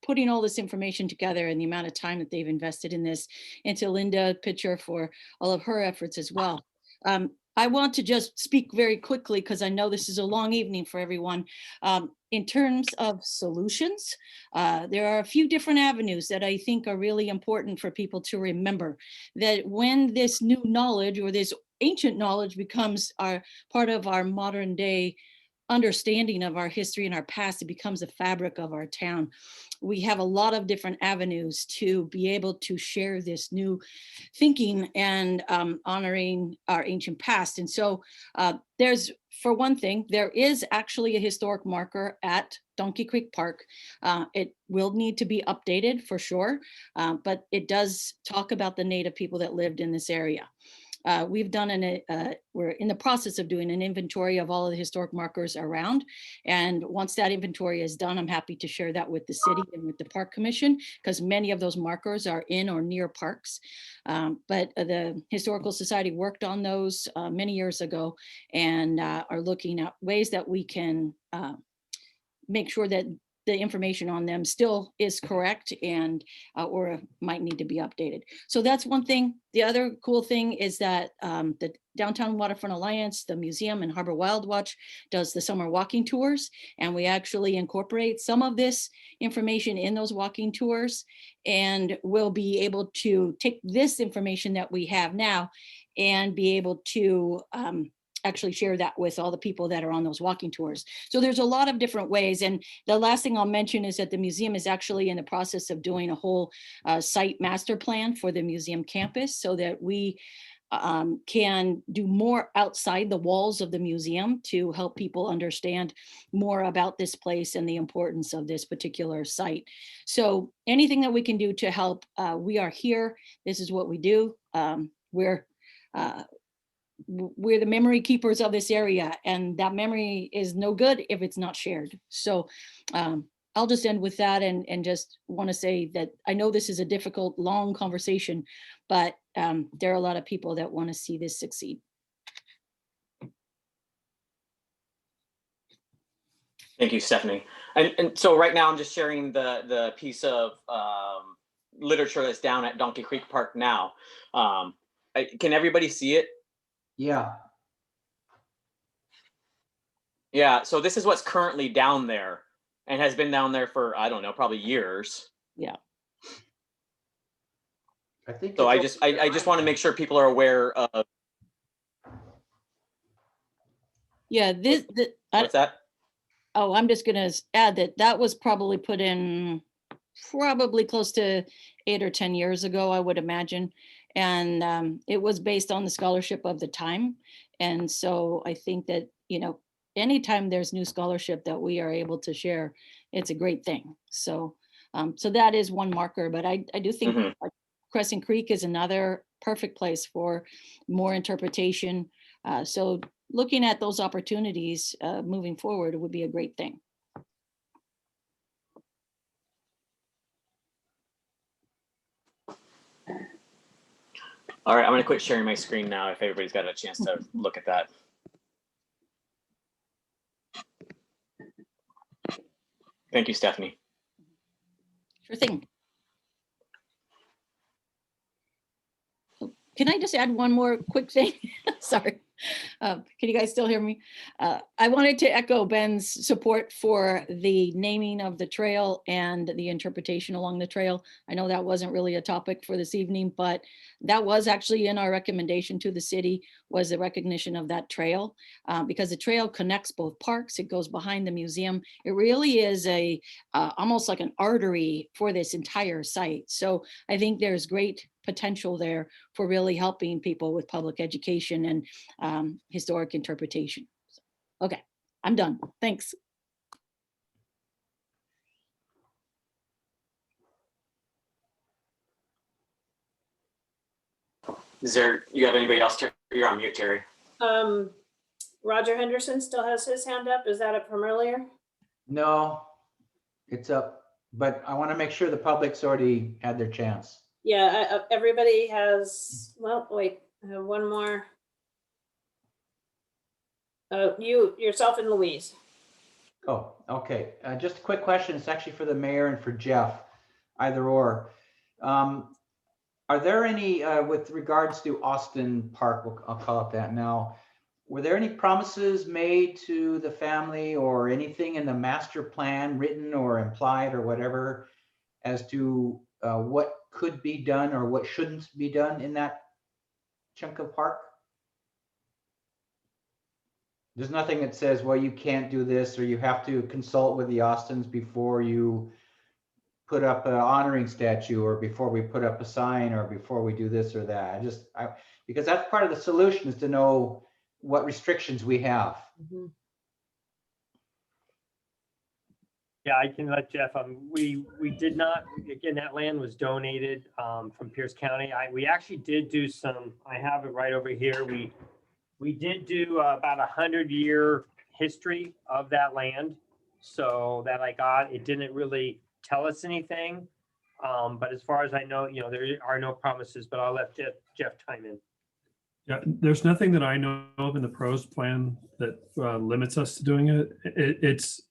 Speaker 18: putting all this information together and the amount of time that they've invested in this, and to Linda Pitcher for all of her efforts as well. I want to just speak very quickly because I know this is a long evening for everyone. In terms of solutions, there are a few different avenues that I think are really important for people to remember, that when this new knowledge or this ancient knowledge becomes part of our modern day understanding of our history and our past, it becomes the fabric of our town. We have a lot of different avenues to be able to share this new thinking and honoring our ancient past. And so there's, for one thing, there is actually a historic marker at Donkey Creek Park. It will need to be updated for sure, but it does talk about the Native people that lived in this area. We've done we're in the process of doing an inventory of all of the historic markers around. And once that inventory is done, I'm happy to share that with the city and with the Park Commission, because many of those markers are in or near parks. But the Historical Society worked on those many years ago and are looking at ways that we can make sure that the information on them still is correct and or might need to be updated. So that's one thing. The other cool thing is that the Downtown Waterfront Alliance, the museum, and Harbor Wild Watch does the summer walking tours, and we actually incorporate some of this information in those walking tours, and we'll be able to take this information that we have now and be able to actually share that with all the people that are on those walking tours. So there's a lot of different ways. And the last thing I'll mention is that the museum is actually in the process of doing a whole site master plan for the museum campus so that we can do more outside the walls of the museum to help people understand more about this place and the importance of this particular site. So anything that we can do to help, we are here. This is what we do. We're the memory keepers of this area, and that memory is no good if it's not shared. So I'll just end with that and just want to say that I know this is a difficult, long conversation, but there are a lot of people that want to see this succeed.
Speaker 1: Thank you, Stephanie. And so right now I'm just sharing the piece of literature that's down at Donkey Creek Park now. Can everybody see it?
Speaker 6: Yeah.
Speaker 1: Yeah, so this is what's currently down there and has been down there for, I don't know, probably years.
Speaker 18: Yeah.
Speaker 6: I think
Speaker 1: so. I just want to make sure people are aware of.
Speaker 18: Yeah,
Speaker 1: what's that?
Speaker 18: Oh, I'm just going to add that was probably put in probably close to 8 or 10 years ago, I would imagine. And it was based on the scholarship of the time. And so I think that, anytime there's new scholarship that we are able to share, it's a great thing. So so that is one marker, but I do think Crescent Creek is another perfect place for more interpretation. So looking at those opportunities moving forward would be a great thing.
Speaker 1: All right, I'm going to quit sharing my screen now if everybody's got a chance to look at that. Thank you, Stephanie.
Speaker 18: Sure thing. Can I just add one more quick thing? Sorry. Can you guys still hear me? I wanted to echo Ben's support for the naming of the trail and the interpretation along the trail. I know that wasn't really a topic for this evening, but that was actually in our recommendation to the city, was the recognition of that trail, because the trail connects both parks. It goes behind the museum. It really is almost like an artery for this entire site. So I think there's great potential there for really helping people with public education and historic interpretation. So, okay, I'm done. Thanks.
Speaker 1: Is there, you have anybody else? You're on mute, Terry.
Speaker 11: Roger Henderson still has his hand up. Is that up from earlier?
Speaker 6: No, it's up, but I want to make sure the public's already had their chance.
Speaker 11: Yeah, everybody has, well, wait, I have one more. Yourself and Louise.
Speaker 6: Oh, okay. Just a quick question. It's actually for the mayor and for Jeff, either or. Are there any, with regards to Austin Park, I'll call it that now, were there any promises made to the family or anything in the master plan, written or implied or whatever, as to what could be done or what shouldn't be done in that chunk of park? There's nothing that says, well, you can't do this, or you have to consult with the Austins before you put up an honoring statue, or before we put up a sign, or before we do this or that. Because that's part of the solution, is to know what restrictions we have.
Speaker 7: Yeah, I can let Jeff, we did not, again, that land was donated from Pierce County. We actually did do some, I have it right over here. We did do about 100-year history of that land. So that I got, it didn't really tell us anything. But as far as I know, there are no promises, but I'll let Jeff chime in.
Speaker 12: Yeah, there's nothing that I know of in the pros plan that limits us to doing it. It's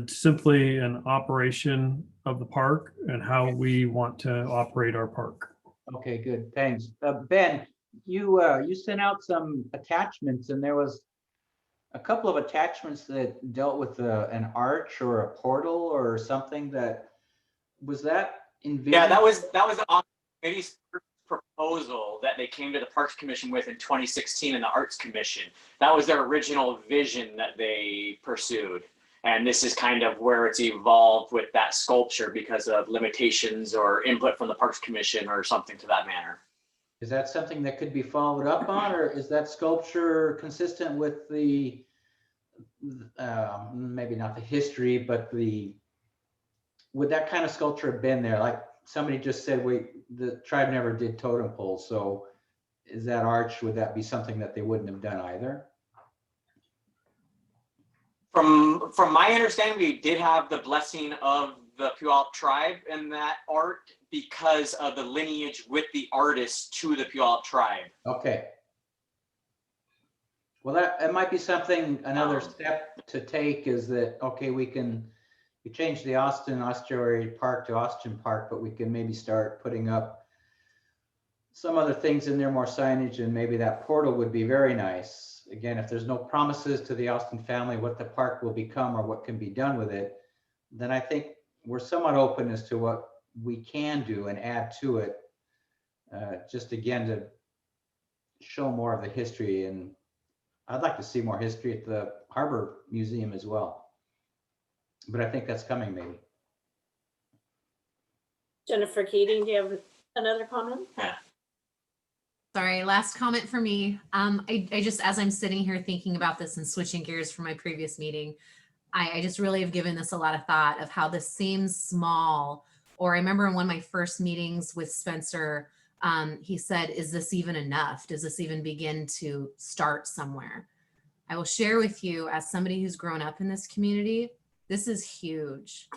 Speaker 12: simply an operation of the park and how we want to operate our park.
Speaker 6: Okay, good, thanks. Ben, you sent out some attachments, and there was a couple of attachments that dealt with an arch or a portal or something. Was that envisioned?
Speaker 1: Yeah, that was on the committee's proposal that they came to the Parks Commission with in 2016 in the Arts Commission. That was their original vision that they pursued. And this is kind of where it's evolved with that sculpture because of limitations or input from the Parks Commission or something to that manner.
Speaker 6: Is that something that could be followed up on, or is that sculpture consistent with the, maybe not the history, but would that kind of sculpture have been there? Like somebody just said, the tribe never did totem poles. So is that arch, would that be something that they wouldn't have done either?
Speaker 1: From my understanding, we did have the blessing of the Puyallup tribe in that art because of the lineage with the artist to the Puyallup tribe.
Speaker 6: Okay. Well, that might be something, another step to take, is that, okay, we change the Austin Estuary Park to Austin Park, but we can maybe start putting up some other things in there, more signage, and maybe that portal would be very nice. Again, if there's no promises to the Austin family what the park will become or what can be done with it, then I think we're somewhat open as to what we can do and add to it. Just again, to show more of the history. And I'd like to see more history at the Harbor Museum as well. But I think that's coming, maybe.
Speaker 11: Jennifer Keating, do you have another comment?
Speaker 13: Sorry, last comment for me. I just, as I'm sitting here thinking about this and switching gears from my previous meeting, I just really have given this a lot of thought of how this seems small. Or I remember in one of my first meetings with Spencer, he said, is this even enough? Does this even begin to start somewhere? I will share with you, as somebody who's grown up in this community, this is huge.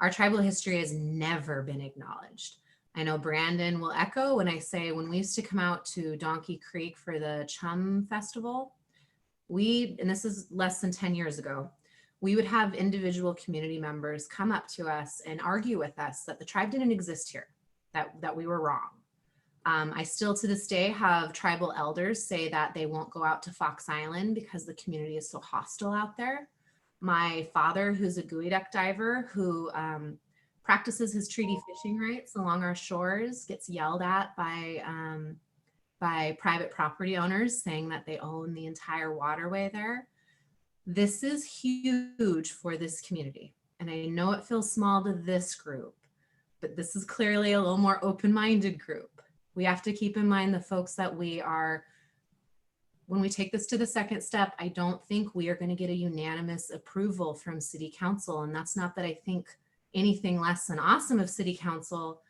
Speaker 13: Our tribal history has never been acknowledged. I know Brandon will echo when I say, when we used to come out to Donkey Creek for the Chum Festival, and this is less than 10 years ago, we would have individual community members come up to us and argue with us that the tribe didn't exist here, that we were wrong. I still to this day have tribal elders say that they won't go out to Fox Island because the community is so hostile out there. My father, who's a geoduck diver, who practices his treaty fishing rights along our shores, gets yelled at by private property owners saying that they own the entire waterway there. This is huge for this community. And I know it feels small to this group, but this is clearly a little more open-minded group. We have to keep in mind the folks that we are, when we take this to the second step, I don't think we are going to get a unanimous approval from City Council. And that's not that I think anything less than awesome of City Council.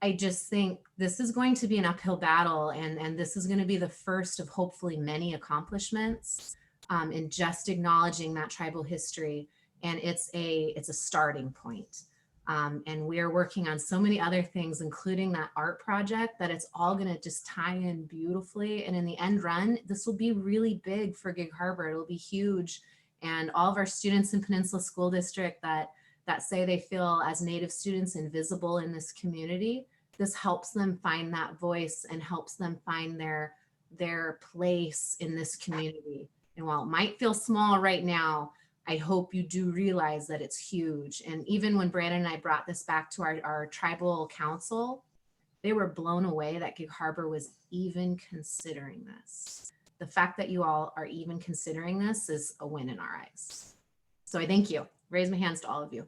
Speaker 13: I just think this is going to be an uphill battle, and this is going to be the first of hopefully many accomplishments. and just acknowledging that tribal history. And it's a starting point. And we are working on so many other things, including that art project, that it's all going to just tie in beautifully. And in the end run, this will be really big for Gig Harbor. It'll be huge. And all of our students in Peninsula School District that say they feel as Native students invisible in this community, this helps them find that voice and helps them find their place in this community. And while it might feel small right now, I hope you do realize that it's huge. And even when Brandon and I brought this back to our tribal council, they were blown away that Gig Harbor was even considering this. The fact that you all are even considering this is a win in our eyes. So I thank you. Raise my hands to all of you.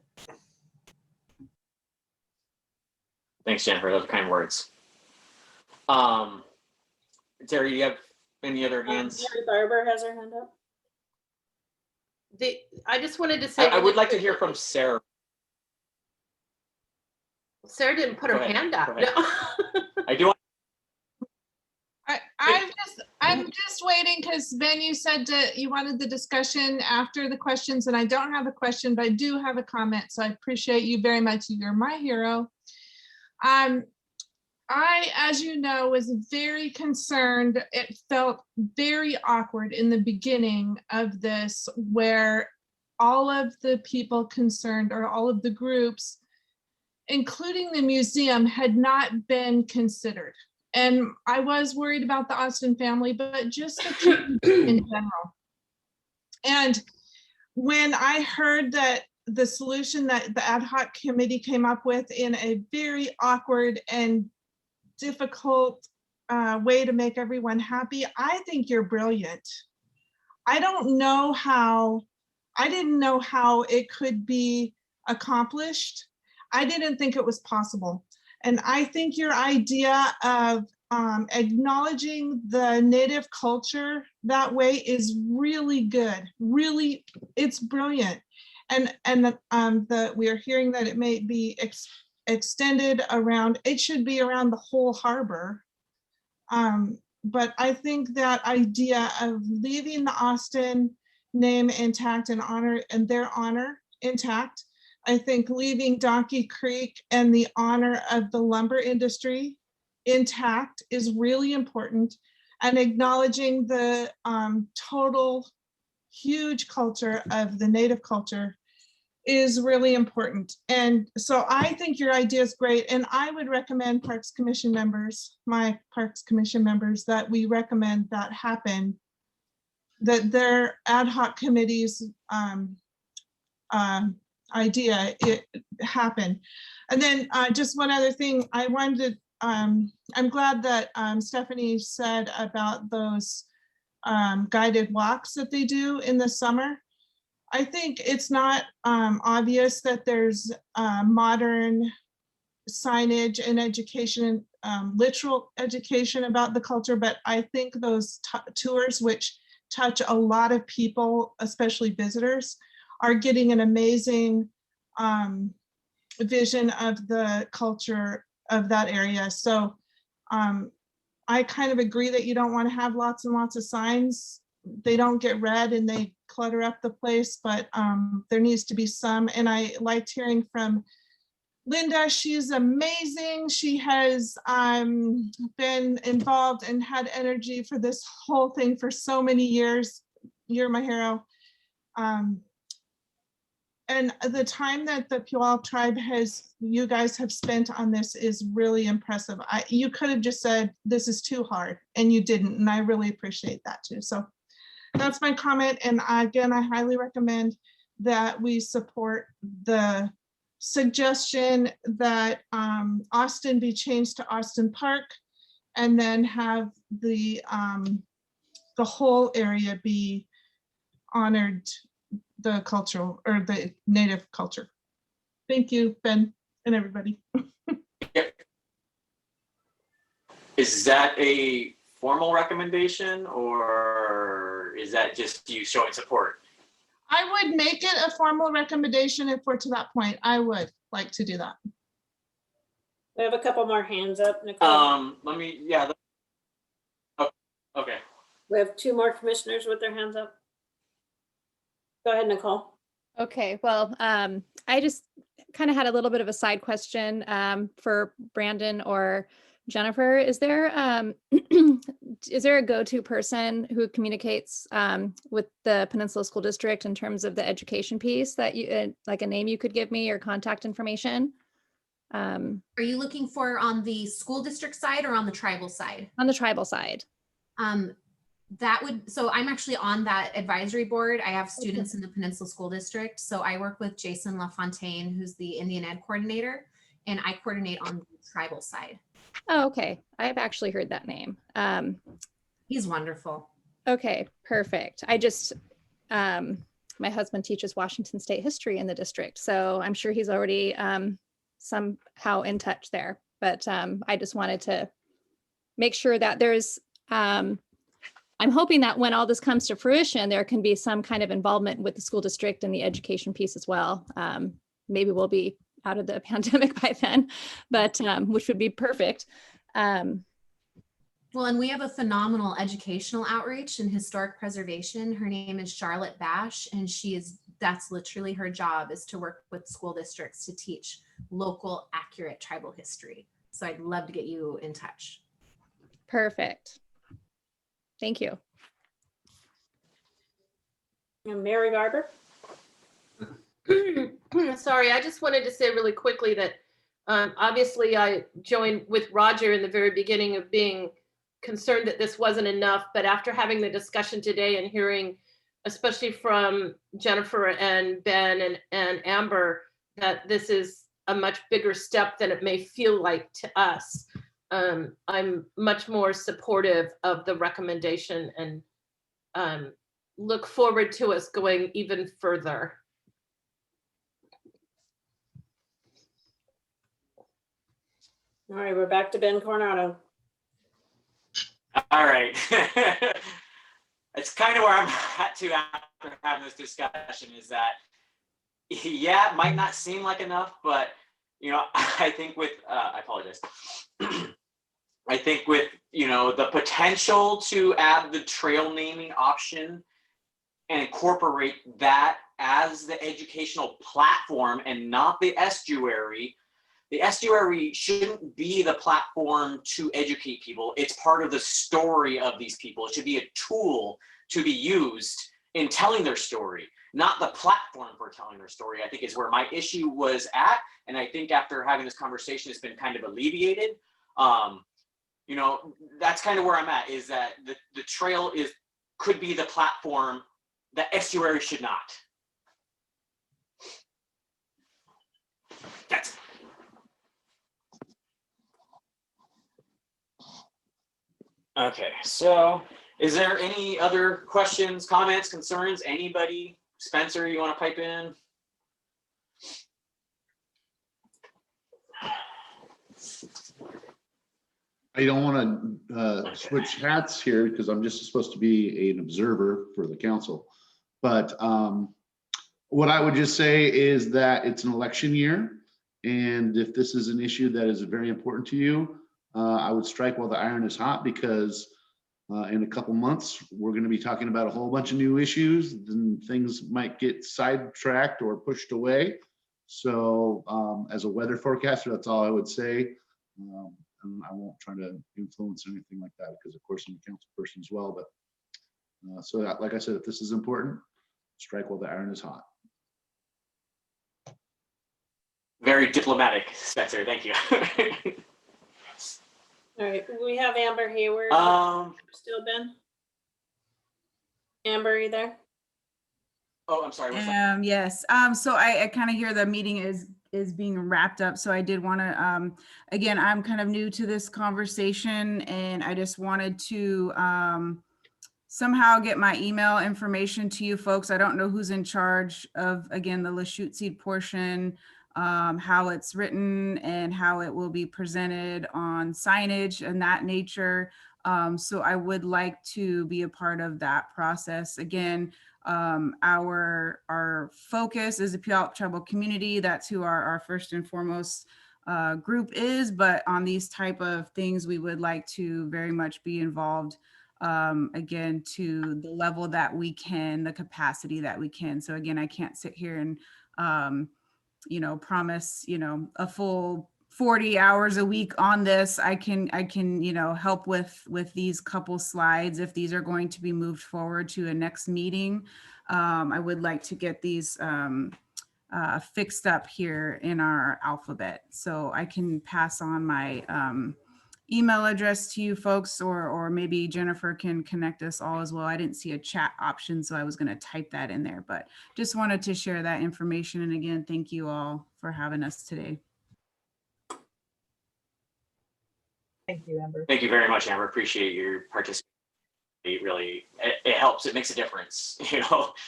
Speaker 1: Thanks, Jennifer. Those are kind words. Terry, do you have any other hands?
Speaker 11: Mary Barber has her hand up.
Speaker 2: I just wanted to say.
Speaker 1: I would like to hear from Sarah.
Speaker 2: Sarah didn't put her hand up. No.
Speaker 1: I do.
Speaker 4: I'm just waiting because Ben, you said that you wanted the discussion after the questions, and I don't have a question, but I do have a comment. So I appreciate you very much. You're my hero. I, as you know, was very concerned. It felt very awkward in the beginning of this, where all of the people concerned, or all of the groups, including the museum, had not been considered. And I was worried about the Austin family, but just the community in general. And when I heard that the solution that the ad hoc committee came up with in a very awkward and difficult way to make everyone happy, I think you're brilliant. I didn't know how it could be accomplished. I didn't think it was possible. And I think your idea of acknowledging the Native culture that way is really good. Really, it's brilliant. And we are hearing that it may be extended around, it should be around the whole harbor. But I think that idea of leaving the Austin name intact and their honor intact, I think leaving Donkey Creek and the honor of the lumber industry intact is really important, and acknowledging the total huge culture of the Native culture is really important. And so I think your idea is great. And I would recommend Parks Commission members, my Parks Commission members, that we recommend that happen, that their ad hoc committees idea it happen. And then just one other thing I wanted to, I'm glad that Stephanie said about those guided walks that they do in the summer. I think it's not obvious that there's modern signage and education, literal education about the culture, but I think those tours, which touch a lot of people, especially visitors, are getting an amazing vision of the culture of that area. So I kind of agree that you don't want to have lots and lots of signs. They don't get read and they clutter up the place, but there needs to be some. And I liked hearing from Linda. She's amazing. She has been involved and had energy for this whole thing for so many years. You're my hero. And the time that the Puyallup tribe you guys have spent on this is really impressive. You could have just said, this is too hard, and you didn't. And I really appreciate that too. So that's my comment. And again, I highly recommend that we support the suggestion that Austin be changed to Austin Park, and then have the whole area be honored, the cultural or the Native culture. Thank you, Ben, and everybody.
Speaker 1: Is that a formal recommendation, or is that just you showing support?
Speaker 4: I would make it a formal recommendation if we're to that point. I would like to do that.
Speaker 11: We have a couple more hands up, Nicole.
Speaker 1: Oh, okay.
Speaker 11: We have two more commissioners with their hands up. Go ahead, Nicole.
Speaker 3: Okay, well, I just kind of had a little bit of a side question for Brandon or Jennifer. Is there is there a go-to person who communicates with the Peninsula School District in terms of the education piece that you like a name you could give me or contact information?
Speaker 13: Are you looking for on the school district side or on the tribal side?
Speaker 3: On the tribal side.
Speaker 13: That would, so I'm actually on that advisory board. I have students in the Peninsula School District. So I work with Jason LaFontaine, who's the Indian Ed coordinator, and I coordinate on the tribal side.
Speaker 3: Oh, okay. I've actually heard that name.
Speaker 13: He's wonderful.
Speaker 3: Okay, perfect. I just, my husband teaches Washington State history in the district, so I'm sure he's already somehow in touch there. But I just wanted to make sure that there's, I'm hoping that when all this comes to fruition, there can be some kind of involvement with the school district and the education piece as well. Maybe we'll be out of the pandemic by then, but which would be perfect.
Speaker 13: Well, and we have a phenomenal educational outreach and historic preservation. Her name is Charlotte Bash, and that's literally her job, is to work with school districts to teach local, accurate tribal history. So I'd love to get you in touch.
Speaker 3: Perfect. Thank you.
Speaker 11: And Mary Garber.
Speaker 2: Sorry, I just wanted to say really quickly that obviously I joined with Roger in the very beginning of being concerned that this wasn't enough, but after having the discussion today and hearing, especially from Jennifer and Ben and Amber, that this is a much bigger step than it may feel like to us. I'm much more supportive of the recommendation and look forward to us going even further.
Speaker 11: All right, we're back to Ben Coronado.
Speaker 1: All right. It's kind of where I'm at too after having this discussion, is that, yeah, it might not seem like enough, but, you know, I think with, I apologize. I think with, you know, the potential to add the trail naming option and incorporate that as the educational platform and not the estuary shouldn't be the platform to educate people. It's part of the story of these people. It should be a tool to be used in telling their story, not the platform for telling their story, I think is where my issue was at. And I think after having this conversation, it's been kind of alleviated. You know, that's kind of where I'm at, is that the trail could be the platform, the estuary should not. That's it. Okay, so is there any other questions, comments, concerns? Anybody? Spencer, you want to pipe in?
Speaker 19: I don't want to switch hats here because I'm just supposed to be an observer for the council. But what I would just say is that it's an election year. And if this is an issue that is very important to you, I would strike while the iron is hot, because in a couple months, we're going to be talking about a whole bunch of new issues, then things might get sidetracked or pushed away. So as a weather forecaster, that's all I would say. And I won't try to influence anything like that, because of course I'm a council person as well. But so that, like I said, if this is important, strike while the iron is hot.
Speaker 1: Very diplomatic, Spencer. Thank you.
Speaker 11: All right, we have Amber Hayward. Still Ben? Amber, are you there?
Speaker 1: Oh, I'm sorry. What's that?
Speaker 10: Yes. So I kind of hear the meeting is being wrapped up. So I did want to, again, I'm kind of new to this conversation, and I just wanted to somehow get my email information to you folks. I don't know who's in charge of, again, the Lachute Seed portion, how it's written and how it will be presented on signage and that nature. So I would like to be a part of that process. Again, our focus is the Puyallup tribal community. That's who our first and foremost group is. But on these type of things, we would like to very much be involved again, to the level that we can, the capacity that we can. So again, I can't sit here and, promise, a full 40 hours a week on this. I can, help with these couple slides if these are going to be moved forward to a next meeting. I would like to get these fixed up here in our alphabet. So I can pass on my email address to you folks, or maybe Jennifer can connect us all as well. I didn't see a chat option, so I was going to type that in there, but just wanted to share that information. And again, thank you all for having us today.
Speaker 9: Thank you, Amber.
Speaker 1: Thank you very much, Amber. Appreciate your participation. It helps. It makes a difference.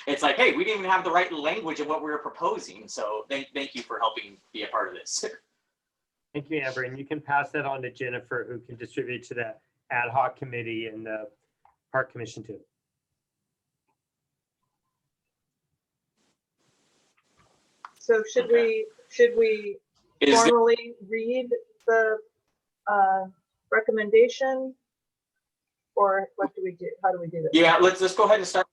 Speaker 1: It's like, hey, we didn't even have the right language of what we were proposing. So thank you for helping be a part of this.
Speaker 7: Thank you, Amber. And you can pass that on to Jennifer, who can distribute to the ad hoc committee and the park commission too.
Speaker 9: So should we formally read the recommendation, or what do we do? How do we do this?
Speaker 1: Yeah, let's go ahead and start.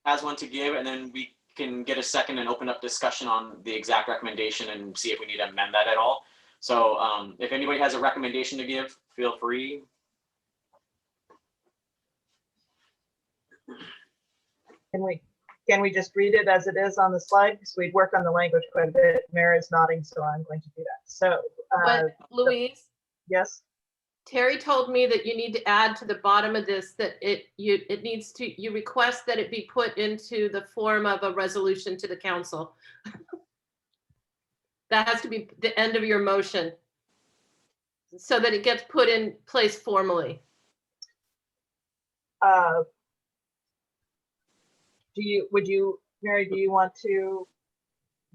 Speaker 1: Has one to give, and then we can get a second and open up discussion on the exact recommendation and see if we need to amend that at all. So if anybody has a recommendation to give, feel free.
Speaker 9: Can we just read it as it is on the slide? Because we'd work on the language quite a bit. Mara is nodding, so I'm going to do that. So,
Speaker 2: But Louise,
Speaker 9: yes.
Speaker 2: Terry told me that you need to add to the bottom of this that you request that it be put into the form of a resolution to the council. That has to be the end of your motion so that it gets put in place formally.
Speaker 9: Mary, do you want to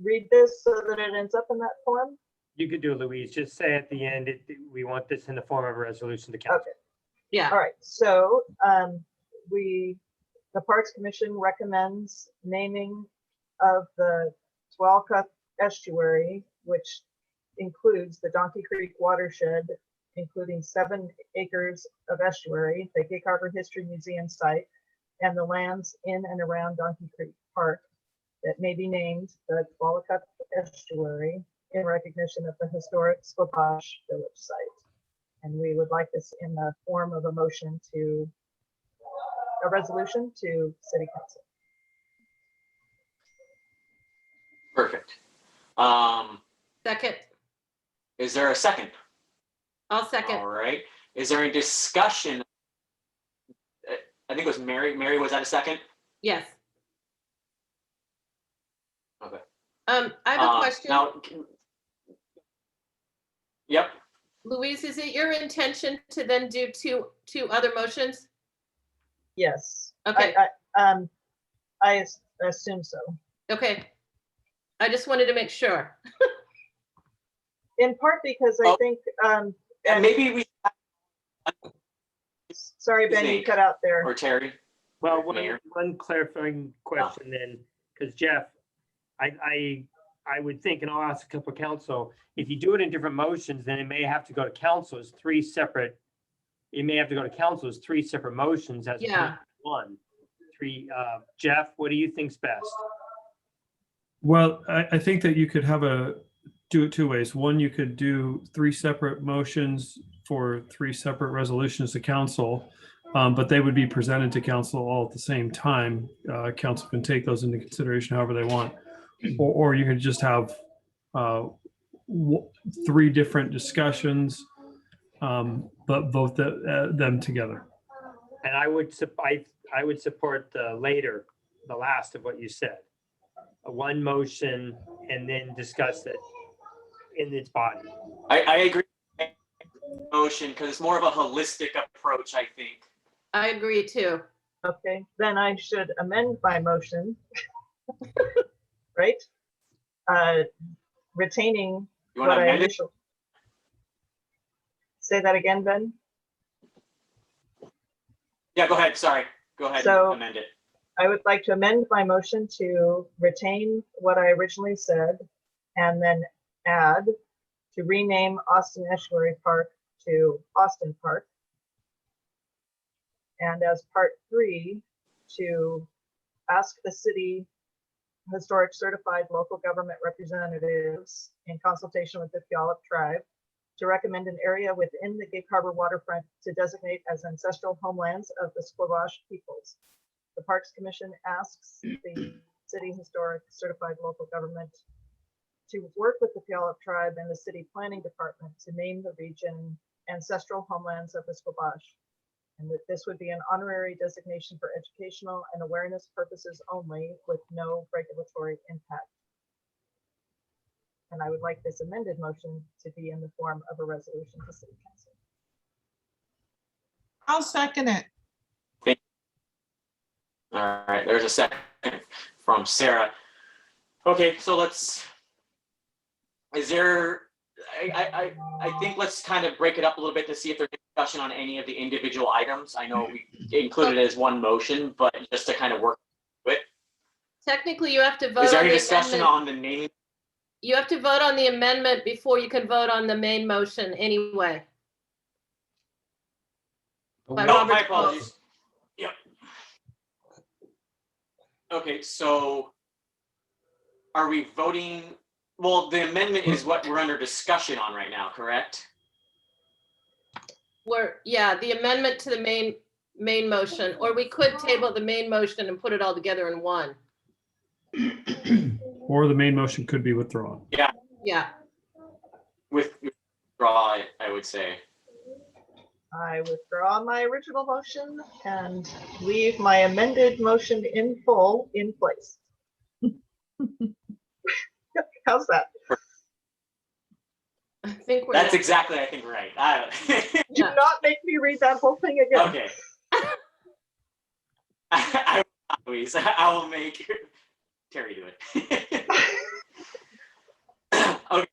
Speaker 9: read this so that it ends up in that form?
Speaker 7: You could do it, Louise. Just say at the end, we want this in the form of a resolution to council.
Speaker 9: Okay.
Speaker 2: Yeah.
Speaker 9: All right. So the Parks Commission recommends naming of the Tualaca Estuary, which includes the Donkey Creek Watershed, including 7 acres of estuary, the Gig Harbor History Museum site, and the lands in and around Donkey Creek Park that may be named the Tualaca Estuary in recognition of the historic Squabash Village site. And we would like this in the form of a motion to a resolution to City Council.
Speaker 1: Perfect.
Speaker 2: Second.
Speaker 1: Is there a second?
Speaker 2: I'll second.
Speaker 1: All right. Is there any discussion? I think it was Mary. Mary, was that a second?
Speaker 2: Yes.
Speaker 1: Okay.
Speaker 2: I have a question.
Speaker 1: Now, yep.
Speaker 2: Louise, is it your intention to then do two other motions?
Speaker 9: Yes.
Speaker 2: Okay.
Speaker 9: I assume so.
Speaker 2: Okay. I just wanted to make sure.
Speaker 9: In part because I think, and
Speaker 1: maybe we.
Speaker 9: Sorry, Ben, you cut out there.
Speaker 1: Or Terry.
Speaker 7: Well, one clarifying question then, because Jeff, I would think, and I'll ask a couple of council, if you do it in different motions, then it may have to go to council as 3 separate. It may have to go to council as 3 separate motions as opposed to one. Jeff, what do you think's best?
Speaker 12: Well, I think that you could do it 2 ways. One, you could do 3 separate motions for 3 separate resolutions to council, but they would be presented to council all at the same time. Council can take those into consideration however they want. Or you could just have 3 different discussions, but vote them together.
Speaker 7: And I would support the last of what you said. One motion and then discuss it in its body.
Speaker 1: I agree. Motion, because it's more of a holistic approach, I think.
Speaker 2: I agree too.
Speaker 9: Okay, then I should amend my motion. Right? Retaining what I initially. Say that again, Ben?
Speaker 1: Yeah, go ahead. Sorry. Go ahead and amend it.
Speaker 9: I would like to amend my motion to retain what I originally said and then add to rename Austin Estuary Park to Austin Park And as part 3, to ask the city historic certified local government representatives in consultation with the Puyallup tribe to recommend an area within the Gig Harbor waterfront to designate as ancestral homelands of the Squabash peoples. The Parks Commission asks the city historic certified local government to work with the Puyallup tribe and the city planning department to name the region ancestral homelands of the Squabash. And that this would be an honorary designation for educational and awareness purposes only, with no regulatory impact. And I would like this amended motion to be in the form of a resolution to City Council.
Speaker 4: I'll second it.
Speaker 1: All right, there's a second from Sarah. Okay, so I think let's kind of break it up a little bit to see if there's discussion on any of the individual items. I know we included it as one motion, but just to kind of work with it.
Speaker 2: Technically, you have to vote.
Speaker 1: Is there
Speaker 2: on
Speaker 1: any
Speaker 2: the
Speaker 1: discussion
Speaker 2: amendment.
Speaker 1: on the name?
Speaker 2: You have to vote on the amendment before you can vote on the main motion anyway. By
Speaker 1: Oh,
Speaker 2: Robert's
Speaker 1: my
Speaker 2: rules.
Speaker 1: apologies. Yep. Okay, so are we voting? Well, the amendment is what we're under discussion on right now, correct?
Speaker 2: Yeah, the amendment to the main motion, or we could table the main motion and put it all together in one.
Speaker 12: Or the main motion could be withdrawn.
Speaker 1: Yeah.
Speaker 2: Yeah.
Speaker 1: Withdraw it, I would say.
Speaker 9: I withdraw my original motion and leave my amended motion in full in place. How's that?
Speaker 2: I think
Speaker 1: That's exactly, I think, right.
Speaker 9: Do not make me read that whole thing again.
Speaker 1: Okay. I will make Terry do it. Okay.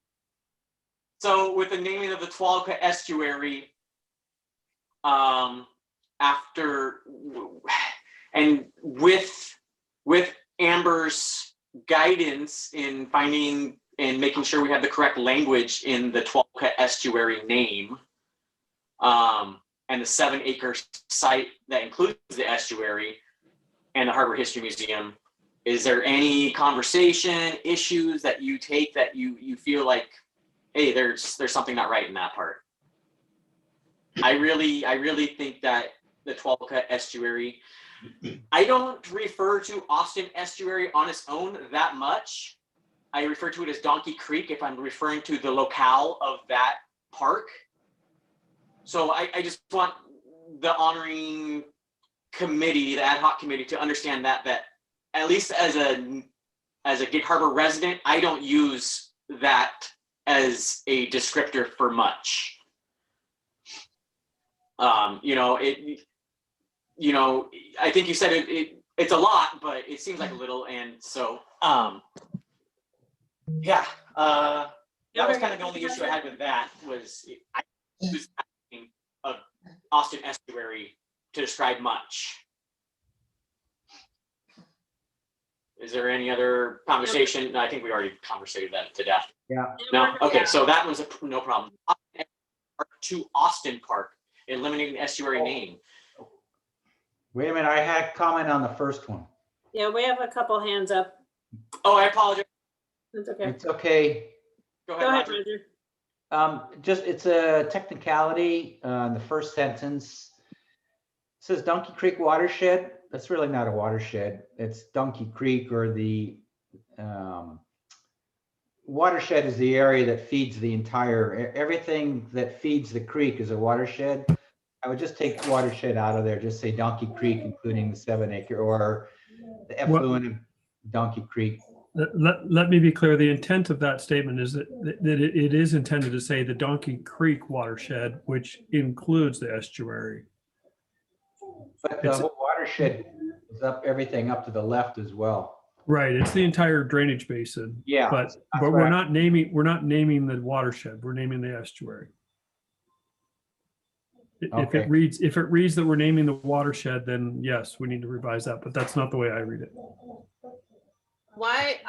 Speaker 1: So with the naming of the Tualaca Estuary, after and with Amber's guidance in finding and making sure we have the correct language in the Tualaca Estuary name, and the 7-acre site that includes the estuary and the Harbor History Museum, is there any conversation, issues that you take that you feel like, hey, there's something not right in that part? I really think that the Tualaca Estuary, I don't refer to Austin Estuary on its own that much. I refer to it as Donkey Creek if I'm referring to the locale of that park. So I just want the honoring committee, the ad hoc committee, to understand that at least as a Gig Harbor resident, I don't use that as a descriptor for much. I think you said it's a lot, but it seems like a little, and so yeah. That was kind of the only issue I had with that, was I was asking of Austin Estuary to describe much. Is there any other conversation? No, I think we already conversated that to death.
Speaker 6: Yeah.
Speaker 1: No? Okay, so that was no problem. To Austin Park, eliminating the estuary name.
Speaker 6: Wait a minute, I had a comment on the first one.
Speaker 11: Yeah, we have a couple hands up.
Speaker 1: Oh, I apologize.
Speaker 11: That's okay.
Speaker 6: It's okay.
Speaker 11: Go ahead, Roger.
Speaker 6: It's a technicality. In the first sentence, it says Donkey Creek Watershed. That's really not a watershed. It's Donkey Creek, or the watershed is the area that feeds the entire, everything that feeds the creek is a watershed. I would just take watershed out of there, just say Donkey Creek, including the 7-acre, or the effluent of Donkey Creek.
Speaker 12: Let me be clear. The intent of that statement is that it is intended to say the Donkey Creek watershed, which includes the estuary.
Speaker 6: But the whole watershed is everything up to the left as well.
Speaker 12: Right, it's the entire drainage basin.
Speaker 6: Yeah,
Speaker 12: but we're not naming the watershed. We're naming the estuary. If it reads that we're naming the watershed, then yes, we need to revise that. But that's not the way I read it.
Speaker 2: Why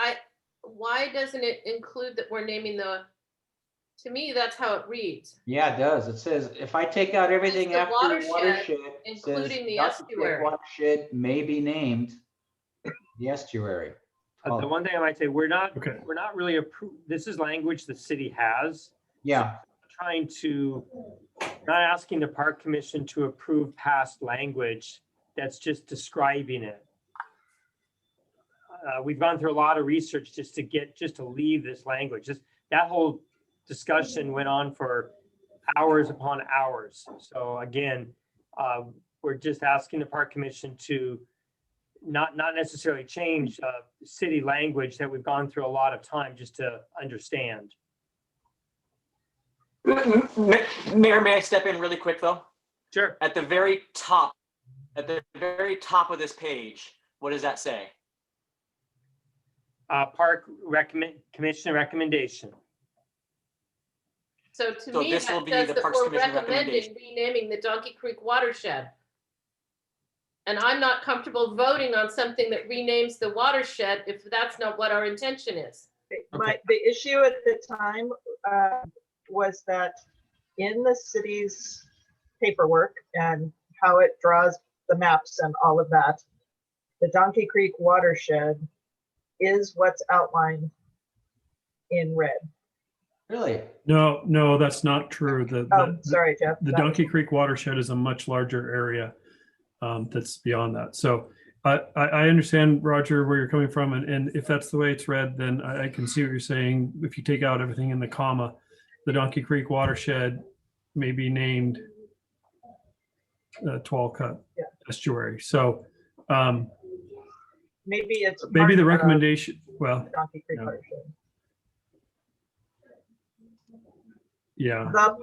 Speaker 2: doesn't it include that we're naming To me, that's how it reads.
Speaker 6: Yeah, it does. It says, if I take out everything
Speaker 2: the
Speaker 6: after
Speaker 2: watershed,
Speaker 6: watershed, it
Speaker 2: including
Speaker 6: says
Speaker 2: the
Speaker 6: Donkey Creek
Speaker 2: estuary.
Speaker 6: Watershed may be named the estuary.
Speaker 7: The one thing I might say, we're not
Speaker 12: Okay.
Speaker 7: really approved. This is language the city has.
Speaker 6: Yeah.
Speaker 7: Not asking the park commission to approve past language that's just describing it. We've gone through a lot of research just to leave this language. That whole discussion went on for hours upon hours. So again, we're just asking the park commission to not necessarily change city language that we've gone through a lot of time just to understand.
Speaker 1: Mayor, may I step in really quick though?
Speaker 7: Sure.
Speaker 1: At the very top of this page, what does that say?
Speaker 7: Park commission recommendation.
Speaker 2: So to
Speaker 1: So
Speaker 2: me,
Speaker 1: this will
Speaker 2: that
Speaker 1: be
Speaker 2: says
Speaker 1: the
Speaker 2: that
Speaker 1: Parks
Speaker 2: we're
Speaker 1: Commission
Speaker 2: recommending
Speaker 1: recommendation.
Speaker 2: renaming the Donkey Creek Watershed. And I'm not comfortable voting on something that renames the watershed if that's not what our intention is.
Speaker 9: The issue at the time was that in the city's paperwork and how it draws the maps and all of that, the Donkey Creek watershed is what's outlined in red.
Speaker 6: Really?
Speaker 12: No, that's not true.
Speaker 9: Sorry, Jeff.
Speaker 12: The Donkey Creek watershed is a much larger area that's beyond that. So I understand, Roger, where you're coming from. And if that's the way it's read, then I can see what you're saying. If you take out everything in the comma, the Donkey Creek watershed may be named 12 Cut Estuary. So
Speaker 9: maybe
Speaker 12: the recommendation, well,
Speaker 9: Donkey Creek watershed.
Speaker 12: Yeah.
Speaker 9: The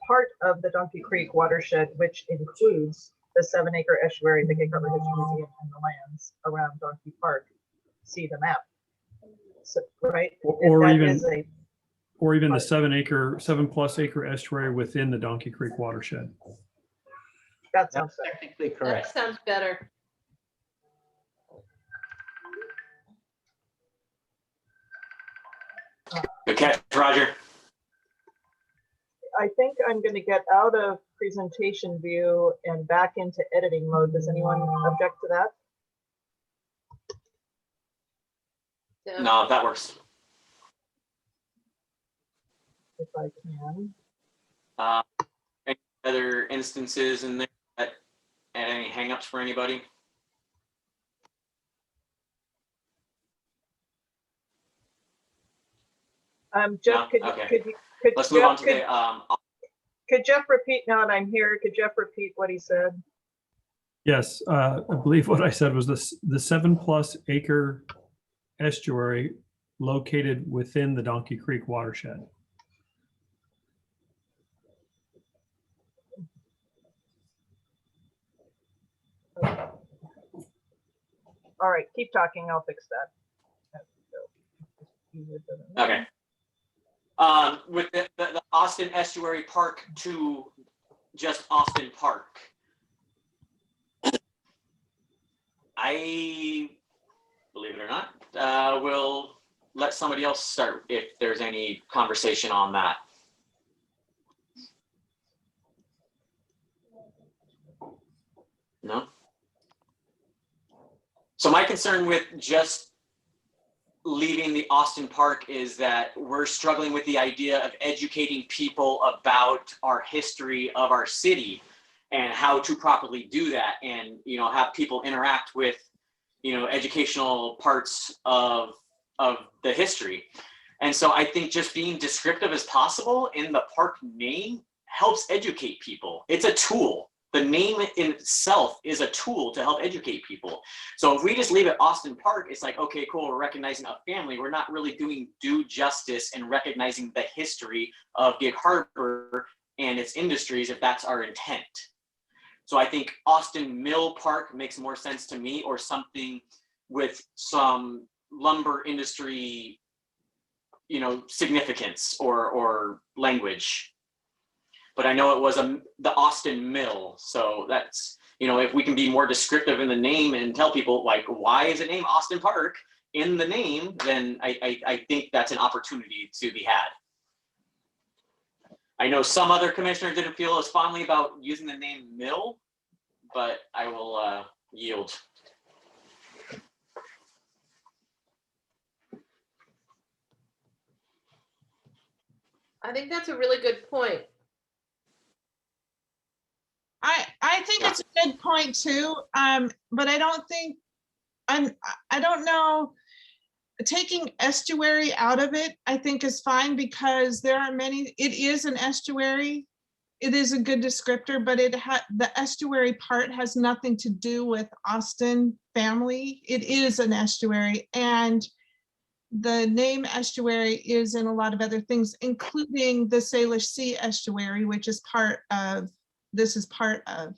Speaker 9: part of the Donkey Creek watershed, which includes the 7-acre estuary, the Gig Harbor History Museum, and the lands around Donkey Park. See the map. So, right?
Speaker 12: Or
Speaker 9: That
Speaker 12: even
Speaker 9: is a
Speaker 12: the 7+ acre estuary within the Donkey Creek watershed.
Speaker 9: That sounds
Speaker 6: technically correct.
Speaker 2: That sounds better.
Speaker 1: Good catch, Roger.
Speaker 9: I think I'm going to get out of presentation view and back into editing mode. Does anyone object to that?
Speaker 1: No, that works.
Speaker 9: If I can.
Speaker 1: Any other instances in there that any hangups for anybody?
Speaker 9: Jeff,
Speaker 1: No? Okay. Let's move on to the.
Speaker 9: Could Jeff repeat, now that I'm here, could Jeff repeat what he said?
Speaker 12: Yes, I believe what I said was the 7+ acre estuary located within the Donkey Creek watershed.
Speaker 9: All right, keep talking. I'll fix that.
Speaker 1: Okay. With the Austin Estuary Park to just Austin Park. I, believe it or not, will let somebody else start if there's any conversation on that. No? So my concern with just leaving the Austin Park is that we're struggling with the idea of educating people about our history of our city and how to properly do that, and have people interact with educational parts of the history. And so I think just being descriptive as possible in the park name helps educate people. It's a tool. The name in itself is a tool to help educate people. So if we just leave it Austin Park, it's like, okay, cool, we're recognizing a family. We're not really doing due justice and recognizing the history of Gig Harbor and its industries if that's our intent. So I think Austin Mill Park makes more sense to me, or something with some lumber industry, significance or language. But I know it was the Austin Mill. So that's, if we can be more descriptive in the name and tell people, like, why is it named Austin Park in the name, then I think that's an opportunity to be had. I know some other commissioners didn't feel as fondly about using the name mill, but I will yield.
Speaker 2: I think that's a really good point.
Speaker 4: I think it's a good point too, but I don't think, I don't know, taking estuary out of it, I think is fine because there are many, it is an estuary. It is a good descriptor, but the estuary part has nothing to do with Austin family. It is an estuary, and the name estuary is in a lot of other things, including the Salish Sea estuary, which is part of, this is part of.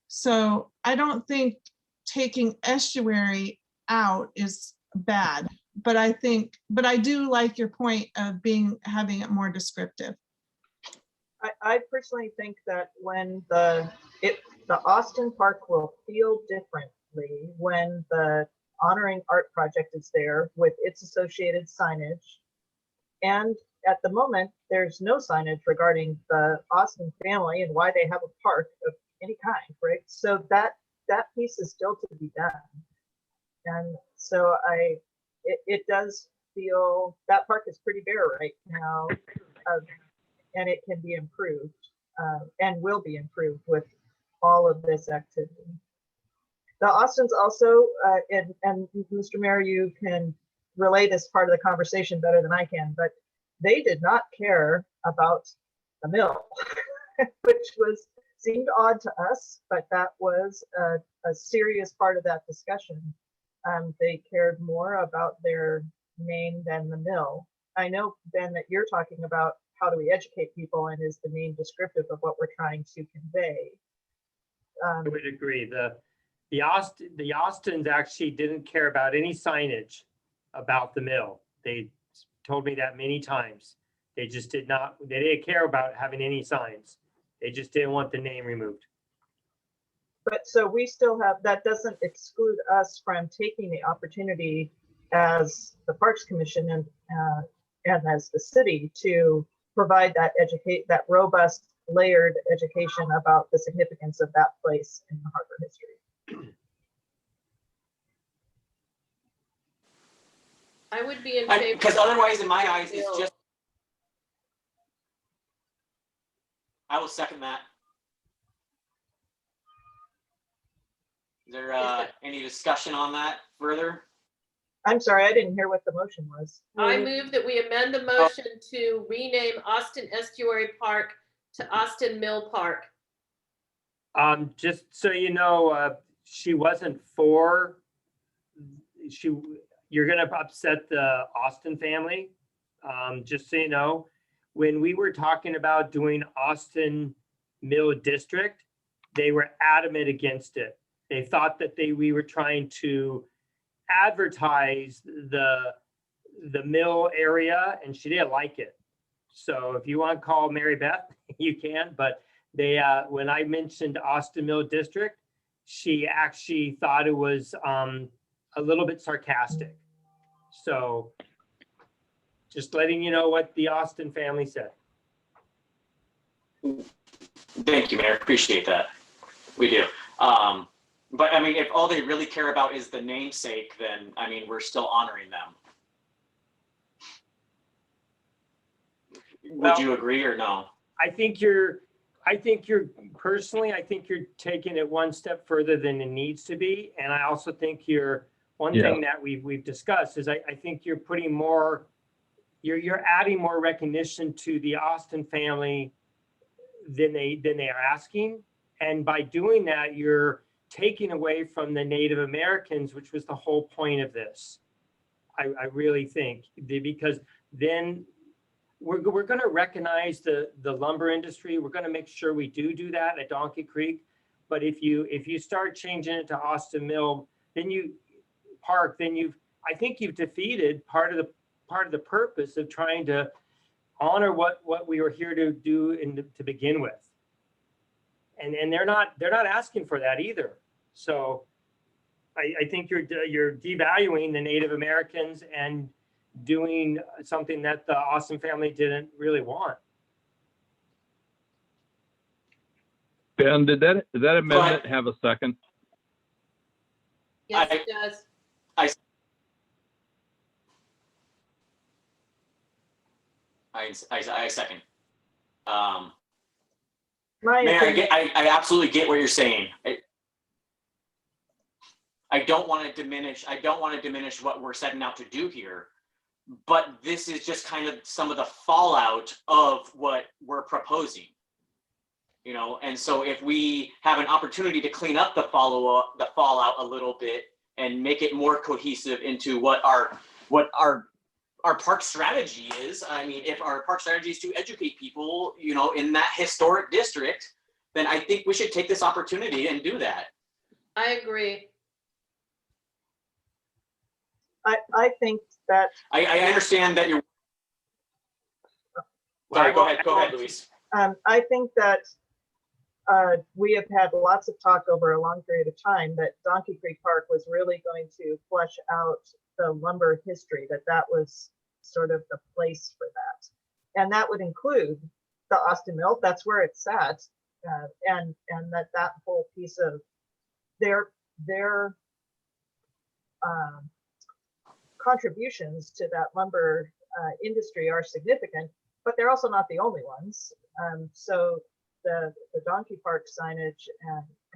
Speaker 4: So I don't think taking estuary out is bad, but I do like your point of having it more descriptive.
Speaker 9: I personally think that when the Austin Park will feel differently when the Honoring Art Project is there with its associated signage. And at the moment, there's no signage regarding the Austin family and why they have a park of any kind, right? So that piece is still to be done. And so it does feel, that park is pretty bare right now, and it can be improved and will be improved with all of this activity. The Austins also, and Mr. Mayor, you can relay this part of the conversation better than I can, but they did not care about the mill, which seemed odd to us, but that was a serious part of that discussion. They cared more about their name than the mill. I know, Ben, that you're talking about how do we educate people and is the name descriptive of what we're trying to convey.
Speaker 7: I would agree. The Austins actually didn't care about any signage about the mill. They told me that many times. They just they didn't care about having any signs. They just didn't want the name removed.
Speaker 9: But so we still have, that doesn't exclude us from taking the opportunity as the Parks Commission and as the city to provide that robust, layered education about the significance of that place in the harbor history.
Speaker 2: I would be in favor.
Speaker 1: Because otherwise, in my eyes, it's just. I will second that. Is there any discussion on that further?
Speaker 9: I'm sorry, I didn't hear what the motion was.
Speaker 2: I move that we amend the motion to rename Austin Estuary Park to Austin Mill Park.
Speaker 7: Just so you know, she wasn't for, you're gonna upset the Austin family. Just so you know, when we were talking about doing Austin Mill District, they were adamant against it. They thought that we were trying to advertise the mill area, and she didn't like it. So if you want to call Mary Beth, you can, but they when I mentioned Austin Mill District, she actually thought it was a little bit sarcastic. So just letting you know what the Austin family said.
Speaker 1: Thank you, Mayor. Appreciate that. We do. But I mean, if all they really care about is the namesake, then I mean, we're still honoring them. Would you agree or no?
Speaker 7: I think you're personally, I think you're taking it one step further than it needs to be. And I also think one thing that we've discussed is I think you're putting more, you're adding more recognition to the Austin family than they are asking. And by doing that, you're taking away from the Native Americans, which was the whole point of this. I really think, because then we're going to recognize the lumber industry. We're going to make sure we do that at Donkey Creek. But if you start changing it to Austin Mill, then I think you've defeated part of the purpose of trying to honor what we were here to do to begin with. And they're not asking for that either. So I think you're devaluing the Native Americans and doing something that the Austin family didn't really want.
Speaker 20: Ben, did that amendment have a second?
Speaker 2: Yes, it does.
Speaker 1: I second.
Speaker 9: My
Speaker 1: Mayor,
Speaker 9: opinion-
Speaker 1: I absolutely get what you're saying. I don't want to diminish what we're setting out to do here, but this is just kind of some of the fallout of what we're proposing. You know, and so if we have an opportunity to clean up the fallout a little bit and make it more cohesive into what our park strategy is. I mean, if our park strategy is to educate people, you know, in that historic district, then I think we should take this opportunity and do that.
Speaker 2: I agree.
Speaker 9: I think that.
Speaker 1: I understand that you're. Sorry, go ahead, Luis.
Speaker 9: I think that we have had lots of talk over a long period of time that Donkey Creek Park was really going to flesh out the lumber history, that was sort of the place for that. And that would include the Austin Mill, that's where it's at. And that whole piece of their contributions to that lumber industry are significant, but they're also not the only ones. So the Donkey Park signage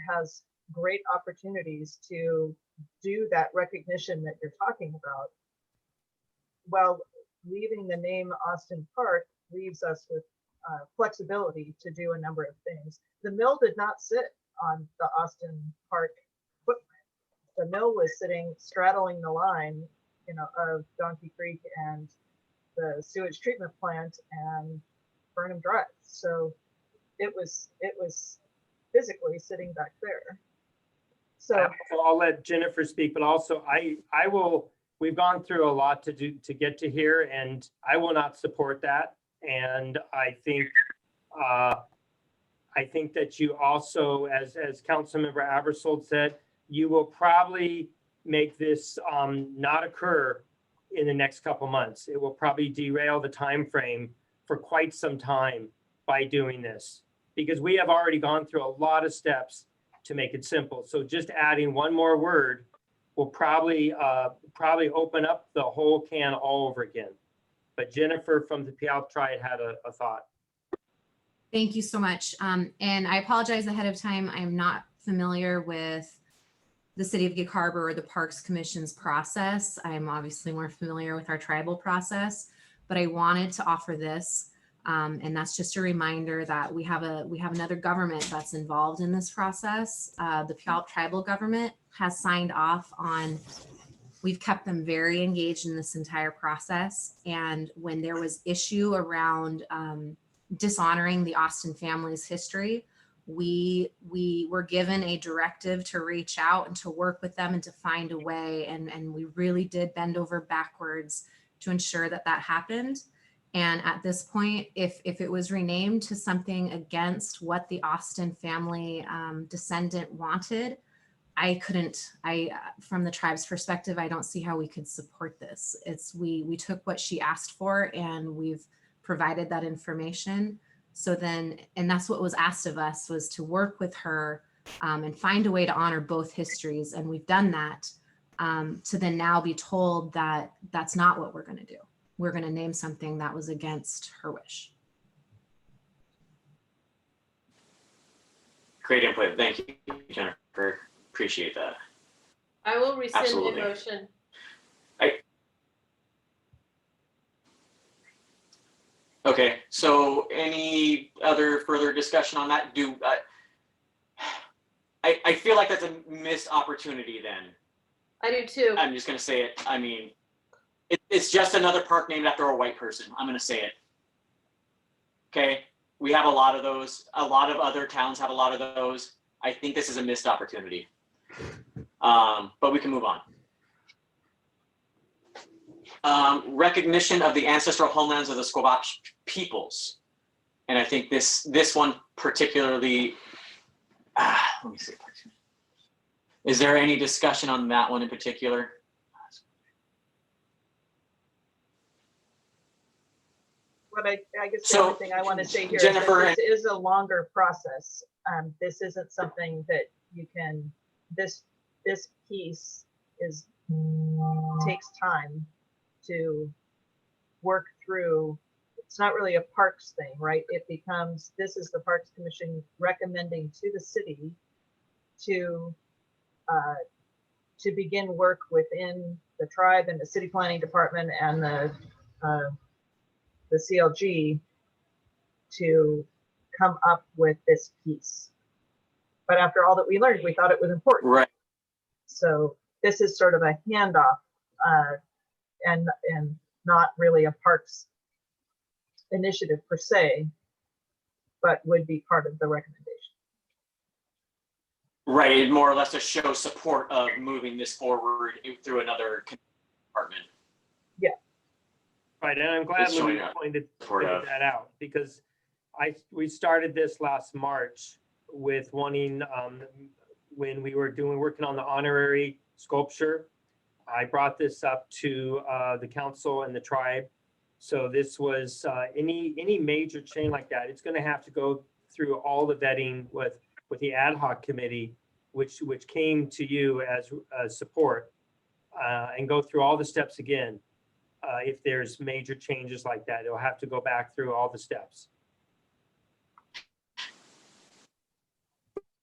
Speaker 9: has great opportunities to do that recognition that you're talking about. While leaving the name Austin Park leaves us with flexibility to do a number of things. The mill did not sit on the Austin Park footprint. The mill was sitting straddling the line, you know, of Donkey Creek and the sewage treatment plant and Burnham Drive. So it was physically sitting back there. So
Speaker 7: I'll let Jennifer speak, but also I will. We've gone through a lot to get to here, and I will not support that. And I think that you also, as Councilmember Abersold said, you will probably make this not occur in the next couple months. It will probably derail the time frame for quite some time by doing this, because we have already gone through a lot of steps to make it simple. So just adding one more word will probably open up the whole can all over again. But Jennifer from the Puyallup Triad had a thought.
Speaker 13: Thank you so much. And I apologize ahead of time. I'm not familiar with the City of Gig Harbor or the Parks Commission's process. I'm obviously more familiar with our tribal process, but I wanted to offer this. And that's just a reminder that we have another government that's involved in this process. The Puyallup tribal government has signed off on. We've kept them very engaged in this entire process. And when there was issue around dishonoring the Austin family's history, we were given a directive to reach out and to work with them and to find a way. And we really did bend over backwards to ensure that that happened. And at this point, if it was renamed to something against what the Austin family descendant wanted, from the tribe's perspective, I don't see how we could support this. We took what she asked for and we've provided that information. So then, and that's what was asked of us, was to work with her and find a way to honor both histories. And we've done that, to then now be told that that's not what we're gonna do. We're gonna name something that was against her wish.
Speaker 1: Great input. Thank you, Jennifer. Appreciate that.
Speaker 2: I will rescind
Speaker 1: Absolutely.
Speaker 2: the motion.
Speaker 1: Okay, so any other further discussion on that? I feel like that's a missed opportunity then.
Speaker 2: I do too.
Speaker 1: I'm just gonna say it. I mean, it's just another park named after a white person. I'm gonna say it. Okay, we have a lot of those. A lot of other towns have a lot of those. I think this is a missed opportunity. But we can move on. Recognition of the ancestral homelands of the Squabash peoples. And I think this one particularly, let me see. Is there any discussion on that one in particular?
Speaker 9: What I guess the
Speaker 1: So,
Speaker 9: other thing I want to say here is
Speaker 1: Jennifer,
Speaker 9: that this is a longer process. This isn't something that you can, this piece takes time to work through. It's not really a parks thing, right? It becomes, this is the Parks Commission recommending to the city to begin work within the tribe and the city planning department and the CLG to come up with this piece. But after all that we learned, we thought it was important.
Speaker 1: Right.
Speaker 9: So this is sort of a handoff and not really a parks initiative per se, but would be part of the recommendation.
Speaker 1: Right, more or less to show support of moving this forward through another department.
Speaker 9: Yeah.
Speaker 7: Right, and I'm glad
Speaker 1: It's showing
Speaker 7: Louise
Speaker 1: up.
Speaker 7: pointed
Speaker 1: Support of.
Speaker 7: that out, because we started this last March with wanting, when we were working on the honorary sculpture, I brought this up to the council and the tribe. So this was any major change like that, it's going to have to go through all the vetting with the ad hoc committee, which came to you as support, and go through all the steps again. If there's major changes like that, it'll have to go back through all the steps.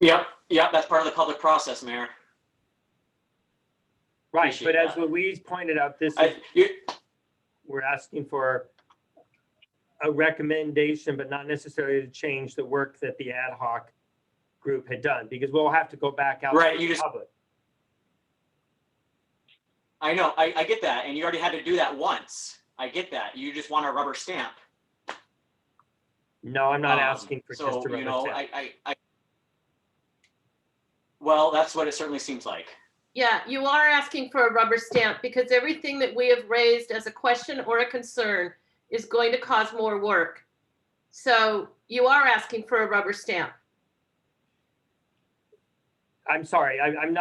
Speaker 1: Yep, that's part of the public process, Mayor.
Speaker 7: Right,
Speaker 1: Appreciate
Speaker 7: but as
Speaker 1: that.
Speaker 7: Louise pointed out, we're asking for a recommendation, but not necessarily to change the work that the ad hoc group had done, because we'll have to go back out
Speaker 1: Right,
Speaker 7: to
Speaker 1: you
Speaker 7: the
Speaker 1: just-
Speaker 7: public.
Speaker 1: I know, I get that, and you already had to do that once. I get that. You just want a rubber stamp.
Speaker 7: No, I'm not asking for
Speaker 1: so,
Speaker 7: just a rubber
Speaker 1: you know,
Speaker 7: stamp.
Speaker 1: Well, that's what it certainly seems like.
Speaker 2: Yeah, you are asking for a rubber stamp because everything that we have raised as a question or a concern is going to cause more work. So you are asking for a rubber stamp.
Speaker 7: I'm sorry, I'm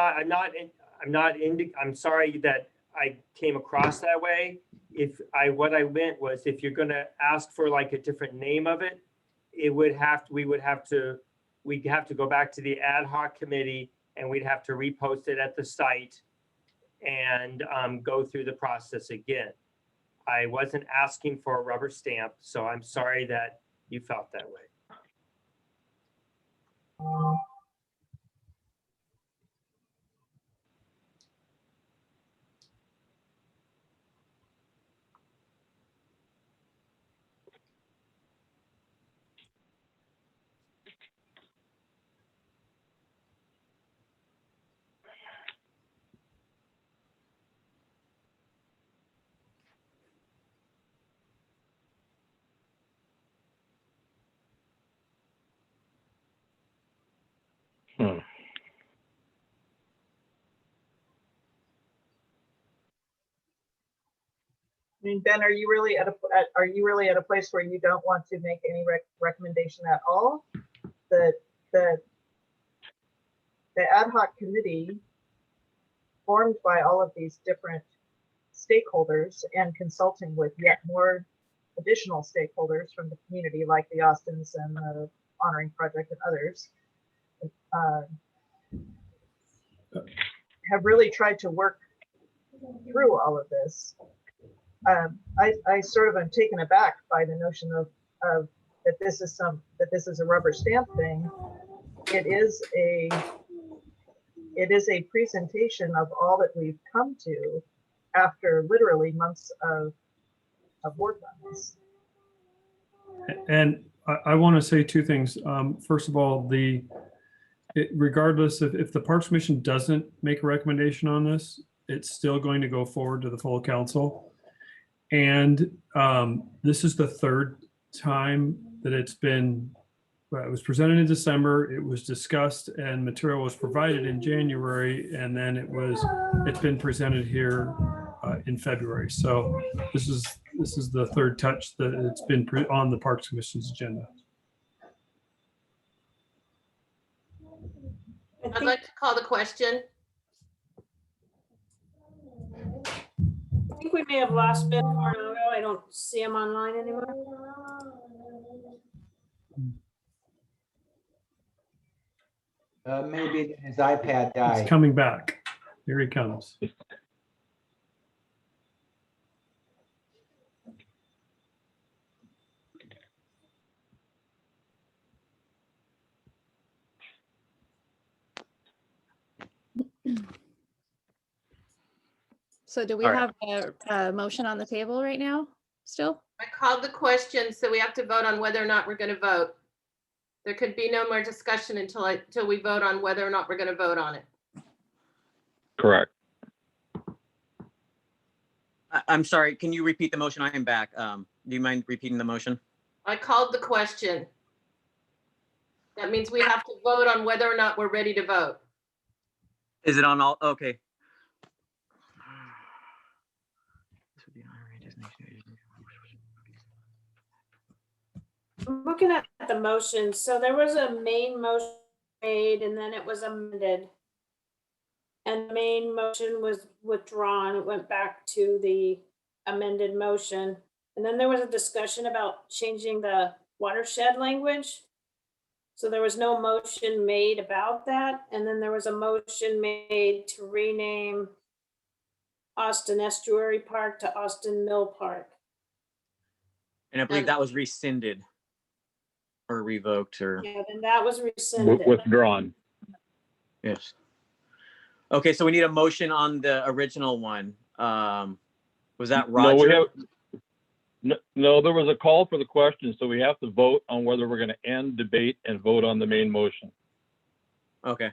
Speaker 7: sorry that I came across that way. What I meant was, if you're gonna ask for like a different name of it, we'd have to go back to the ad hoc committee and we'd have to repost it at the site and go through the process again. I wasn't asking for a rubber stamp, so I'm sorry that you felt that way.
Speaker 9: I mean, Ben, are you really at a place where you don't want to make any recommendation at all? The ad hoc committee, formed by all of these different stakeholders and consulting with yet more additional stakeholders from the community, like the Austins and the Honoring Project and others, have really tried to work through all of this. I sort of am taken aback by the notion of that this is a rubber stamp thing. It is a presentation of all that we've come to after literally months of work on this.
Speaker 12: And I want to say two things. First of all, regardless of if the Parks Commission doesn't make a recommendation on this, it's still going to go forward to the full council. And this is the third time that it was presented in December, it was discussed and material was provided in January, and then it's been presented here in February. So this is the third touch that it's been on the Parks Commission's agenda.
Speaker 2: I'd like to call the question.
Speaker 11: think we may have lost Ben Coronado. I don't see him online anymore.
Speaker 6: Maybe his iPad died.
Speaker 12: He's coming back. Here he comes.
Speaker 3: So do we
Speaker 1: All right.
Speaker 3: have a motion on the table right now still?
Speaker 2: I called the question, so we have to vote on whether or not we're going to vote. There could be no more discussion until we vote on whether or not we're going to vote on it.
Speaker 20: Correct.
Speaker 1: I'm sorry, can you repeat the motion? I am back. Do you mind repeating the motion?
Speaker 2: I called the question. That means we have to vote on whether or not we're ready to vote.
Speaker 1: Is it on all? Okay.
Speaker 11: I'm looking at the motion. So there was a main motion made and then it was amended. And the main motion was withdrawn. It went back to the amended motion. And then there was a discussion about changing the watershed language. So there was no motion made about that. And then there was a motion made to rename Austin Estuary Park to Austin Mill Park.
Speaker 1: And I believe that was rescinded or revoked or.
Speaker 11: Yeah, then that was rescinded.
Speaker 20: Withdrawn.
Speaker 1: Yes. Okay, so we need a motion on the original one. Was that Roger?
Speaker 20: No, we have, no, there was a call for the question, so we have to vote on whether we're going to end debate and vote on the main motion.
Speaker 1: Okay.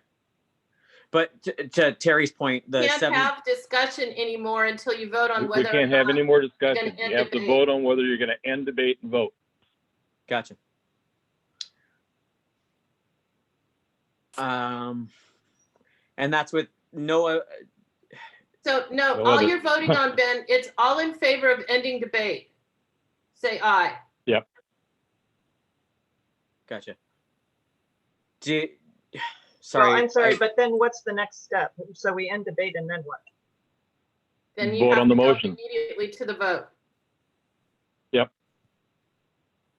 Speaker 1: But to Terry's point, the
Speaker 2: Can't have discussion anymore until you vote on
Speaker 20: We
Speaker 2: whether
Speaker 20: can't
Speaker 2: or
Speaker 20: have
Speaker 2: not
Speaker 20: any more
Speaker 2: you're
Speaker 20: discussion.
Speaker 2: gonna end
Speaker 20: You have to
Speaker 2: debate.
Speaker 20: vote on whether you're going to end debate and vote.
Speaker 1: Gotcha. And that's with no.
Speaker 2: So no,
Speaker 1: No
Speaker 2: all
Speaker 1: other-
Speaker 2: you're voting on, Ben, it's all in favor of ending debate. Say aye.
Speaker 20: Yep.
Speaker 2: Well,
Speaker 1: Gotcha.
Speaker 9: I'm sorry, but then what's the next step? So we end debate and then what?
Speaker 2: Then you
Speaker 20: Vote
Speaker 2: have
Speaker 20: on the
Speaker 2: to go
Speaker 20: motion.
Speaker 2: immediately to the vote.
Speaker 20: Yep.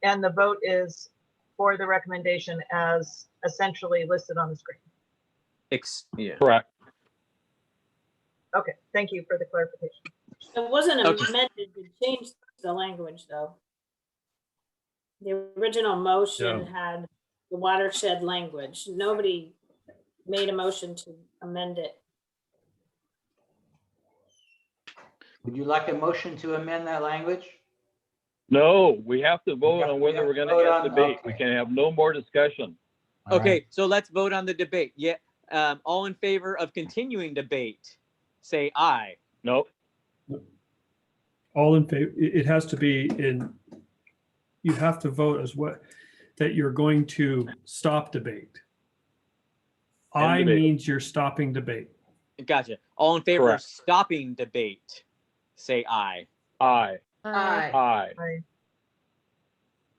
Speaker 9: And the vote is for the recommendation as essentially listed on the screen.
Speaker 1: Yeah.
Speaker 20: Correct.
Speaker 9: Okay, thank you for the clarification.
Speaker 11: It wasn't
Speaker 1: Okay.
Speaker 11: amended to change the language, though. The original motion
Speaker 12: Yeah.
Speaker 11: had the watershed language. Nobody made a motion to amend it.
Speaker 6: Would you like a motion to amend that language?
Speaker 20: No, we have to vote
Speaker 6: have-
Speaker 20: on
Speaker 6: we
Speaker 20: whether
Speaker 6: have
Speaker 20: we're
Speaker 6: to
Speaker 20: going to
Speaker 6: vote
Speaker 20: end
Speaker 6: on-
Speaker 20: debate. We
Speaker 6: okay.
Speaker 20: can have no more discussion.
Speaker 6: All
Speaker 1: Okay,
Speaker 6: right.
Speaker 1: so let's vote on the debate. Yeah. All in favor of continuing debate, say aye.
Speaker 20: Nope.
Speaker 12: All in favor, it has to be in, you have to vote as what, that you're going to stop debate. I
Speaker 20: debate.
Speaker 12: means you're stopping debate.
Speaker 1: Gotcha. All in favor
Speaker 20: Correct.
Speaker 1: of stopping debate, say aye.
Speaker 20: Aye.
Speaker 2: Aye.
Speaker 20: Aye.
Speaker 9: Aye.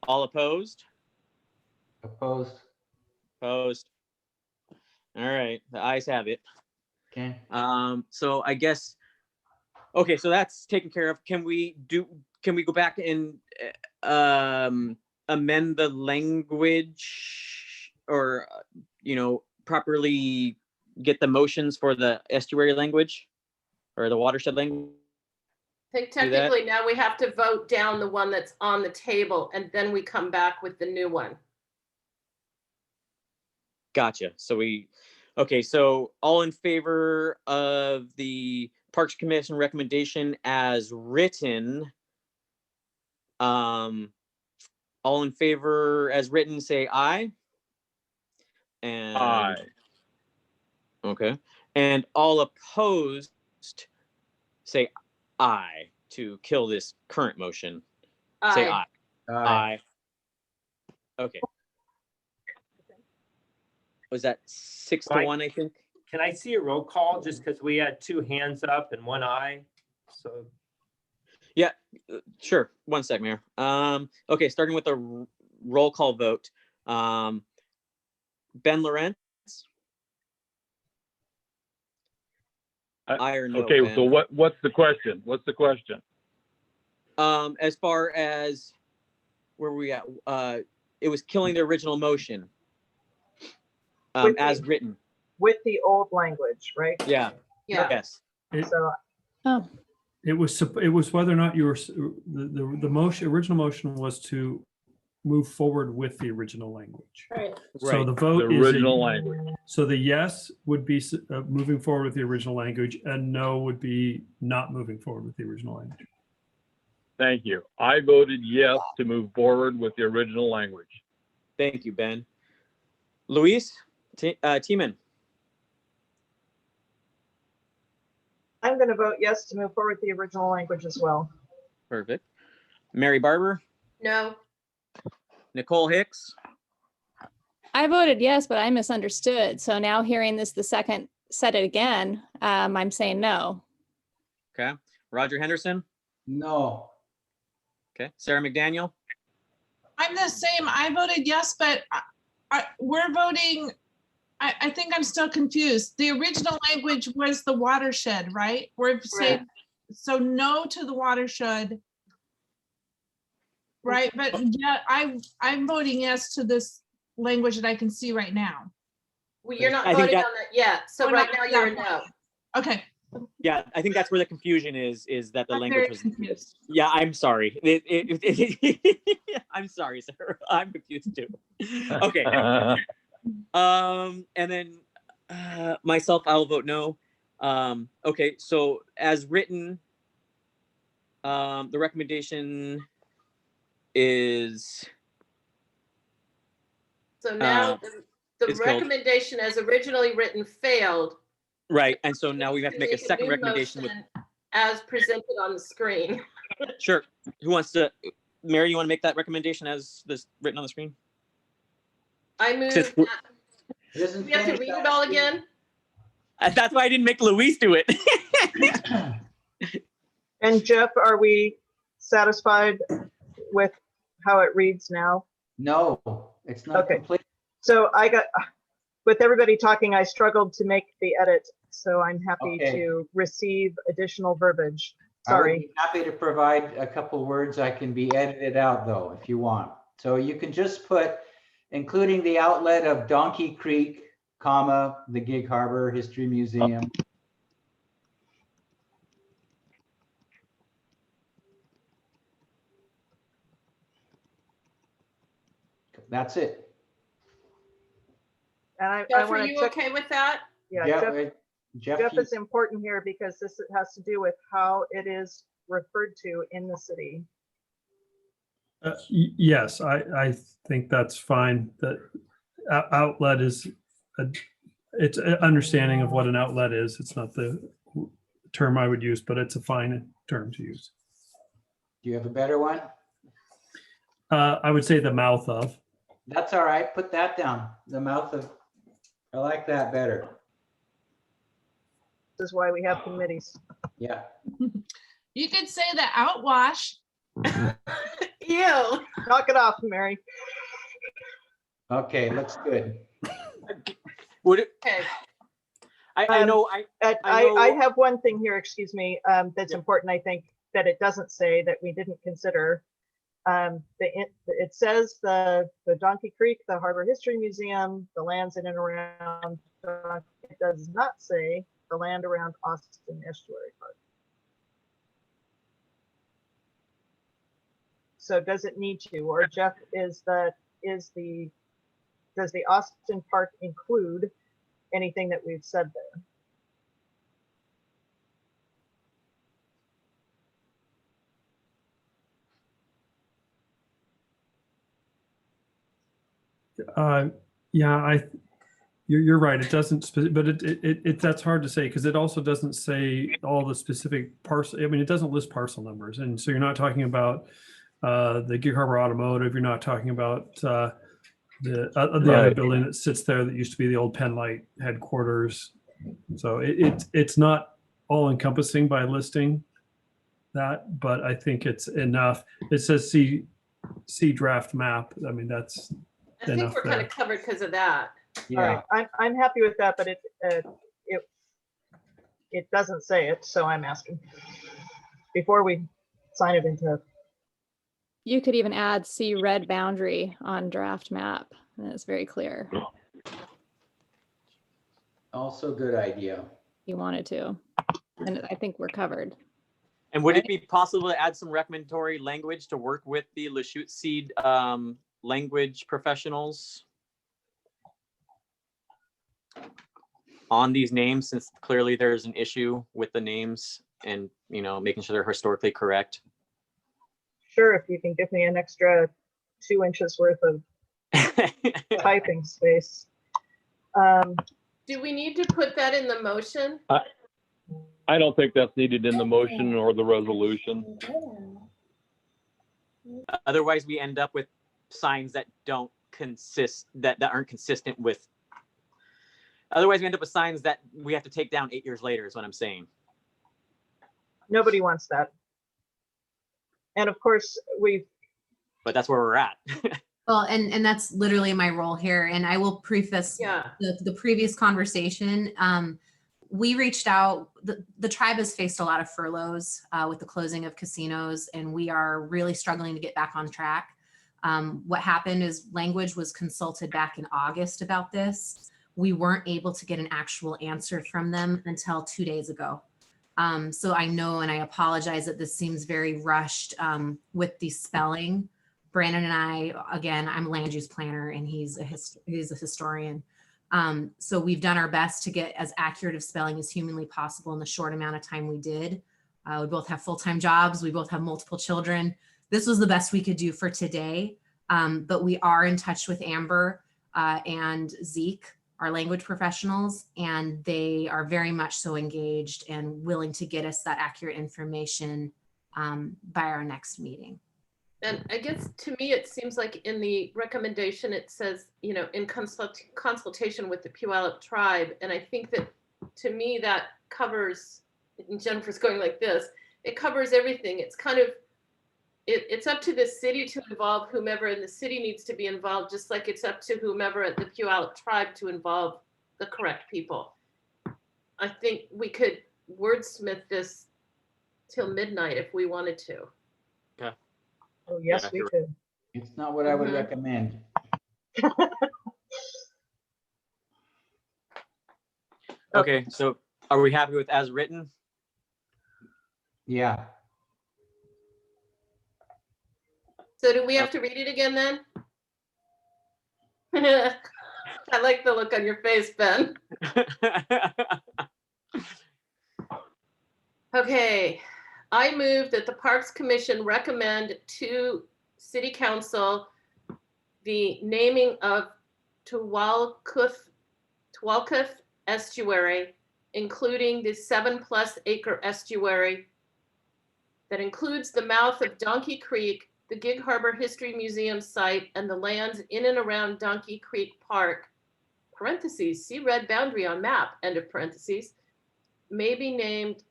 Speaker 1: All opposed?
Speaker 6: Opposed?
Speaker 1: Opposed. All right, the ayes have it.
Speaker 6: Okay.
Speaker 1: So I guess, okay, so that's taken care of. Can we go back and amend the language or, properly get the motions for the estuary language or the watershed language?
Speaker 2: I think
Speaker 1: Do that.
Speaker 2: technically now we have to vote down the one that's on the table and then we come back with the new one.
Speaker 1: Gotcha. Okay, so all in favor of the Parks Commission recommendation as written, all in favor as written, say aye. And
Speaker 20: Aye.
Speaker 1: okay. And all opposed, say aye to kill this current motion. Say aye. Aye. Okay. Was that 6-1, I think?
Speaker 7: Can I see a roll call just because we had two hands up and one eye? So
Speaker 1: Yeah, sure. One sec, Mayor. Okay, starting with a roll call vote. Ben Lawrence. Aye or no,
Speaker 20: Okay,
Speaker 1: Ben?
Speaker 20: so what's the question? What's the question?
Speaker 1: As far as where were we at? It was killing the original motion. As written.
Speaker 9: With the old language, right?
Speaker 1: Yeah.
Speaker 2: Yeah.
Speaker 1: Yes.
Speaker 9: So
Speaker 3: Oh,
Speaker 12: It was whether or not you were, the motion, original motion was to move forward with the original language.
Speaker 11: Right.
Speaker 12: So
Speaker 1: Right.
Speaker 12: the vote
Speaker 20: The
Speaker 12: is,
Speaker 20: original language.
Speaker 12: so the yes would be moving forward with the original language, and no would be not moving forward with the original language.
Speaker 20: Thank you. I voted yes to move forward with the original language.
Speaker 1: Thank you, Ben. Luis, Tiemann.
Speaker 9: I'm going to vote yes to move forward with the original language as well.
Speaker 1: Perfect. Mary Barber,
Speaker 2: No.
Speaker 1: Nicole Hicks,
Speaker 3: I voted yes, but I misunderstood. So now hearing this the second said it again, I'm saying no.
Speaker 1: okay. Roger Henderson,
Speaker 6: No.
Speaker 1: okay. Sarah McDaniel,
Speaker 4: I'm the same. I voted yes, but we're voting, I think I'm still confused. The original language was the watershed, right? We're saying, so no to the watershed. Right, but yeah, I'm voting yes to this language that I can see right now.
Speaker 2: Well, you're not
Speaker 1: I think
Speaker 2: voting
Speaker 1: that-
Speaker 2: on that yet. So
Speaker 4: We're
Speaker 2: right
Speaker 4: not-
Speaker 2: now you're a no.
Speaker 4: Okay,
Speaker 1: yeah, I think that's where the confusion is that the
Speaker 4: I'm
Speaker 1: language
Speaker 4: very
Speaker 1: was.
Speaker 4: confused.
Speaker 1: Yeah, I'm sorry. I'm sorry, Sarah. I'm confused too. Okay. And then myself, I'll vote no. Okay, so as written, the recommendation is
Speaker 2: So now the
Speaker 1: it's killed.
Speaker 2: recommendation as originally written failed.
Speaker 1: Right, and so now we have to make a second
Speaker 2: new
Speaker 1: recommendation with.
Speaker 2: motion as presented on the screen.
Speaker 1: Sure. Who wants to? Mary, you want to make that recommendation as this written on the screen?
Speaker 2: I move.
Speaker 1: Since
Speaker 2: We
Speaker 1: we're-
Speaker 2: have to read it all again.
Speaker 1: That's why I didn't make Luis do it.
Speaker 9: And Jeff, are we satisfied with how it reads now?
Speaker 6: No, it's not
Speaker 9: Okay.
Speaker 6: complete.
Speaker 9: So with everybody talking, I struggled to make the edit, so I'm happy
Speaker 6: Okay.
Speaker 9: to receive additional verbiage.
Speaker 6: I would
Speaker 9: Sorry.
Speaker 6: be happy to provide a couple words. I can be edited out though, if you want. So you can just put, including the outlet of Donkey Creek, comma, the Gig Harbor History Museum. That's it.
Speaker 9: And I
Speaker 2: Jeff, are
Speaker 9: want to
Speaker 2: you okay with that?
Speaker 9: Yeah,
Speaker 6: Jeff,
Speaker 9: Jeff is important here because this has to do with how it is referred to in the city.
Speaker 12: Yes, I think that's fine. That outlet is, it's an understanding of what an outlet is. It's not the term I would use, but it's a fine term to use.
Speaker 6: Do you have a better one?
Speaker 12: I would say the mouth of.
Speaker 6: That's all right. Put that down. The mouth of, I like that better.
Speaker 9: This is why we have committees.
Speaker 6: Yeah.
Speaker 4: You could say the outwash.
Speaker 2: Ew.
Speaker 9: Knock it off, Mary.
Speaker 6: Okay, looks good.
Speaker 1: Would it?
Speaker 2: Okay.
Speaker 1: I know.
Speaker 9: I have one thing here, excuse me, that's important, I think, that it doesn't say that we didn't consider. It says the Donkey Creek, the Harbor History Museum, the lands in and around. It does not say the land around Austin Estuary Park. So does it need to, or Jeff, does the Austin Park include anything that we've said there?
Speaker 12: Yeah, you're right. It doesn't, but that's hard to say because it also doesn't say all the specific parcel. I mean, it doesn't list parcel numbers, and so you're not talking about the Gig Harbor Automotive. You're not talking about the other building that sits there that used to be the old Penn Light headquarters. So it's not all encompassing by listing that, but I think it's enough. It says see draft map. I mean, that's
Speaker 2: I think we're kind of covered because of that.
Speaker 6: Yeah.
Speaker 9: All right, I'm happy with that, but it doesn't say it, so I'm asking before we sign it into.
Speaker 3: You could even add see red boundary on draft map, and it's very clear.
Speaker 6: Also good idea.
Speaker 3: If you wanted to, and I think we're covered.
Speaker 1: And would it be possible to add some recommendatory language to work with the Lachute Seed language professionals on these names, since clearly there's an issue with the names and, you know, making sure they're historically correct?
Speaker 9: Sure, if you can give me an extra 2 inches worth of typing space.
Speaker 2: Do we need to put that in the motion?
Speaker 20: I don't think that's needed in the motion or the resolution.
Speaker 1: Otherwise, we end up with signs that don't that aren't consistent with. Otherwise, we end up with signs that we have to take down 8 years later, is what I'm saying.
Speaker 9: Nobody wants that. And of course,
Speaker 1: But that's where we're at.
Speaker 13: Well, and that's literally my role here. And I will preface the previous conversation. We reached out, the tribe has faced a lot of furloughs with the closing of casinos, and we are really struggling to get back on track. What happened is language was consulted back in August about this. We weren't able to get an actual answer from them until 2 days ago. So I know, and I apologize that this seems very rushed with the spelling. Brandon and I, again, I'm land use planner and he's a historian. So we've done our best to get as accurate of spelling as humanly possible in the short amount of time we did. We both have full-time jobs. We both have multiple children. This was the best we could do for today. But we are in touch with Amber and Zeke, our language professionals, and they are very much so engaged and willing to get us that accurate information by our next meeting.
Speaker 2: And I guess to me, it seems like in the recommendation, it says, you know, in consultation with the Puyallup tribe. And I think that to me, that covers, and Jennifer's going like this, it covers everything. It's kind of, it's up to the city to involve whomever in the city needs to be involved, just like it's up to whomever at the Puyallup tribe to involve the correct people. I think we could wordsmith this till midnight if we wanted to.
Speaker 1: Okay.
Speaker 9: Oh, yes, we could.
Speaker 6: It's not what I would recommend.
Speaker 1: Okay, so are we happy with as written?
Speaker 6: Yeah.
Speaker 2: So do we have to read it again then? I like the look on your face, Ben. Okay, I move that the Parks Commission recommend to City Council the naming of Tuwalkuth Estuary, including the 7+ acre estuary that includes the mouth of Donkey Creek, the Gig Harbor History Museum site, and the lands in and around Donkey Creek Park, parentheses, see red boundary on map, end of parentheses, may be named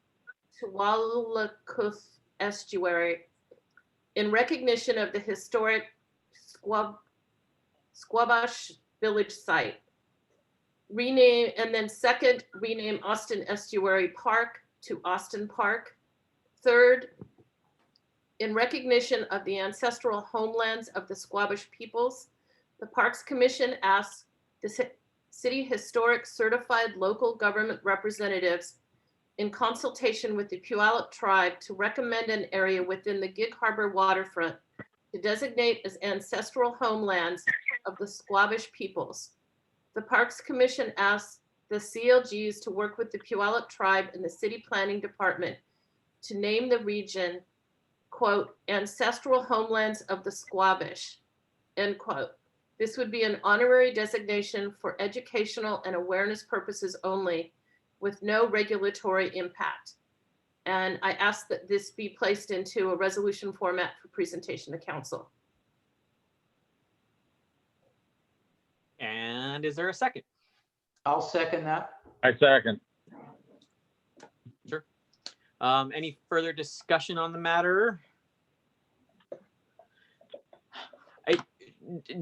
Speaker 2: Tuwalkuth Estuary in recognition of the historic Squabash Village site. Rename, and then second, rename Austin Estuary Park to Austin Park. Third, in recognition of the ancestral homelands of the Squabash peoples, the Parks Commission asks the City Historic Certified Local Government Representatives in consultation with the Puyallup tribe to recommend an area within the Gig Harbor waterfront to designate as ancestral homelands of the Squabash peoples. The Parks Commission asks the CLGs to work with the Puyallup tribe and the City Planning Department to name the region, quote, ancestral homelands of the Squabash, end quote. This would be an honorary designation for educational and awareness purposes only, with no regulatory impact. And I ask that this be placed into a resolution format for presentation to council.
Speaker 1: And is there a second?
Speaker 6: I'll second that.
Speaker 20: I second.
Speaker 1: Sure. Any further discussion on the matter?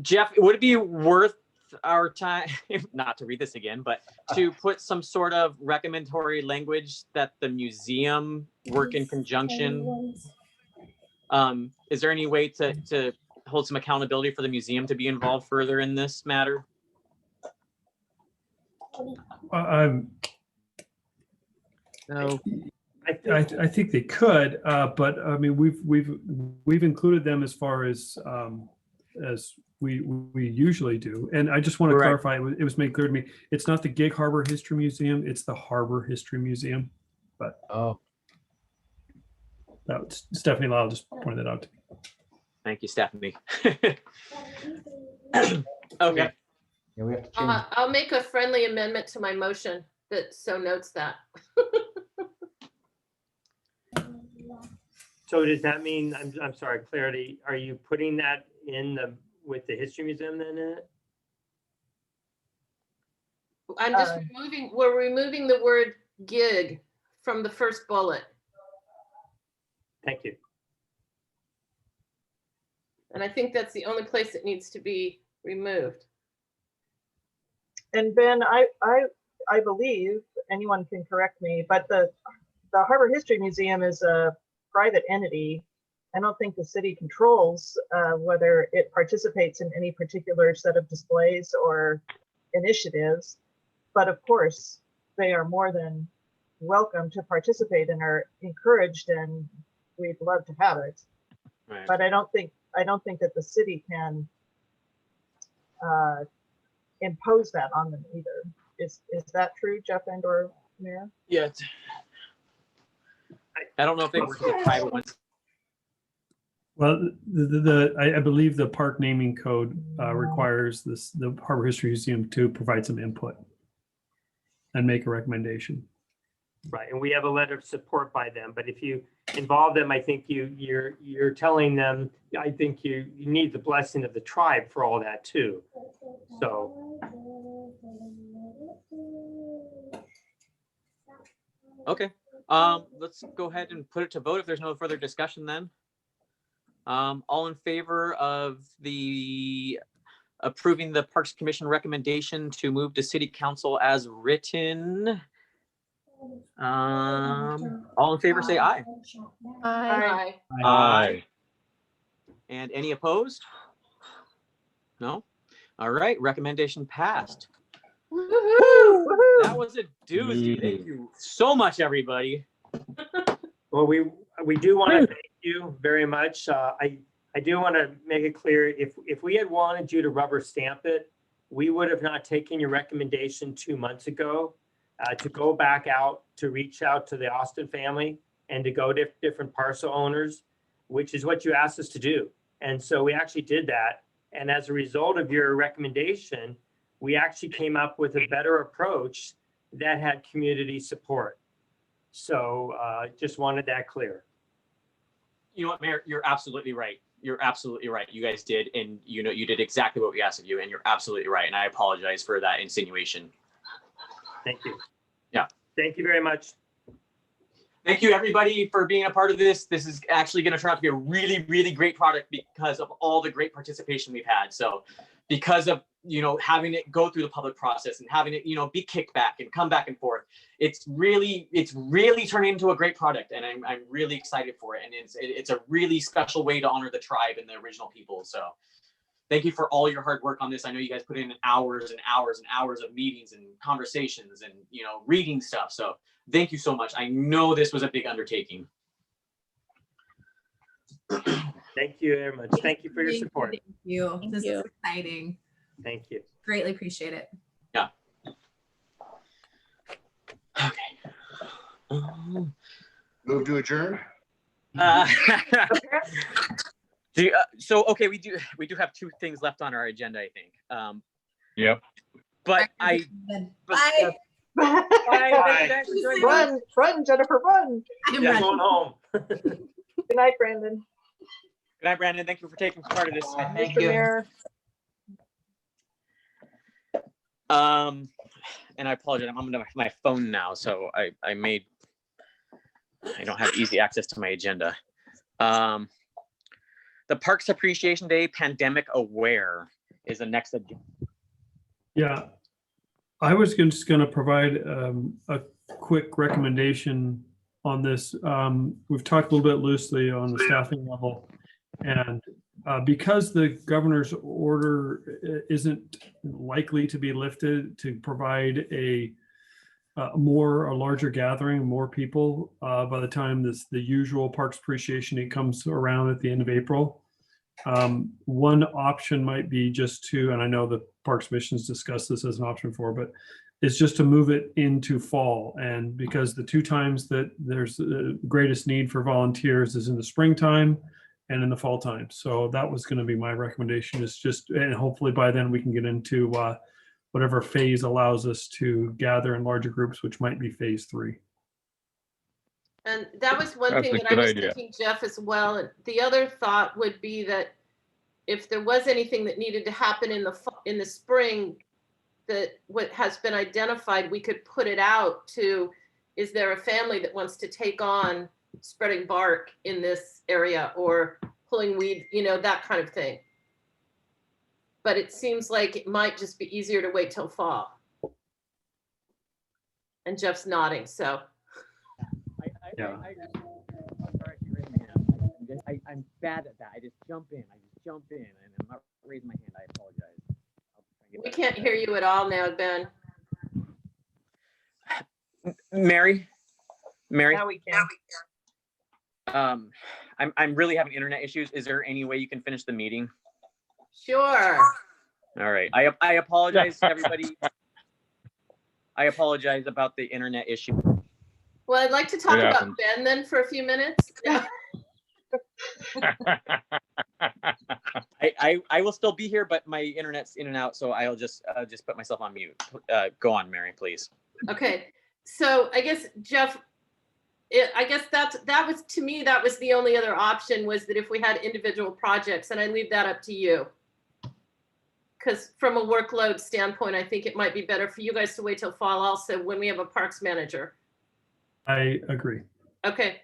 Speaker 1: Jeff, would it be worth our time, not to read this again, but to put some sort of recommendatory language that the museum work in conjunction? Is there any way to hold some accountability for the museum to be involved further in this matter?
Speaker 15: No.
Speaker 12: I think they could, but I mean, we've included them as far as we usually do. And I just want to clarify, it was made clear to me, it's not the Gig Harbor History Museum, it's the Harbor History Museum. But that Stephanie Lyle just pointed that out to me.
Speaker 1: Thank you, Stephanie. Okay.
Speaker 6: Yeah, we have to change.
Speaker 2: I'll make a friendly amendment to my motion that so notes that.
Speaker 7: So does that mean, I'm sorry, clarity, are you putting that in with the History Museum then in it?
Speaker 2: I'm just we're removing the word gig from the first bullet.
Speaker 7: Thank you.
Speaker 2: And I think that's the only place it needs to be removed.
Speaker 9: And Ben, I believe, anyone can correct me, but the Harbor History Museum is a private entity. I don't think the city controls whether it participates in any particular set of displays or initiatives. But of course, they are more than welcome to participate and are encouraged, and we'd love to have it.
Speaker 1: Right.
Speaker 9: But I don't think that the city can impose that on them either. Is that true, Jeff and or Mayor?
Speaker 1: Yeah. I don't know if they work with private ones.
Speaker 12: Well, I believe the park naming code requires the Harbor History Museum to provide some input and make a recommendation.
Speaker 7: Right, and we have a letter of support by them, but if you involve them, I think you're telling them, I think you need the blessing of the tribe for all that too. So.
Speaker 1: Okay, let's go ahead and put it to vote if there's no further discussion then. All in favor of approving the Parks Commission recommendation to move to City Council as written? All in favor, say aye.
Speaker 2: Aye.
Speaker 1: Aye. And any opposed? No? All right, recommendation passed.
Speaker 2: Woohoo!
Speaker 1: That was a doozy. Thank you so much, everybody.
Speaker 7: Well, we do want to thank you very much. I do want to make it clear, if we had wanted you to rubber stamp it, we would have not taken your recommendation 2 months ago to go back out, to reach out to the Austin family and to go to different parcel owners, which is what you asked us to do. And so we actually did that. And as a result of your recommendation, we actually came up with a better approach that had community support. So just wanted that clear.
Speaker 1: You know what, Mayor, you're absolutely right. You're absolutely right. You guys did, and you did exactly what we asked of you, and you're absolutely right. And I apologize for that insinuation.
Speaker 7: Thank you.
Speaker 1: Yeah.
Speaker 7: Thank you very much.
Speaker 1: Thank you, everybody, for being a part of this. This is actually going to turn out to be a really, really great product because of all the great participation we've had. So because of, having it go through the public process and having it, be kicked back and come back and forth, it's really turning into a great product. And I'm really excited for it. And it's a really special way to honor the tribe and the original people. So thank you for all your hard work on this. I know you guys put in hours and hours and hours of meetings and conversations and, reading stuff. So thank you so much. I know this was a big undertaking.
Speaker 7: Thank you very much. Thank you for your support.
Speaker 13: Thank you. This is exciting.
Speaker 7: Thank you.
Speaker 13: Greatly appreciate it.
Speaker 1: Yeah. Okay.
Speaker 19: Move to adjourn.
Speaker 1: Okay, we do have two things left on our agenda, I think.
Speaker 20: Yep.
Speaker 1: But
Speaker 13: Bye.
Speaker 9: Run, Jennifer, run.
Speaker 7: I'm going home.
Speaker 9: Good night, Brandon.
Speaker 1: Good night, Brandon. Thank you for taking part of this.
Speaker 9: Mr. Mayor.
Speaker 1: And I apologize. I'm on my phone now, so I don't have easy access to my agenda. The Parks Appreciation Day, Pandemic Aware, is the next agenda.
Speaker 12: Yeah, I was just going to provide a quick recommendation on this. We've talked a little bit loosely on the staffing level, and because the governor's order isn't likely to be lifted to provide a larger gathering, more people by the time the usual Parks Appreciation Week comes around at the end of April. One option might be just to, and I know the Parks Missions discussed this as an option for, but it's just to move it into fall. And because the two times that there's the greatest need for volunteers is in the springtime and in the fall time. So that was going to be my recommendation, is just, and hopefully by then we can get into whatever phase allows us to gather in larger groups, which might be phase 3.
Speaker 2: And that was one
Speaker 20: That's
Speaker 2: thing
Speaker 20: a
Speaker 2: that I
Speaker 20: good
Speaker 2: was
Speaker 20: idea.
Speaker 2: thinking, Jeff, as well. And the other thought would be that if there was anything that needed to happen in the spring, that what has been identified, we could put it out to, is there a family that wants to take on spreading bark in this area or pulling weeds, that kind of thing. But it seems like it might just be easier to wait till fall. And Jeff's nodding, so.
Speaker 12: Yeah.
Speaker 21: I'm bad at that. I just jump in. And I'm not raising my hand. I apologize.
Speaker 2: We can't hear you at all now, Ben.
Speaker 21: Mary.
Speaker 9: Now we can.
Speaker 21: I'm really having internet issues. Is there any way you can finish the meeting?
Speaker 2: Sure.
Speaker 21: All right. I apologize to everybody. I apologize about the internet issue.
Speaker 2: Well, I'd like to talk
Speaker 21: It
Speaker 2: about
Speaker 21: happens.
Speaker 2: Ben then for a few minutes.
Speaker 21: I will still be here, but my internet's in and out, so I'll just put myself on mute. Go on, Mary, please.
Speaker 2: Okay, so I guess Jeff, I guess that was, to me, that was the only other option, was that if we had individual projects, and I leave that up to you. Because from a workload standpoint, I think it might be better for you guys to wait till fall also when we have a parks manager.
Speaker 12: I agree.
Speaker 2: Okay,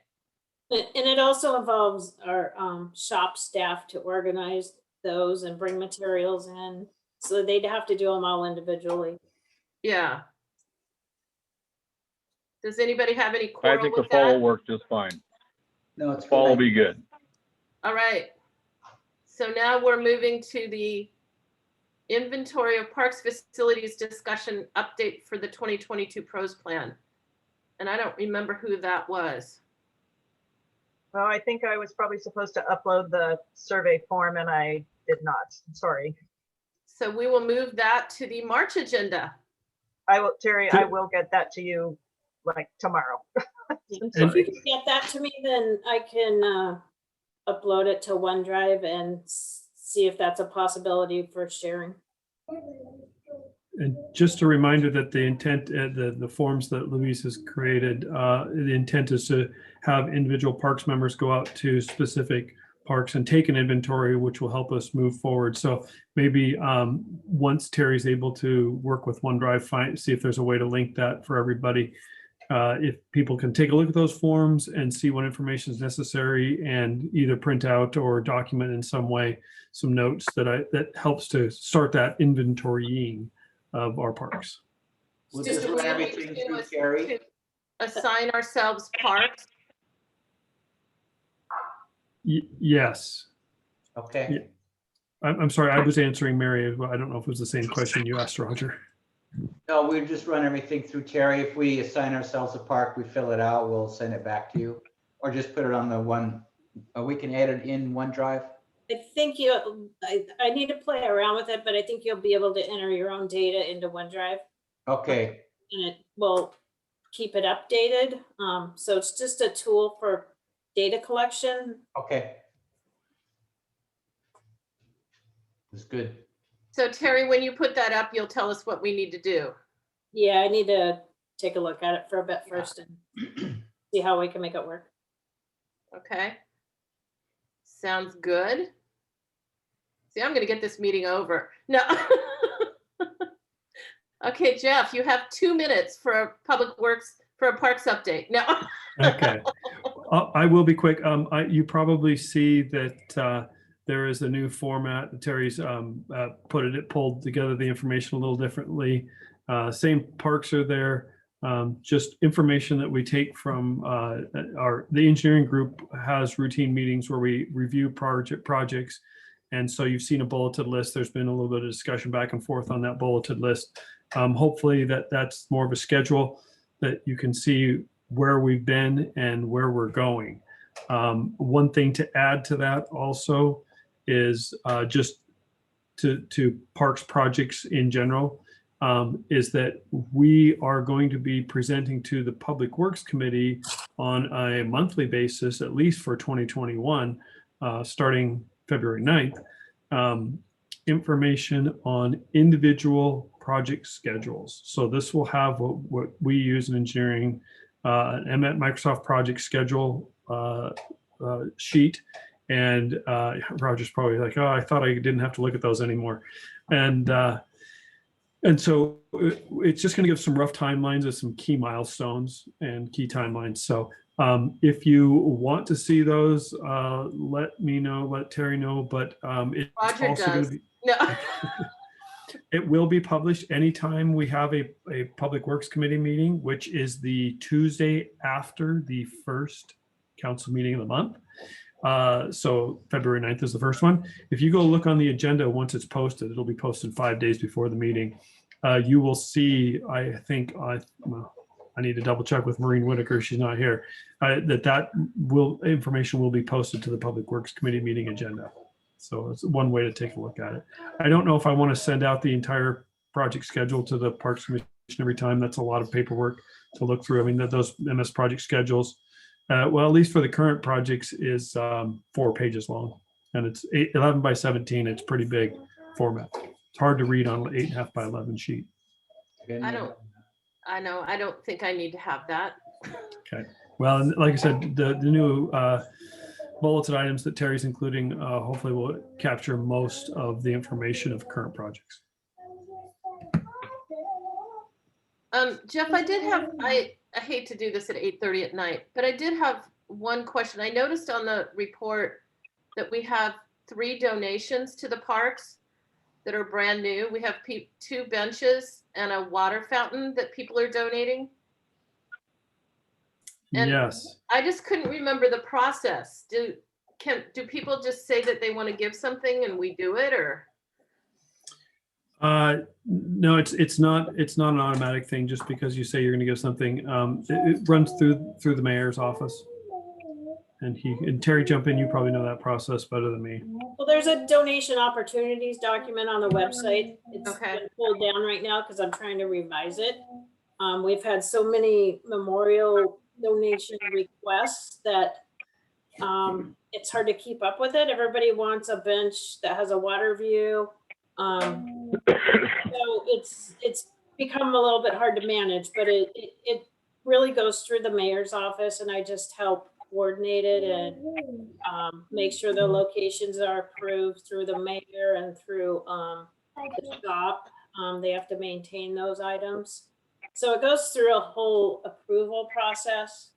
Speaker 11: And it also involves our shop staff to organize those and bring materials in. So they'd have to do them all individually.
Speaker 2: yeah. Does anybody have any
Speaker 20: I
Speaker 2: quarrel
Speaker 20: think the
Speaker 2: with
Speaker 20: fall will
Speaker 2: that?
Speaker 20: work just fine.
Speaker 6: No, it's
Speaker 20: Fall will
Speaker 6: fine.
Speaker 20: be good.
Speaker 2: All right. So now we're moving to the inventory of parks facilities discussion update for the 2022 pros plan. And I don't remember who that was.
Speaker 9: Well, I think I was probably supposed to upload the survey form and I did not. Sorry.
Speaker 2: So we will move that to the March agenda.
Speaker 9: Terry, I will get that to you like tomorrow.
Speaker 11: If you can get that to me, then I can upload it to OneDrive and see if that's a possibility for sharing.
Speaker 12: And just a reminder that the intent, the forms that Louise has created, the intent is to have individual parks members go out to specific parks and take an inventory, which will help us move forward. So maybe once Terry's able to work with OneDrive, see if there's a way to link that for everybody. If people can take a look at those forms and see what information is necessary and either print out or document in some way some notes that helps to start that inventorying of our parks.
Speaker 6: We'll
Speaker 2: Just
Speaker 6: just run everything through Terry.
Speaker 2: to assign ourselves parks.
Speaker 12: Yes.
Speaker 6: Okay.
Speaker 12: I'm sorry, I was answering Mary. I don't know if it was the same question you asked Roger.
Speaker 6: No, we just run everything through Terry. If we assign ourselves a park, we fill it out, we'll send it back to you. Or just put it on the one, we can add it in OneDrive.
Speaker 11: I think I need to play around with it, but I think you'll be able to enter your own data into OneDrive.
Speaker 6: Okay,
Speaker 11: And it will keep it updated. So it's just a tool for data collection.
Speaker 6: okay. That's good.
Speaker 2: So Terry, when you put that up, you'll tell us what we need to do.
Speaker 11: Yeah, I need to take a look at it for a bit first and see how we can make it work.
Speaker 2: Okay. Sounds good. See, I'm gonna get this meeting over. No. Okay, Jeff, you have 2 minutes for a public works, for a parks update. No.
Speaker 12: Okay. I will be quick. You probably see that There is a new format. Terry's pulled together the information a little differently. Same parks are there. Just information that we take from the engineering group has routine meetings where we review projects. And so you've seen a bulleted list. There's been a little bit of discussion back and forth on that bulleted list. Hopefully that's more of a schedule that you can see where we've been and where we're going. One thing to add to that also is just to parks projects in general, is that we are going to be presenting to the Public Works Committee on a monthly basis, at least for 2021, starting February 9th, information on individual project schedules. So this will have what we use in engineering, an Microsoft project schedule sheet. And Roger's probably like, oh, I thought I didn't have to look at those anymore. And so it's just going to give some rough timelines of some key milestones and key timelines. So if you want to see those, let me know, let Terry know. But it's
Speaker 2: Roger
Speaker 12: also
Speaker 2: does.
Speaker 12: going to be,
Speaker 2: No.
Speaker 12: it will be published anytime we have a Public Works Committee meeting, which is the Tuesday after the first council meeting of the month. So February 9th is the first one. If you go look on the agenda, once it's posted, it'll be posted 5 days before the meeting. You will see, I think, well, I need to double check with Maureen Whitaker, she's not here, information will be posted to the Public Works Committee meeting agenda. So it's one way to take a look at it. I don't know if I want to send out the entire project schedule to the Parks Commission every time. That's a lot of paperwork to look through. I mean, those MS project schedules, well, at least for the current projects, is 4 pages long, and it's 11 by 17. It's pretty big format. It's hard to read on an 8.5 by 11 sheet.
Speaker 2: I don't think I need to have that.
Speaker 12: Okay. Well, and like I said, the new bulleted items that Terry's including hopefully will capture most of the information of current projects.
Speaker 2: Jeff, I hate to do this at 8:30 at night, but I did have one question. I noticed on the report that we have 3 donations to the parks that are brand new. We have 2 benches and a water fountain that people are donating. And
Speaker 12: yes.
Speaker 2: I just couldn't remember the process. Do people just say that they want to give something and we do it, or?
Speaker 12: No, it's not an automatic thing just because you say you're going to give something. It runs through the mayor's office. And Terry, jump in. You probably know that process better than me.
Speaker 11: Well, there's a donation opportunities document on the website. It's been pulled down right now because I'm trying to revise it. We've had so many memorial donation requests that it's hard to keep up with it. Everybody wants a bench that has a water view. So it's become a little bit hard to manage, but it really goes through the mayor's office, and I just help coordinate it and make sure the locations are approved through the mayor and through the shop. They have to maintain those items. So it goes through a whole approval process.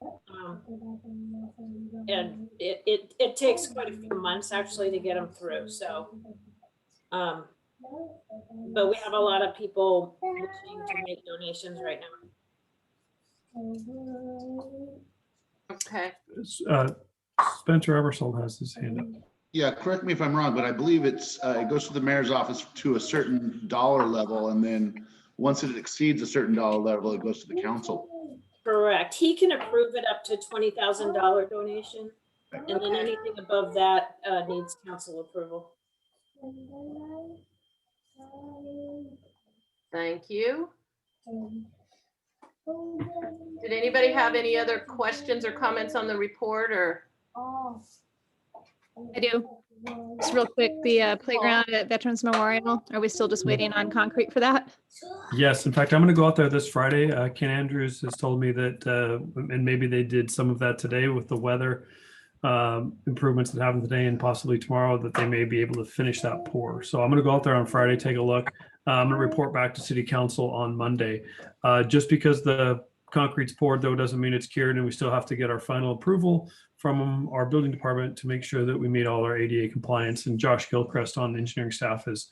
Speaker 11: And it takes quite a few months actually to get them through. So, but we have a lot of people wishing to make donations right now.
Speaker 2: Okay.
Speaker 12: Spencer Ebersol has his hand up.
Speaker 19: Yeah, correct me if I'm wrong, but I believe it goes to the mayor's office to a certain dollar level, and then once it exceeds a certain dollar level, it goes to the council.
Speaker 11: Correct. He can approve it up to $20,000 donation, and then anything above that needs council approval.
Speaker 2: Thank you. Did anybody have any other questions or comments on the report, or?
Speaker 3: I do. Just real quick, the playground at Veterans Memorial, are we still just waiting on concrete for that?
Speaker 12: Yes, in fact, I'm going to go out there this Friday. Ken Andrews has told me that, and maybe they did some of that today with the weather improvements that happened today and possibly tomorrow, that they may be able to finish that pour. So I'm going to go out there on Friday, take a look. I'm going to report back to City Council on Monday. Just because the concrete's poured, though, doesn't mean it's cured, and we still have to get our final approval from our building department to make sure that we meet all our ADA compliance, and Josh Gilchrist on the engineering staff is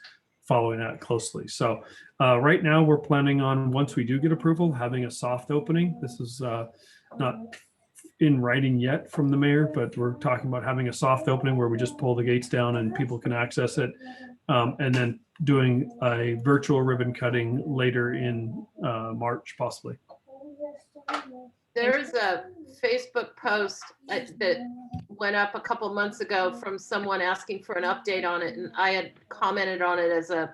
Speaker 12: following that closely. So right now we're planning on, once we do get approval, having a soft opening. This is not in writing yet from the mayor, but we're talking about having a soft opening where we just pull the gates down and people can access it. And then doing a virtual ribbon cutting later in March, possibly.
Speaker 2: There's a Facebook post that went up a couple months ago from someone asking for an update on it, and I had commented on it as a,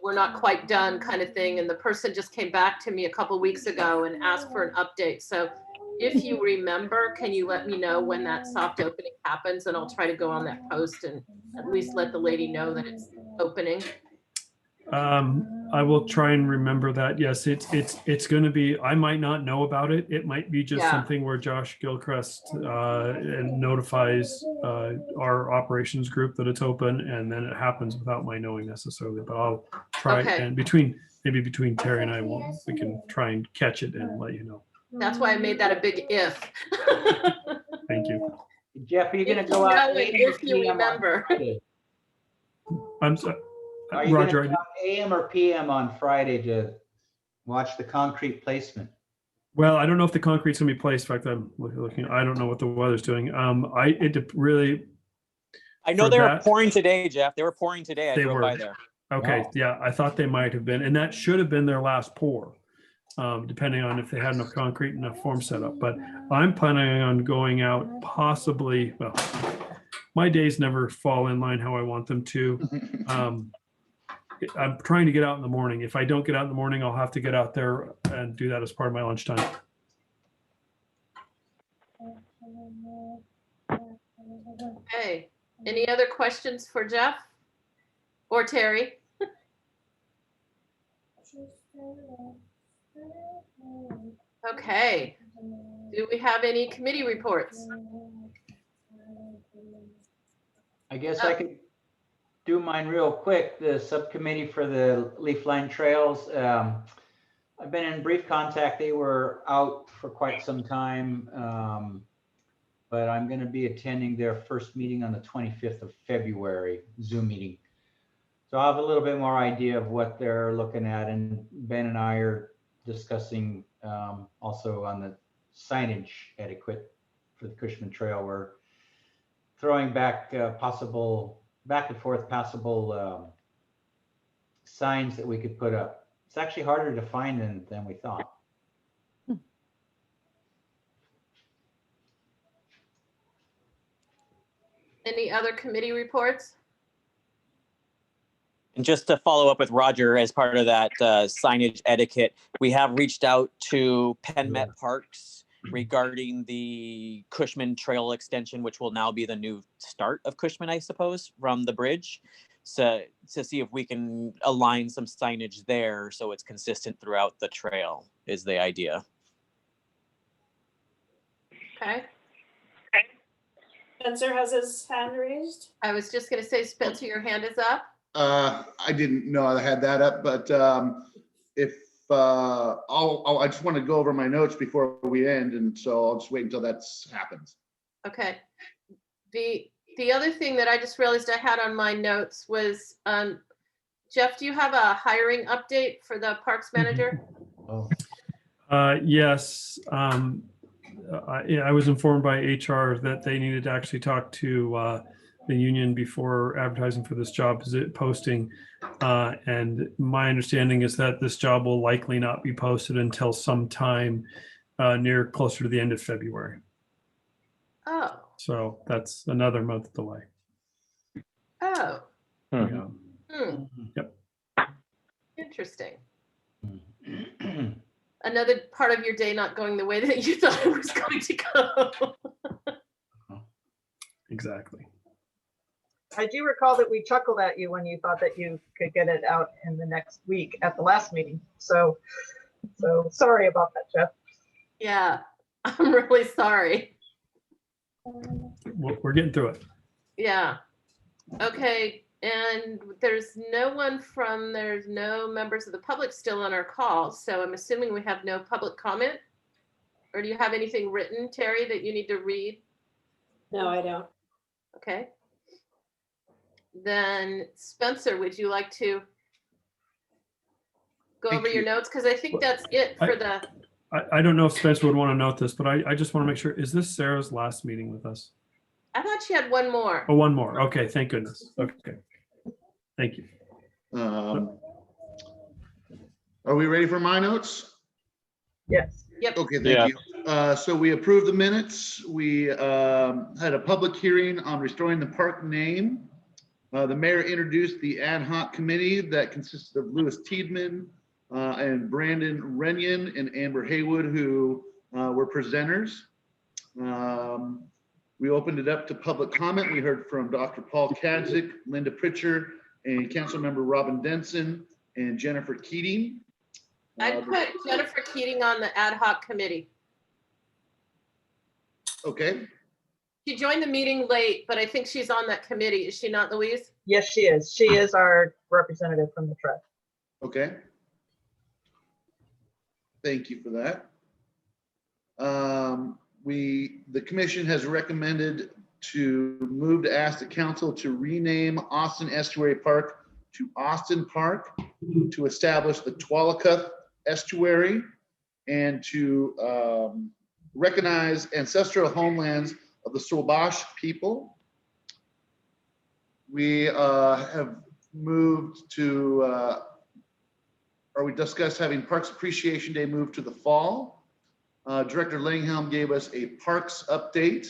Speaker 2: we're not quite done kind of thing, and the person just came back to me a couple weeks ago and asked for an update. So if you remember, can you let me know when that soft opening happens, and I'll try to go on that post and at least let the lady know that it's opening.
Speaker 12: I will try and remember that. Yes, it's going to be, I might not know about it. It might be just something where Josh Gilchrist notifies our operations group that it's open, and then it happens without my knowing necessarily, but I'll try. And maybe between Terry and I, we can try and catch it and let you know.
Speaker 2: That's why I made that a big if.
Speaker 12: Thank you.
Speaker 6: Jeff, are you going to go out?
Speaker 2: If you remember.
Speaker 12: I'm sorry.
Speaker 6: Are you
Speaker 12: Roger,
Speaker 6: going to AM or PM on Friday to watch the concrete placement?
Speaker 12: Well, I don't know if the concrete's going to be placed. In fact, I'm looking. I don't know what the weather's doing. I
Speaker 21: know they were pouring today, Jeff. They were pouring today. I drove by there.
Speaker 12: Okay,
Speaker 21: wow.
Speaker 12: Yeah, I thought they might have been, and that should have been their last pour, depending on if they had enough concrete, enough form set up. But I'm planning on going out possibly. Well, my days never fall in line how I want them to. I'm trying to get out in the morning. If I don't get out in the morning, I'll have to get out there and do that as part of my lunchtime.
Speaker 2: Okay. Any other questions for Jeff or Terry? Okay. Do we have any committee reports?
Speaker 6: I guess I could do mine real quick. The subcommittee for the leaf line trails. I've been in brief contact. They were out for quite some time, but I'm going to be attending their first meeting on the 25th of February, Zoom meeting. So I'll have a little bit more idea of what they're looking at. And Ben and I are discussing also on the signage etiquette for the Cushman Trail. We're throwing back back and forth passable signs that we could put up. It's actually harder to find than we thought.
Speaker 2: Any other committee reports?
Speaker 21: And just to follow up with Roger, as part of that signage etiquette, we have reached out to Penn Met Parks regarding the Cushman Trail extension, which will now be the new start of Cushman, I suppose, from the bridge. So to see if we can align some signage there so it's consistent throughout the trail is the idea.
Speaker 2: Okay.
Speaker 11: Spencer has his hand raised.
Speaker 2: I was just going to say, Spencer, your hand is up.
Speaker 19: I didn't know I had that up, but if I just want to go over my notes before we end, and so I'll just wait until that happens.
Speaker 2: Okay. The other thing that I just realized I had on my notes was, Jeff, do you have a hiring update for the parks manager?
Speaker 12: Yes. I was informed by HR that they needed to actually talk to the union before advertising for this job posting. And my understanding is that this job will likely not be posted until sometime closer to the end of February.
Speaker 2: Oh.
Speaker 12: So that's another month delay.
Speaker 2: Oh.
Speaker 12: Yeah. Yep.
Speaker 2: Interesting. Another part of your day not going the way that you thought it was going to go.
Speaker 12: Exactly.
Speaker 9: I do recall that we chuckled at you when you thought that you could get it out in the next week at the last meeting. So sorry about that, Jeff.
Speaker 2: Yeah, I'm really sorry.
Speaker 12: We're getting through it.
Speaker 2: Yeah. Okay. And there's no members of the public still on our call. So I'm assuming we have no public comment. Or do you have anything written, Terry, that you need to read?
Speaker 11: No, I don't.
Speaker 2: Okay. Then Spencer, would you like to go
Speaker 19: Thank
Speaker 2: over your
Speaker 19: you.
Speaker 2: notes? Because I think that's it for the,
Speaker 12: I don't know if Spencer would want to note this, but I just want to make sure, is this Sarah's last meeting with us?
Speaker 2: I thought she had one more.
Speaker 12: Oh, one more. Okay, thank goodness. Okay. Thank you.
Speaker 19: Are we ready for my notes?
Speaker 9: Yes.
Speaker 2: Yep.
Speaker 19: Okay,
Speaker 20: Yeah.
Speaker 19: thank you. So we approved the minutes. We had a public hearing on restoring the park name. The mayor introduced the ad hoc committee that consisted of Louis Tiedman and Brandon Renyon and Amber Haywood, who were presenters. We opened it up to public comment. We heard from Dr. Paul Kadzik, Linda Pritchard, and Councilmember Robin Denson and Jennifer Keating.
Speaker 2: I'd put Jennifer Keating on the ad hoc committee.
Speaker 19: Okay,
Speaker 2: She joined the meeting late, but I think she's on that committee. Is she not, Louise?
Speaker 9: Yes, she is. She is our representative from the tribe.
Speaker 19: okay. Thank you for that. The commission has recommended to move to ask the council to rename Austin Estuary Park to Austin Park, to establish the Tualacuth Estuary, and to recognize ancestral homelands of the Swabash people. We have moved to, or we discussed having Parks Appreciation Day moved to the fall. Director Langhelm gave us a parks update,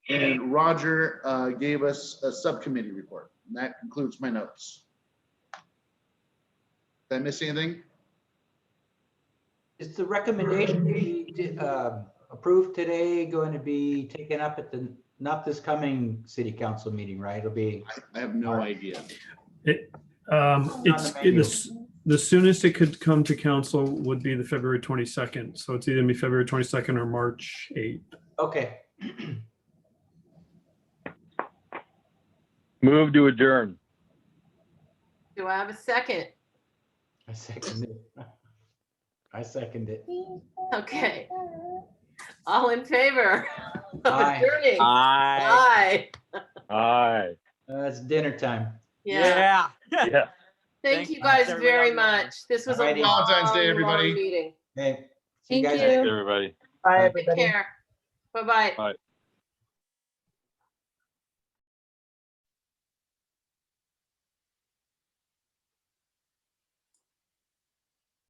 Speaker 19: and Roger gave us a subcommittee report. And that concludes my notes. Did I miss anything?
Speaker 6: Is the recommendation we approved today going to be taken up at the, not this coming city council meeting, right? It'll be.
Speaker 19: I have no idea.
Speaker 12: The soonest it could come to council would be the February 22nd. So it's either gonna be February 22nd or March 8th.
Speaker 6: Okay.
Speaker 20: Move to adjourn.
Speaker 2: Do I have a second?
Speaker 6: I second it. I second it.
Speaker 2: Okay. All in favor of
Speaker 6: Aye.
Speaker 2: adjourning?
Speaker 21: Aye.
Speaker 2: Aye.
Speaker 20: Aye.
Speaker 6: It's dinner time.
Speaker 2: Yeah.
Speaker 20: Yeah.
Speaker 2: Thank you guys very much. This was a
Speaker 6: Alrighty.
Speaker 2: long,
Speaker 19: Valentine's Day, everybody.
Speaker 2: long meeting.
Speaker 6: Hey. See you
Speaker 3: Thank
Speaker 6: guys
Speaker 3: you.
Speaker 6: later.
Speaker 20: Everybody.
Speaker 9: Bye,
Speaker 2: Take
Speaker 9: everybody.
Speaker 2: care. Bye-bye.
Speaker 20: Bye.